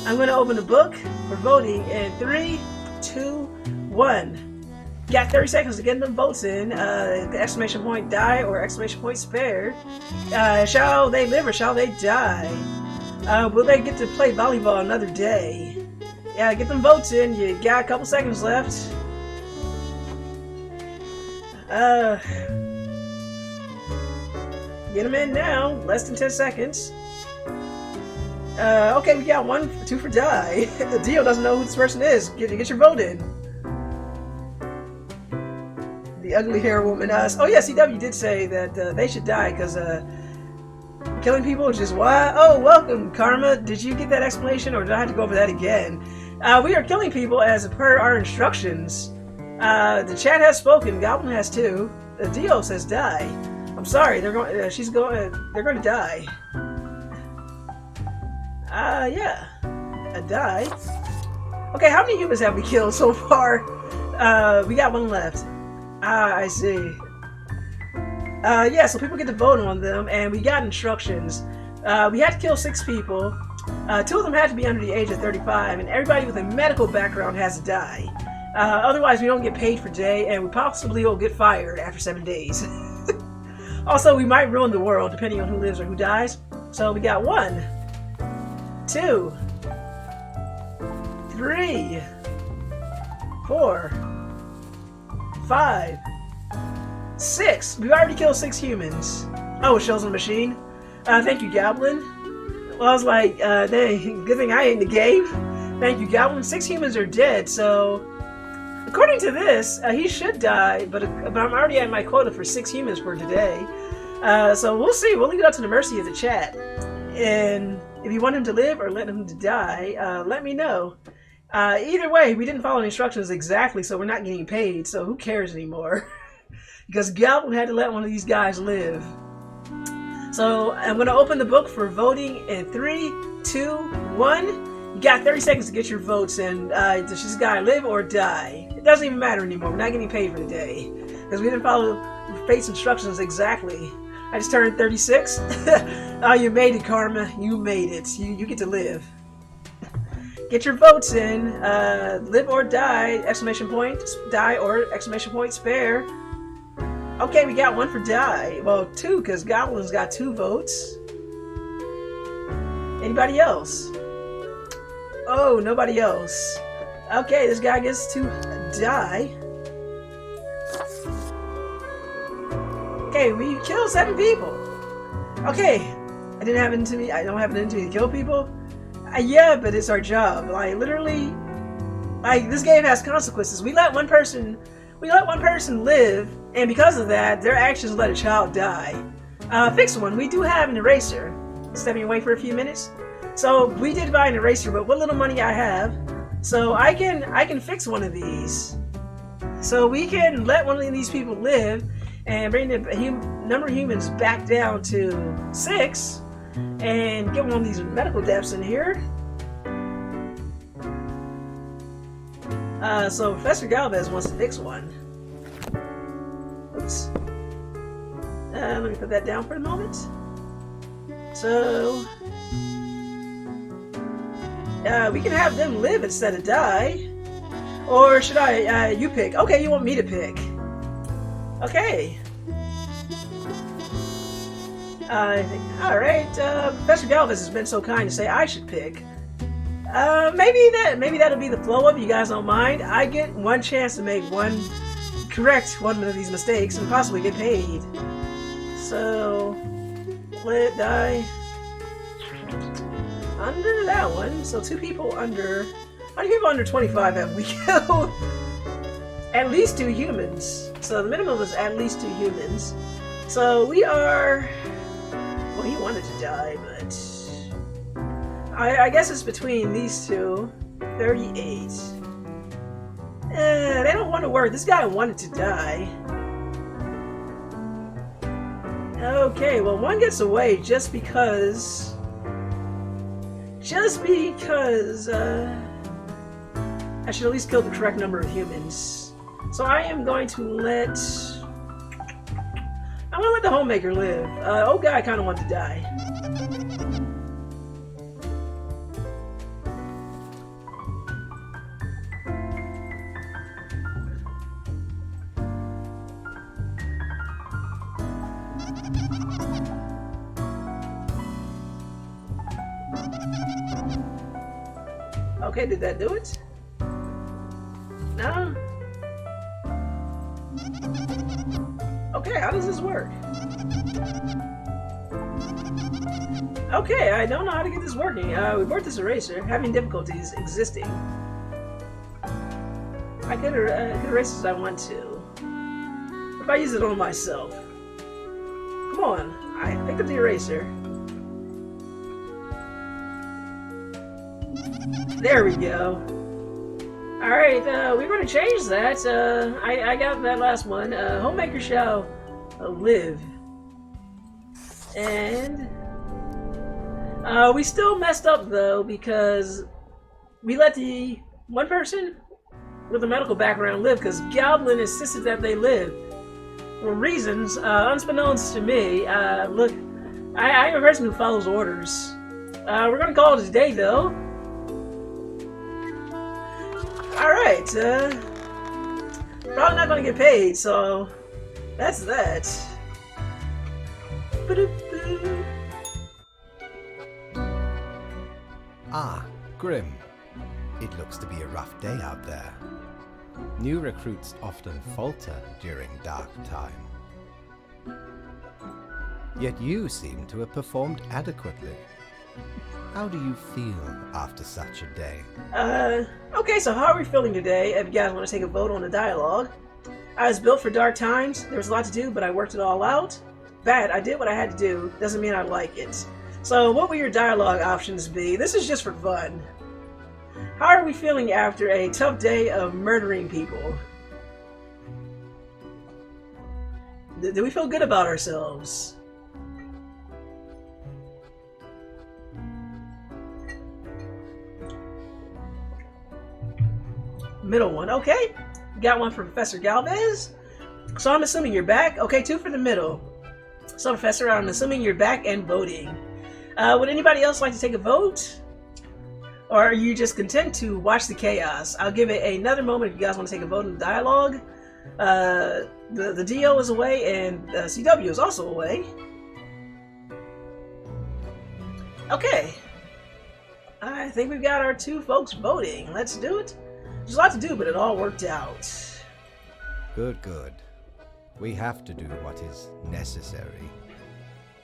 A: I'm going to open the book for voting in 3, 2, 1. Got 30 seconds to get them votes in. Exclamation point die or exclamation point spare. Shall they live or shall they die? Will they get to play volleyball another day? Yeah, get them votes in. You got a couple seconds left. Get them in now. Less than 10 seconds. Okay, we got 2 for die. The Dio doesn't know who this person is. Get your vote in. The ugly hair woman. Oh yeah, CW did say that they should die because killing people is just why. Oh, welcome, Karma. Did you get that explanation, or did I have to go over that again? We are killing people as per our instructions. The chat has spoken. Goblin has too. Dio says die. I'm sorry. They're going. They're going to die. Yeah. A die. Okay, how many humans have we killed so far? We got 1 left. I see. Yeah, so people get to vote on them, and we got instructions. We had to kill 6 people. 2 of them had to be under the age of 35, and everybody with a medical background has to die. Otherwise, we don't get paid for day, and we possibly will get fired after 7 days. Also, we might ruin the world, depending on who lives or who dies. So we got 1, 2, 3, 4, 5, 6. We've already killed 6 humans. Oh, it shows on the machine. Thank you, Goblin. Well, I was like, dang, good thing I ain't in the game. Thank you, Goblin. 6 humans are dead, so according to this, he should die, but I'm already at my quota for 6 humans for today. So we'll see. We'll leave it up to the mercy of the chat. And if you want him to live or let him to die, let me know. Either way, we didn't follow the instructions exactly, so we're not getting paid, so who cares anymore? Because Goblin had to let one of these guys live. So I'm going to open the book for voting in 3, 2, 1. You got 30 seconds to get your votes in. Does this guy live or die? It doesn't even matter anymore. We're not getting paid for the day. Because we didn't follow Fate's instructions exactly. I just turned 36. Oh, you made it, Karma. You made it. You get to live. Get your votes in. Live or die, exclamation point, die or exclamation point spare. Okay, we got 1 for die. Well, 2, because Goblin's got 2 votes. Anybody else? Oh, nobody else. Okay, this guy gets to die. Okay, we killed 7 people. Okay, I don't have it into me to kill people. Yeah, but it's our job. Like, literally, like, this game has consequences. We let one person live, and because of that, their actions let a child die. Fix one. We do have an eraser. Stepping away for a few minutes. So we did buy an eraser, but what little money I have, so I can fix one of these. So we can let one of these people live and bring the number of humans back down to 6. And get one of these medical deaths in here. So Professor Galvez wants to fix one. Oops. Let me put that down for a moment. So we can have them live instead of die. Or should I? You pick. Okay, you want me to pick. Okay. Alright, Professor Galvez has been so kind to say I should pick. Maybe that'll be the flow of it, you guys don't mind. I get 1 chance to correct one of these mistakes and possibly get paid. So, let die. Under that one, so 2 people under... How many people under 25 have we killed? At least 2 humans. So the minimum is at least 2 humans. So we are... Well, he wanted to die, but... I guess it's between these 2. 38. They don't want to work. This guy wanted to die. Okay, well, 1 gets away just because... I should at least kill the correct number of humans. So I am going to let... I'm gonna let the homemaker live. Old guy kind of wants to die. Okay, did that do it? No? Okay, how does this work? Okay, I don't know how to get this working. We bought this eraser, having difficulties existing. I could erase as I want to. If I use it on myself. Come on, I picked up the eraser. There we go. Alright, we're going to change that. I got that last one. Homemaker shall live. And we still messed up though because we let the one person with a medical background live because Goblin insisted that they live. For reasons unbeknownst to me. Look, I'm a person who follows orders. We're going to call it a day though. Alright, probably not going to get paid, so that's that.
D: Ah, Grim. It looks to be a rough day out there. New recruits often falter during dark time. Yet you seem to have performed adequately. How do you feel after such a day?
A: Okay, so how are we feeling today? If you guys want to take a vote on the dialogue. I was built for dark times. There was a lot to do, but I worked it all out. Bad, I did what I had to do. Doesn't mean I like it. So what will your dialogue options be? This is just for fun. How are we feeling after a tough day of murdering people? Do we feel good about ourselves? Middle one, okay. Got one for Professor Galvez. So I'm assuming you're back. Okay, 2 for the middle. So Professor, I'm assuming you're back and voting. Would anybody else like to take a vote? Or are you just content to watch the chaos? I'll give it another moment if you guys want to take a vote in the dialogue. The DO is away and CW is also away. Okay. I think we've got our 2 folks voting. Let's do it. There's a lot to do, but it all worked out.
D: Good, good. We have to do what is necessary,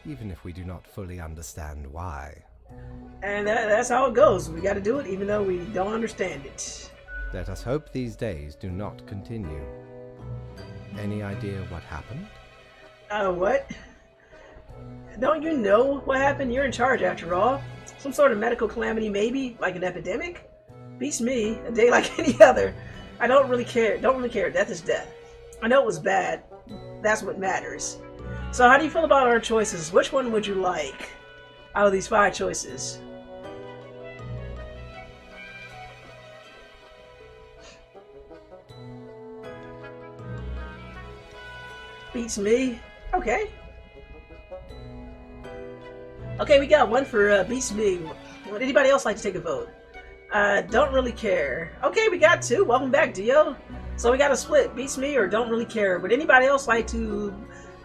D: even if we do not fully understand why.
A: And that's how it goes. We got to do it even though we don't understand it.
D: Let us hope these days do not continue. Any idea what happened?
A: What? Don't you know what happened? You're in charge after all. Some sort of medical calamity maybe, like an epidemic? Beats me, a day like any other. I don't really care. Death is death. I know it was bad. That's what matters. So how do you feel about our choices? Which one would you like out of these 5 choices? Beats me. Okay. Okay, we got one for beats me. Would anybody else like to take a vote? Don't really care. Okay, we got 2. Welcome back, Dio. So we got a split. Beats me or don't really care. Would anybody else like to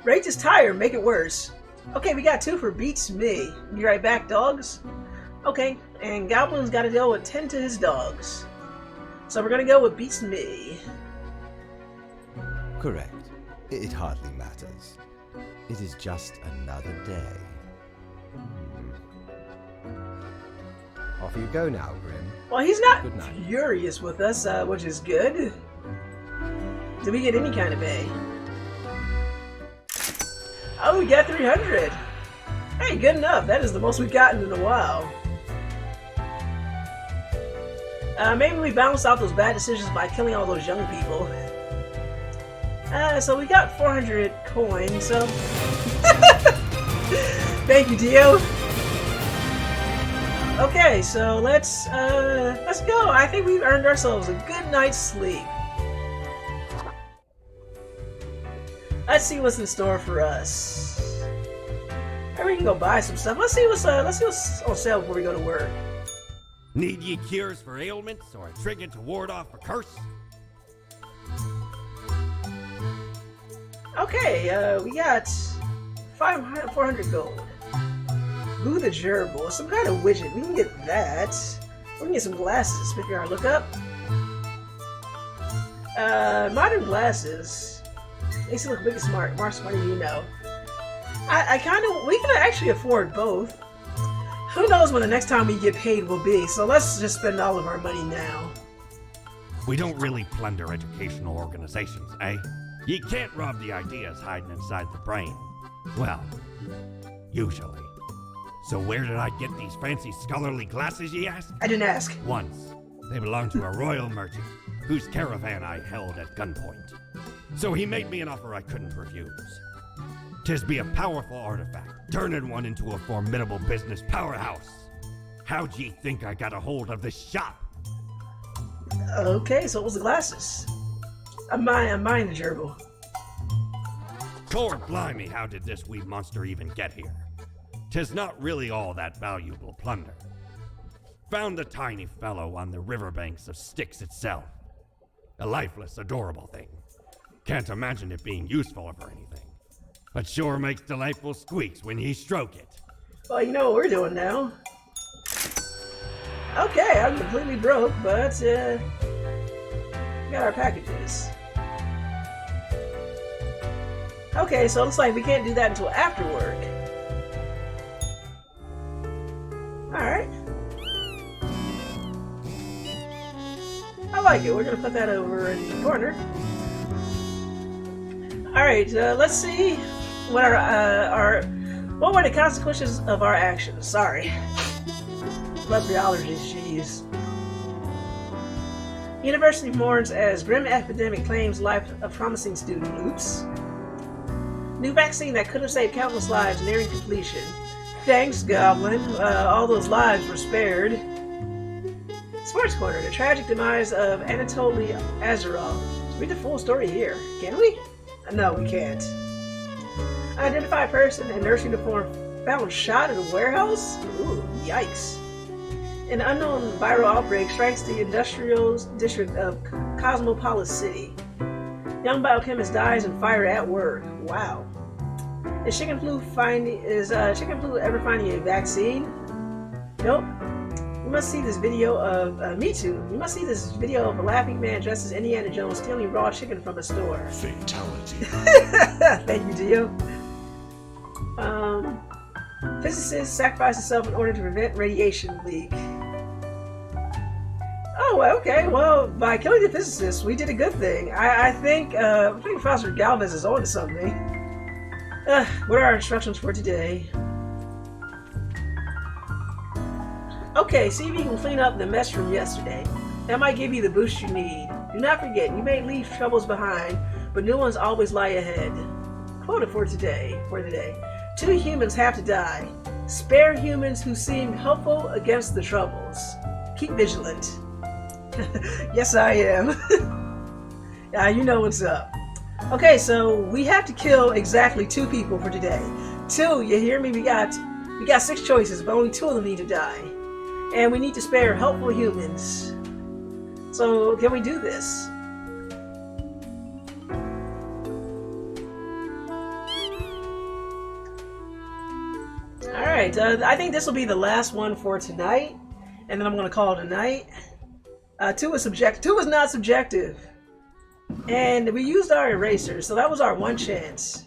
A: rate this tie or make it worse? Okay, we got 2 for beats me. Be right back, dogs. Okay, and Goblin's got to deal with 10 to his dogs. So we're gonna go with beats me.
D: Correct. It hardly matters. It is just another day. Off you go now, Grim.
A: Well, he's not
D: Good night.
A: furious with us, which is good. Did we get any kind of A? Oh, we got 300. Hey, good enough. That is the most we've gotten in a while. Maybe we balanced out those bad decisions by killing all those young people. So we got 400 coins, so... Thank you, Dio. Okay, so let's go. I think we've earned ourselves a good night's sleep. Let's see what's in store for us. Maybe we can go buy some stuff. Let's see what's on sale before we go to work.
B: Need ye cures for ailments or a trinket to ward off a curse?
A: Okay, we got 400 gold. Boo the gerbil, some kind of widget. We can get that. We can get some glasses. Figure out. Look up. Modern glasses. They still look big and smart. More smart than you know. I kind of. We can actually afford both. Who knows when the next time we get paid will be? So let's just spend all of our money now.
B: We don't really plunder educational organizations, eh? You can't rob the ideas hiding inside the brain. Well, usually. So where did I get these fancy scholarly glasses, ye ask?
A: I didn't ask.
B: Once. They belonged to a royal merchant, whose caravan I held at gunpoint. So he made me an offer I couldn't refuse. 'Tis be a powerful artifact, turning one into a formidable business powerhouse. How'd ye think I got a hold of this shop?
A: Okay, so it was the glasses. I'm buying the gerbil.
B: Cord blimey, how did this wee monster even get here? 'Tis not really all that valuable plunder. Found the tiny fellow on the riverbanks of Styx itself. A lifeless, adorable thing. Can't imagine it being useful for anything. But sure makes delightful squeaks when ye stroke it.
A: Well, you know what we're doing now. Okay, I'm completely broke, but we got our packages. Okay, so it looks like we can't do that until after work. Alright. I like it. We're gonna put that over in the corner. Alright, let's see what what were the consequences of our actions? Sorry. Love the allergies, jeez. University mourns as grim epidemic claims life of promising student. Oops. New vaccine that could have saved countless lives nearing completion. Thanks, Goblin. All those lives were spared. Sports Corner, the tragic demise of Anatoly Azarov. Read the full story here. Can we? No, we can't. Unidentified person in nurse uniform found shot in a warehouse? Ooh, yikes. An unknown viral outbreak strikes the industrial district of Cosmopolis City. Young biochemist dies in fire at work. Wow. Is chicken flu ever finding a vaccine? Nope. We must see this video of me too. We must see this video of a laughing man dressed as Indiana Jones stealing raw chicken from a store.
E: Fatality.
A: Thank you, Dio. Physicist sacrificed himself in order to prevent radiation leak. Oh, okay. Well, by killing the physicist, we did a good thing. I think Professor Galvez is on to something. What are our instructions for today? Okay, see if you can clean up the mess from yesterday. That might give you the boost you need. Do not forget, you may leave troubles behind, but new ones always lie ahead. Quote for today. 2 humans have to die. Spare humans who seem helpful against the troubles. Keep vigilant. Yes, I am. Yeah, you know what's up. Okay, so we have to kill exactly 2 people for today. 2, you hear me? We got 6 choices, but only 2 of them need to die. And we need to spare helpful humans. So, can we do this? Alright, I think this will be the last one for tonight. And then I'm going to call it a night. 2 was subjective. 2 was not subjective. And we used our eraser, so that was our one chance.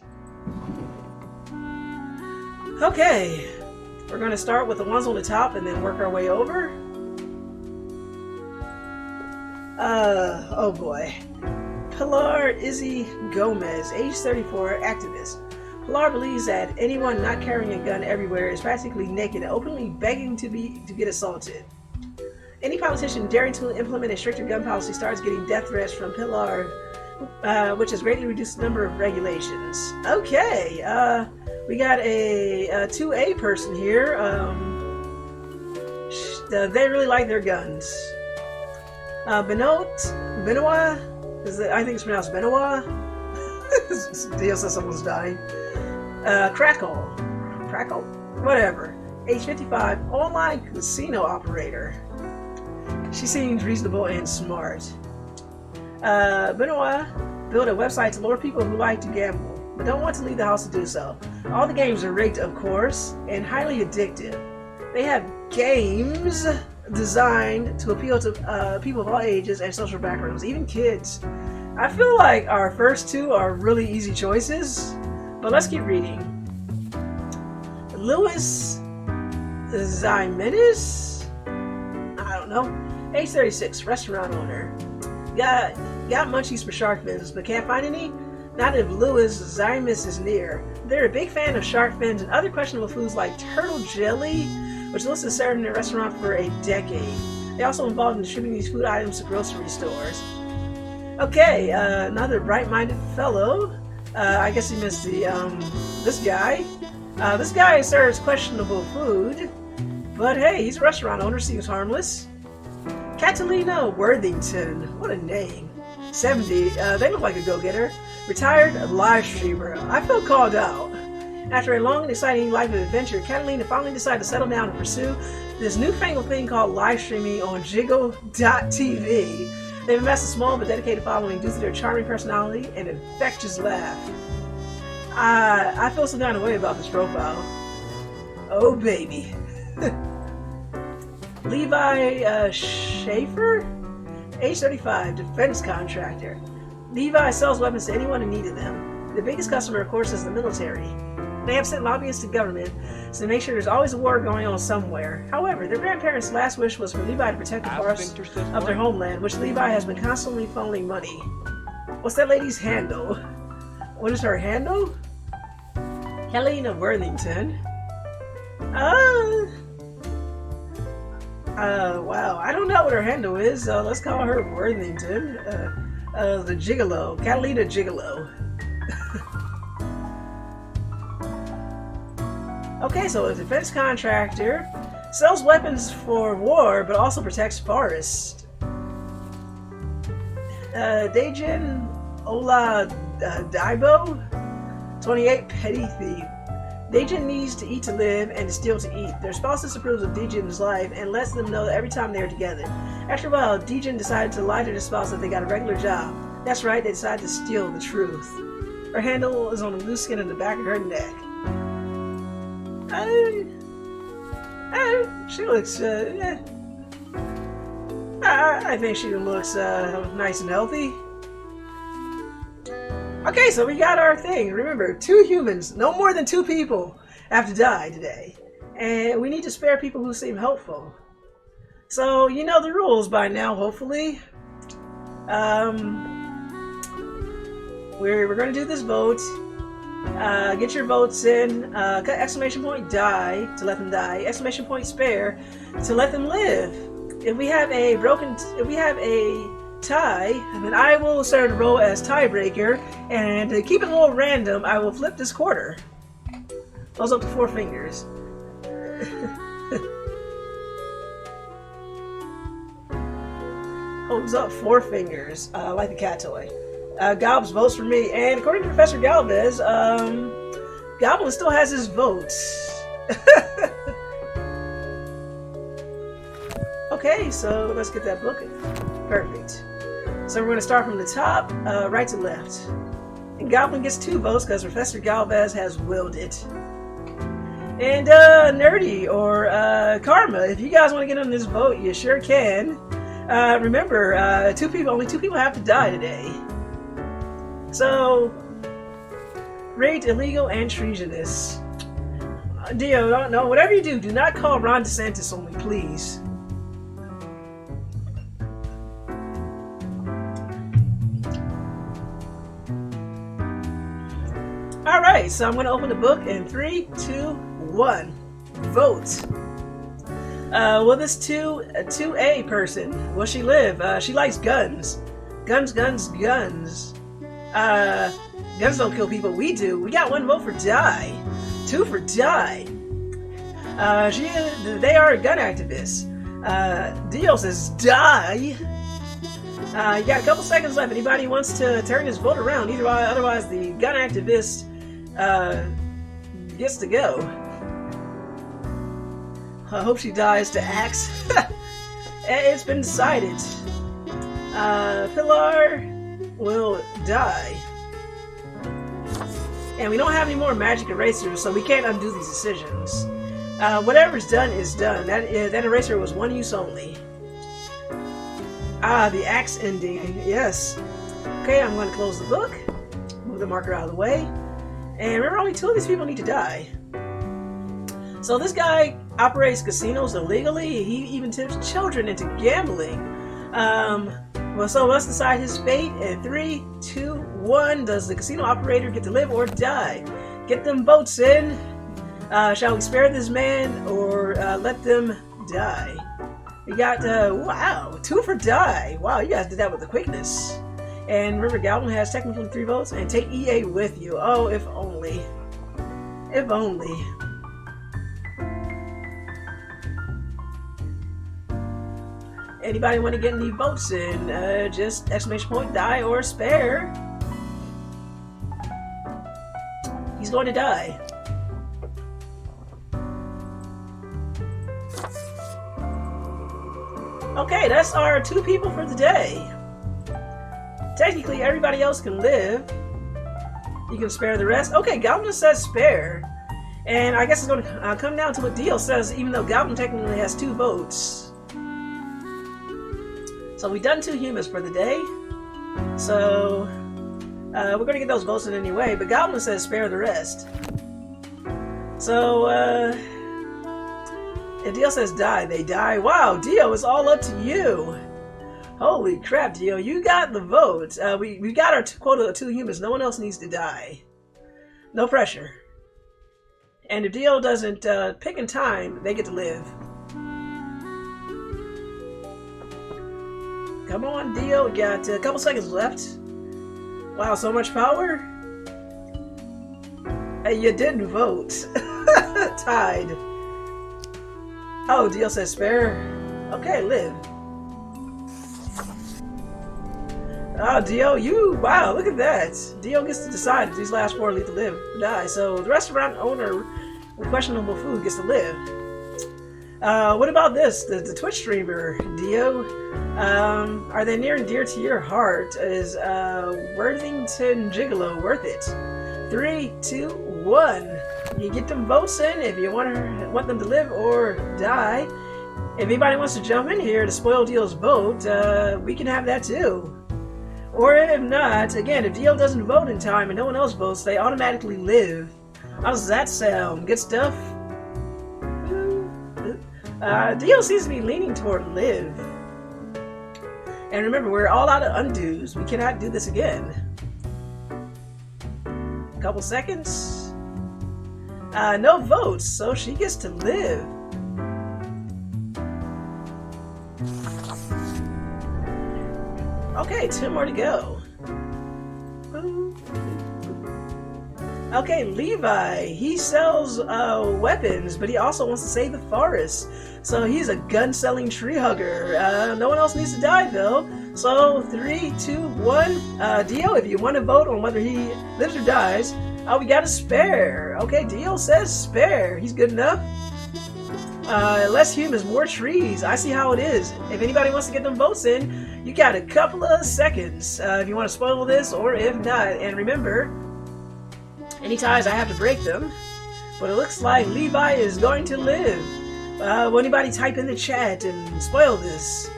A: Okay. We're going to start with the ones on the top and then work our way over. Oh boy. Pilar Izzy Gomez, age 34, activist. Pilar believes that anyone not carrying a gun everywhere is practically naked and openly begging to get assaulted. Any politician daring to implement a stricter gun policy starts getting death threats from Pilar, which has greatly reduced the number of regulations. Okay, we got a 2A person here. They really like their guns. Benoit, I think it's pronounced Benoit. Dio says someone's dying. Crackle, whatever. Age 55, online casino operator. She seems reasonable and smart. Benoit built a website to lure people who like to gamble, but don't want to leave the house to do so. All the games are rigged, of course, and highly addictive. They have games designed to appeal to people of all ages and social backgrounds, even kids. I feel like our first two are really easy choices, but let's keep reading. Louis Zymenis? I don't know. Age 36, restaurant owner. Got munchies for shark fins, but can't find any? Not if Louis Zymenis is near. They're a big fan of shark fins and other questionable foods like turtle jelly, which Louis has served in their restaurant for a decade. They're also involved in distributing these food items to grocery stores. Okay, another bright-minded fellow. I guess he missed the, this guy. This guy serves questionable food, but hey, he's a restaurant owner, seems harmless. Catalina Worthington, what a name. 70, they look like a go-getter. Retired live streamer. I feel called out. After a long and exciting life of adventure, Catalina finally decided to settle down and pursue this newfangled thing called live streaming on Jiggle.tv. They've amassed a small but dedicated following due to their charming personality and infectious laugh. I feel some kind of way about this profile. Oh baby. Levi Schaefer? Age 35, defense contractor. Levi sells weapons to anyone in need of them. The biggest customer, of course, is the military. They have sent lobbyists to government to make sure there's always a war going on somewhere. However, their grandparents' last wish was for Levi to protect the forests of their homeland, which Levi has been constantly funneling money. What's that lady's handle? What is her handle? Helena Worthington. Wow. I don't know what her handle is, so let's call her Worthington. The Gigolo. Catalina Gigolo. Okay, so a defense contractor sells weapons for war, but also protects forests. Dejin Ola Daibo, 28, petty thief. Dejin needs to eat to live and to steal to eat. Their spouse disapproves of Dejin's life and lets them know that every time they are together. After a while, Dejin decided to lie to their spouse that they got a regular job. That's right, they decided to steal the truth. Her handle is on the loose skin in the back of her neck. She looks, I think she looks nice and healthy. Okay, so we got our thing. Remember, 2 humans, no more than 2 people have to die today. And we need to spare people who seem helpful. So, you know the rules by now, hopefully. We're going to do this vote. Get your votes in. Exclamation point die to let them die. Exclamation point spare to let them live. If we have a tie, then I will start to roll as tiebreaker, and to keep it a little random, I will flip this quarter. Holds up to 4 fingers. Holds up 4 fingers, like the cat toy. Gobbs votes for me, and according to Professor Galvez, Goblin still has his votes. Okay, so let's get that book. Perfect. So we're going to start from the top, right to left. And Goblin gets 2 votes because Professor Galvez has willed it. And Nerdy or Karma, if you guys want to get on this vote, you sure can. Remember, only two people have to die today. So, rate illegal and treasonous. Dio, no, whatever you do not call Ron DeSantis on me, please. Alright, so I'm going to open the book in 3, 2, 1. Vote. Will this 2A person, will she live? She likes guns. Guns. Guns don't kill people, we do. We got 1 vote for die. 2 for die. They are gun activists. Dio says die. You got a couple seconds left. Anybody wants to turn his vote around? Otherwise the gun activist gets to go. I hope she dies to axe. It's been decided. Pilar will die. And we don't have any more magic erasers, so we can't undo these decisions. Whatever's done is done. That eraser was one use only. Ah, the axe ending. Yes. Okay, I'm going to close the book. Move the marker out of the way. And remember, only 2 of these people need to die. So this guy operates casinos illegally. He even tips children into gambling. Well, so let's decide his fate. In 3, 2, 1. Does the casino operator get to live or die? Get them votes in. Shall we spare this man or let them die? We got, wow, 2 for die. Wow, you guys did that with the quickness. And remember, Goblin has technically 3 votes. And take EA with you. Oh, if only. If only. Anybody want to get any votes in? Just exclamation point, die or spare. He's going to die. Okay, that's our 2 people for the day. Technically, everybody else can live. You can spare the rest. Okay, Goblin says spare. And I guess it's going to come down to what Dio says, even though Goblin technically has 2 votes. So we've done 2 humans for the day. So we're going to get those votes in anyway, but Goblin says spare the rest. So if Dio says die, they die. Wow, Dio, it's all up to you. Holy crap, Dio, you got the vote. We got our quota of 2 humans. No one else needs to die. No pressure. And if Dio doesn't pick in time, they get to live. Come on, Dio. We got a couple seconds left. Wow, so much power. Hey, you didn't vote. Tied. Oh, Dio says spare. Okay, live. Oh, Dio, wow, look at that. Dio gets to decide if these last 4 need to live or die. So the restaurant owner with questionable food gets to live. What about this? The Twitch streamer, Dio? Are they near and dear to your heart? Is Worthington Gigolo worth it? 3, 2, 1. You get them votes in if you want them to live or die. If anybody wants to jump in here to spoil Dio's vote, we can have that too. Or if not, again, if Dio doesn't vote in time and no one else votes, they automatically live. How does that sound? Good stuff? Dio seems to be leaning toward live. And remember, we're all out of undos. We cannot do this again. A couple seconds. No votes, so she gets to live. Okay, 2 more to go. Okay, Levi, he sells weapons, but he also wants to save the forest. So he's a gun-selling tree hugger. No one else needs to die, though. So 3, 2, 1. Dio, if you want to vote on whether he lives or dies, we got a spare. Okay, Dio says spare. He's good enough. Less humans, more trees. I see how it is. If anybody wants to get them votes in, you got a couple of seconds if you want to spoil this, or if not. And remember, any ties, I have to break them. But it looks like Levi is going to live. Will anybody type in the chat and spoil this?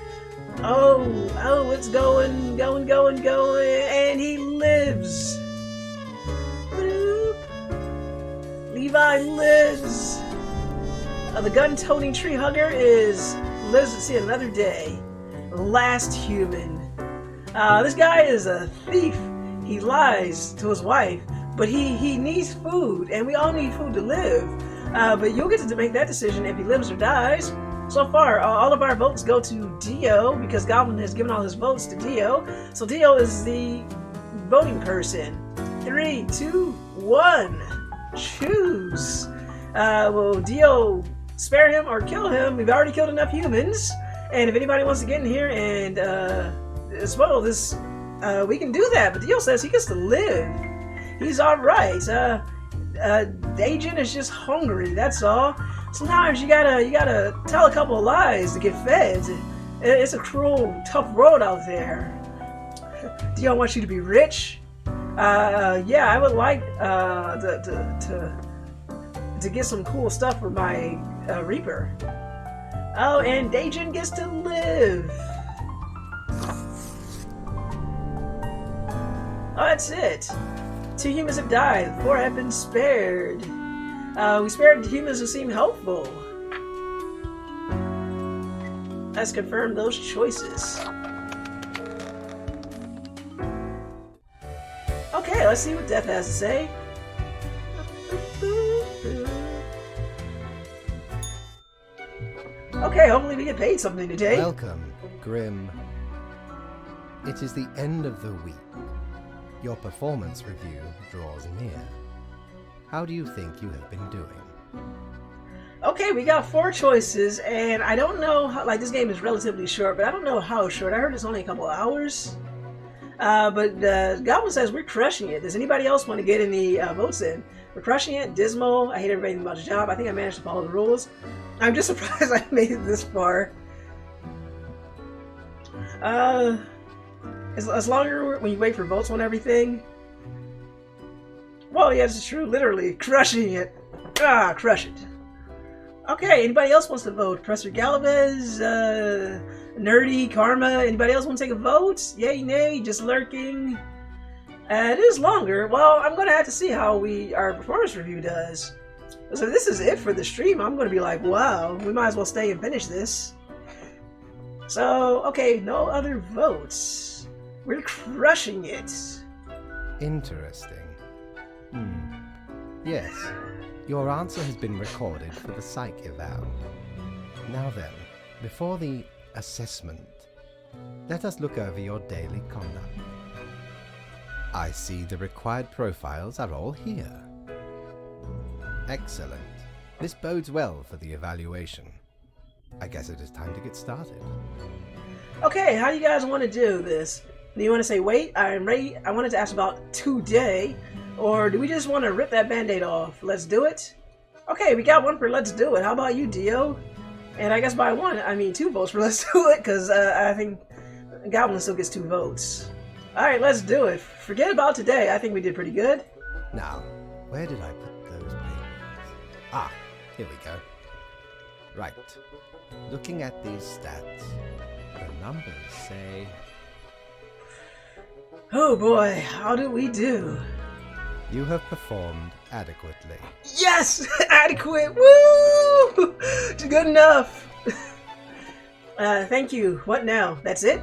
A: Oh, it's going, and he lives. Boop. Levi lives. The gun-toting tree hugger lives to see another day. Last human. This guy is a thief. He lies to his wife, but he needs food, and we all need food to live. But you'll get to make that decision if he lives or dies. So far, all of our votes go to Dio, because Goblin has given all his votes to Dio. So Dio is the voting person. 3, 2, 1. Choose. Will Dio spare him or kill him? We've already killed enough humans. And if anybody wants to get in here and spoil this, we can do that. But Dio says he gets to live. He's alright. The agent is just hungry, that's all. Sometimes you gotta tell a couple of lies to get fed. It's a cruel, tough world out there. Dio wants you to be rich. Yeah, I would like to to get some cool stuff for my Reaper. Oh, and Dajin gets to live. Oh, that's it. 2 humans have died. 4 have been spared. We spared humans who seem helpful. Let's confirm those choices. Okay, let's see what Death has to say. Okay, hopefully we get paid something today.
D: Welcome, Grim. It is the end of the week. Your performance review draws near. How do you think you have been doing?
A: Okay, we got 4 choices, and I don't know how, like, this game is relatively short, but I don't know how short. I heard it's only a couple of hours. But Goblin says we're crushing it. Does anybody else want to get any votes in? We're crushing it. Dismal. I hate everything about the job. I think I managed to follow the rules. I'm just surprised I made it this far. It's longer when you wait for votes on everything. Well, yes, it's true. Literally crushing it. Crush it. Okay, anybody else wants to vote? Professor Galvez, Nerdy, Karma, anybody else want to take a vote? Yay, nay, just lurking. It is longer. Well, I'm going to have to see how our performance review does. So if this is it for the stream, I'm going to be like, wow, we might as well stay and finish this. So, okay, no other votes. We're crushing it.
D: Interesting. Yes, your answer has been recorded for the psych eval. Now then, before the assessment, let us look over your daily conduct. I see the required profiles are all here. Excellent. This bodes well for the evaluation. I guess it is time to get started.
A: Okay, how do you guys want to do this? Do you want to say, wait, I'm ready? I wanted to ask about today. Or do we just want to rip that band-aid off? Let's do it? Okay, we got 1 for let's do it. How about you, Dio? And I guess by 1, I mean 2 votes for let's do it, because I think Goblin still gets 2 votes. Alright, let's do it. Forget about today. I think we did pretty good.
D: Now, where did I put those papers? Here we go. Right. Looking at these stats, the numbers say...
A: Oh boy, how do we do?
D: You have performed adequately.
A: Yes! Adequate! Woo! Good enough! Thank you. What now? That's it?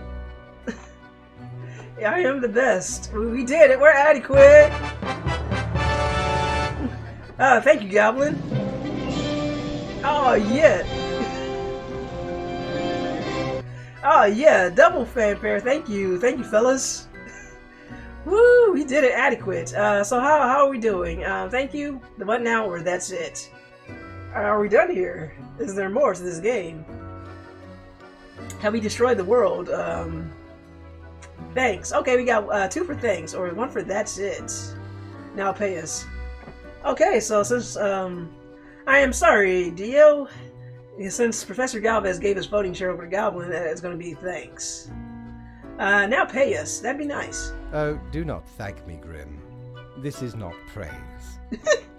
A: I am the best. We did it. We're adequate. Thank you, Goblin. Oh, yeah. Oh, yeah. Double fanfare. Thank you. Thank you, fellas. Woo! We did it. Adequate. So how are we doing? Thank you. The what now, or that's it? Are we done here? Is there more to this game? Have we destroyed the world? Thanks. Okay, we got 2 for thanks, or 1 for that's it. Now pay us. Okay, so since I am sorry, Dio. Since Professor Galvez gave us voting share over to Goblin, it's going to be thanks. Now pay us. That'd be nice.
D: Oh, do not thank me, Grim. This is not praise.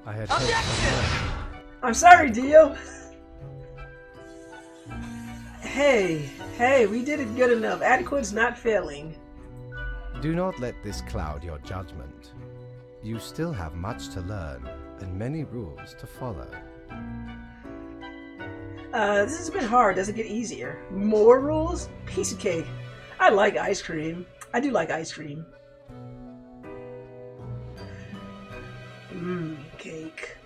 D: I had hoped for more.
A: I'm sorry, Dio. Hey, we did it good enough. Adequate's not failing.
D: Do not let this cloud your judgment. You still have much to learn and many rules to follow.
A: This has been hard. Does it get easier? More rules? Piece of cake. I like ice cream. I do like ice cream. Cake.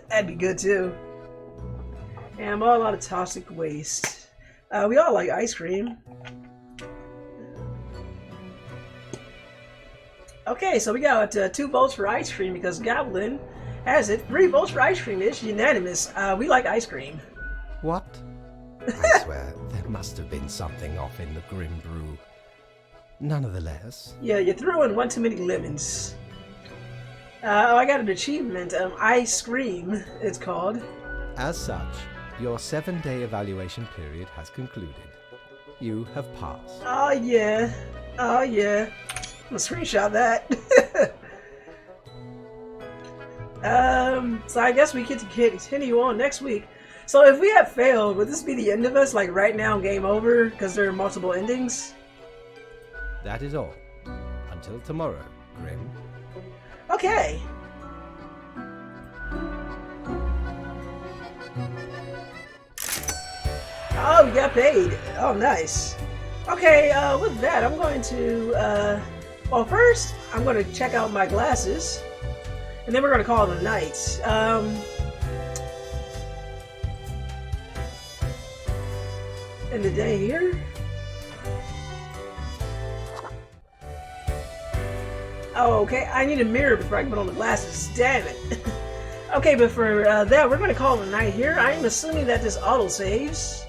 A: That'd be good too. And I'm all out of toxic waste. We all like ice cream. Okay, so we got 2 votes for ice cream because Goblin has it. 3 votes for ice cream. It's unanimous. We like ice cream.
D: What? I swear, there must have been something off in the Grim Brew. Nonetheless.
A: Yeah, you threw in 1 too many lemons. I got an achievement. Ice cream, it's called.
D: As such, your 7-day evaluation period has concluded. You have passed.
A: Oh yeah. Oh yeah. I'm gonna screenshot that. So I guess we get to continue on next week. So if we have failed, would this be the end of us? Like right now, game over, because there are multiple endings?
D: That is all. Until tomorrow, Grim.
A: Okay. Oh, you got paid. Oh, nice. Okay, with that, I'm going to, well, first, I'm going to check out my glasses, and then we're going to call it a night. In the day here? Oh, okay, I need a mirror before I can put on the glasses. Damn it. Okay, but for that, we're going to call it a night here. I'm assuming that this auto-saves.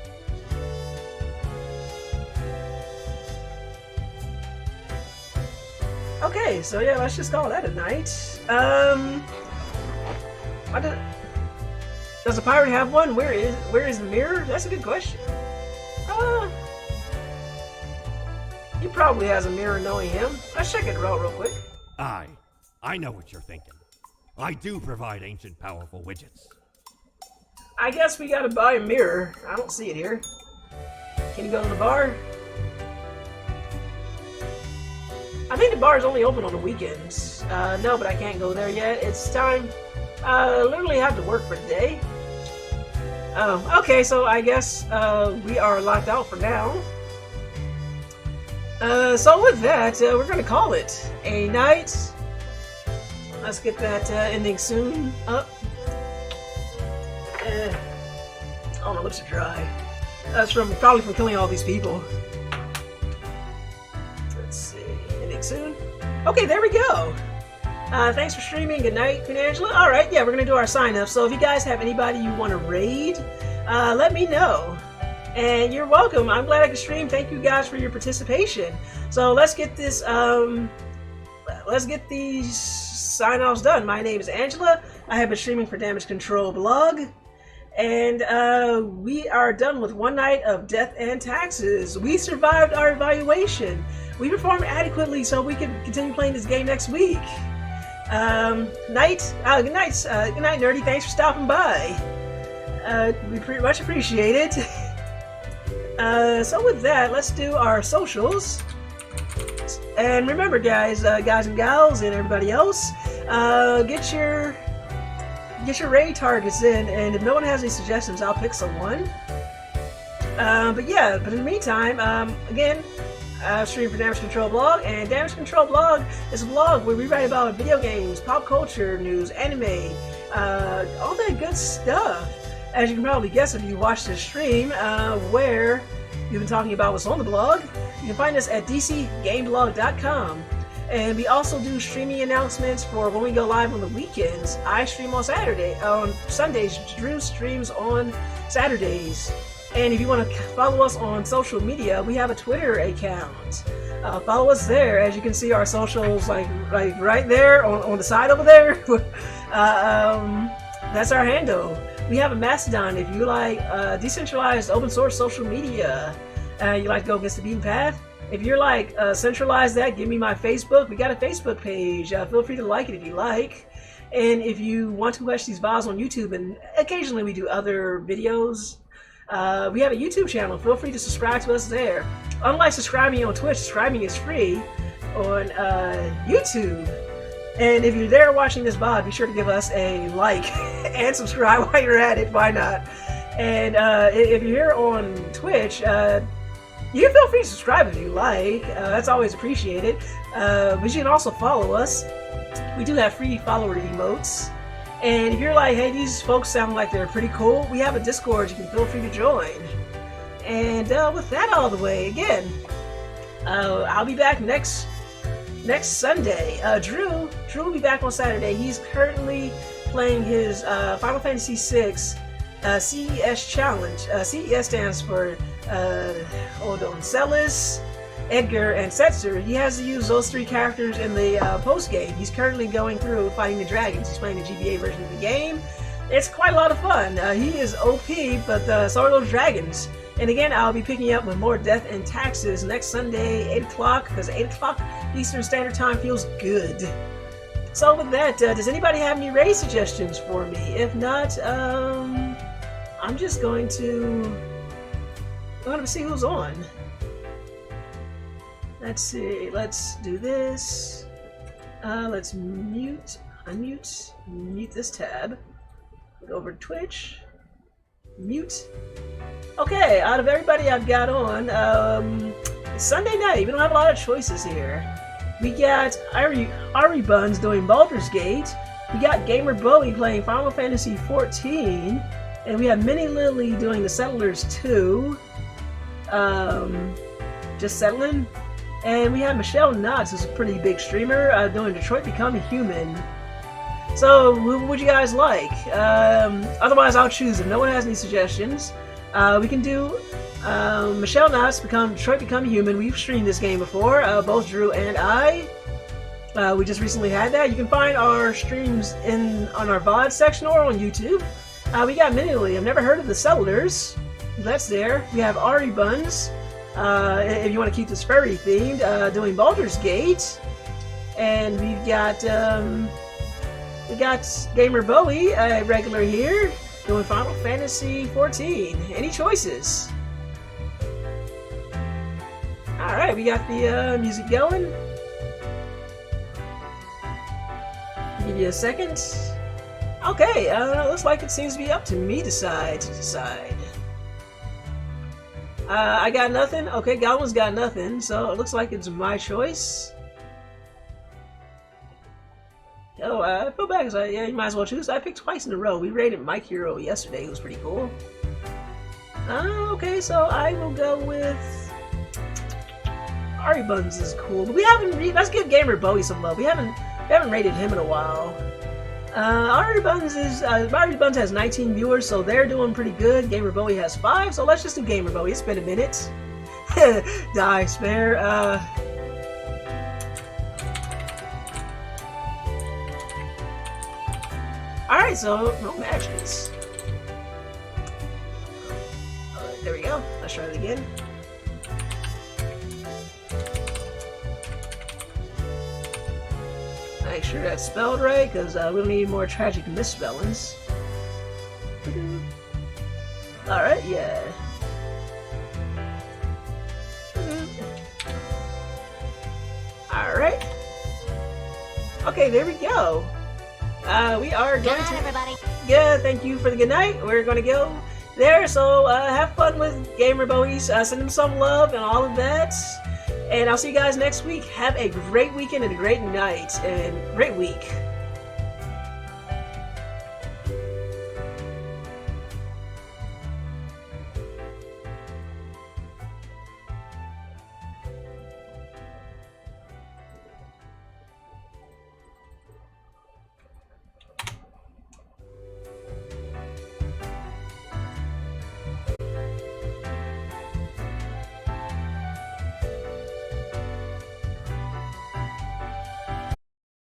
A: Okay, so yeah, let's just call that a night. Does a pirate have one? Where is the mirror? That's a good question. He probably has a mirror knowing him. Let's check it out real quick.
B: I know what you're thinking. I do provide ancient powerful widgets.
A: I guess we gotta buy a mirror. I don't see it here. Can you go to the bar? I think the bar is only open on the weekends. No, but I can't go there yet. It's time. I literally have to work for the day. Okay, so I guess we are locked out for now. So with that, we're gonna call it a night. Let's get that ending soon up. Oh, my lips are dry. That's probably from killing all these people. Let's see, ending soon. Okay, there we go. Thanks for streaming. Good night, Queen Angela. All right, yeah, we're gonna do our sign up. So if you guys have anybody you want to raid, let me know. And you're welcome. I'm glad I could stream. Thank you guys for your participation. So let's get this. Let's get these sign-offs done. My name is Angela. I have been streaming for Damage Control Blog, and we are done with one night of Death and Taxes. We survived our evaluation. We performed adequately, so we can continue playing this game next week. Good night, Nerdy. Thanks for stopping by. We pretty much appreciate it. So with that, let's do our socials. And remember, guys and gals, and everybody else, get your raid targets in. And if no one has any suggestions, I'll pick someone. But in the meantime, again, stream for Damage Control Blog, and Damage Control Blog is a blog where we write about video games, pop culture, news, anime, all that good stuff. As you can probably guess if you watched the stream, where we've been talking about what's on the blog. You can find us at dcgameblog.com. And we also do streaming announcements for when we go live on the weekends. I stream on Sundays. Drew streams on Saturdays. And if you want to follow us on social media, we have a Twitter account. Follow us there. As you can see, our socials like right there on the side over there. That's our handle. We have a Mastodon if you like decentralized open source social media. You like to go against the beaten path. If you're like centralize that, give me my Facebook. We got a Facebook page. Feel free to like it if you like. And if you want to watch these VODs on YouTube, and occasionally we do other videos, we have a YouTube channel. Feel free to subscribe to us there. Unlike subscribing on Twitch, subscribing is free on YouTube. And if you're there watching this VOD, be sure to give us a like and subscribe while you're at it. Why not? And if you're here on Twitch, you can feel free to subscribe if you like. That's always appreciated. But you can also follow us. We do have free follower emotes. And if you're like, hey, these folks sound like they're pretty cool, we have a Discord you can feel free to join. And with that out of the way, again, I'll be back next Sunday. Drew will be back on Saturday. He's currently playing his Final Fantasy VI CES challenge. CES stands for Celis, Edgar, and Setzer. He has to use those three characters in the post game. He's currently going through fighting the dragons. He's playing the GBA version of the game. It's quite a lot of fun. He is OP, but so are those dragons. And again, I'll be picking up with more Death and Taxes next Sunday, 8 o'clock, because 8 o'clock Eastern Standard Time feels good. So with that, does anybody have any raid suggestions for me? If not, I'm just going to see who's on. Let's see. Let's do this. Let's mute this tab. Go over to Twitch. Mute. Okay, out of everybody I've got on, it's Sunday night. We don't have a lot of choices here. We got Ari Buns doing Baldur's Gate. We got Gamer Bowie playing Final Fantasy XIV. And we have Minnie Lily doing The Settlers 2. Just settling. And we have Michelle Knotts, who's a pretty big streamer, doing Detroit Become Human. So, who would you guys like? Otherwise, I'll choose if no one has any suggestions. We can do Michelle Knotts Detroit Become Human. We've streamed this game before, both Drew and I. We just recently had that. You can find our streams on our VOD section or on YouTube. We got Minnie Lily. I've never heard of The Settlers. That's there. We have Ari Buns. If you want to keep this furry themed, doing Baldur's Gate, and we got Gamer Bowie, a regular here, doing Final Fantasy XIV. Any choices? All right, we got the music going. Give you a second. Okay, looks like it seems to be up to me to decide. I got nothing. Okay, Godwin's got nothing, so it looks like it's my choice. Oh, I feel bad because yeah, you might as well choose. I picked twice in a row. We rated Mike Hero yesterday. It was pretty cool. Okay, so I will go with Ari Buns is cool, but we haven't. Let's give Gamer Bowie some love. We haven't rated him in a while. Ari Buns has 19 viewers, so they're doing pretty good. Gamer Bowie has 5, so let's just do Gamer Bowie. It's been a minute. Die, spare. Alright, so no matches. Alright, there we go. Let's try it again. Make sure that's spelled right, because we don't need more tragic misspellings. Alright, yeah. Alright. Okay, there we go. We are going to... everybody. Yeah, thank you for the good night. We're going to go there, so have fun with Gamer Bowie. Send them some love and all of that. And I'll see you guys next week. Have a great weekend and a great night and great week.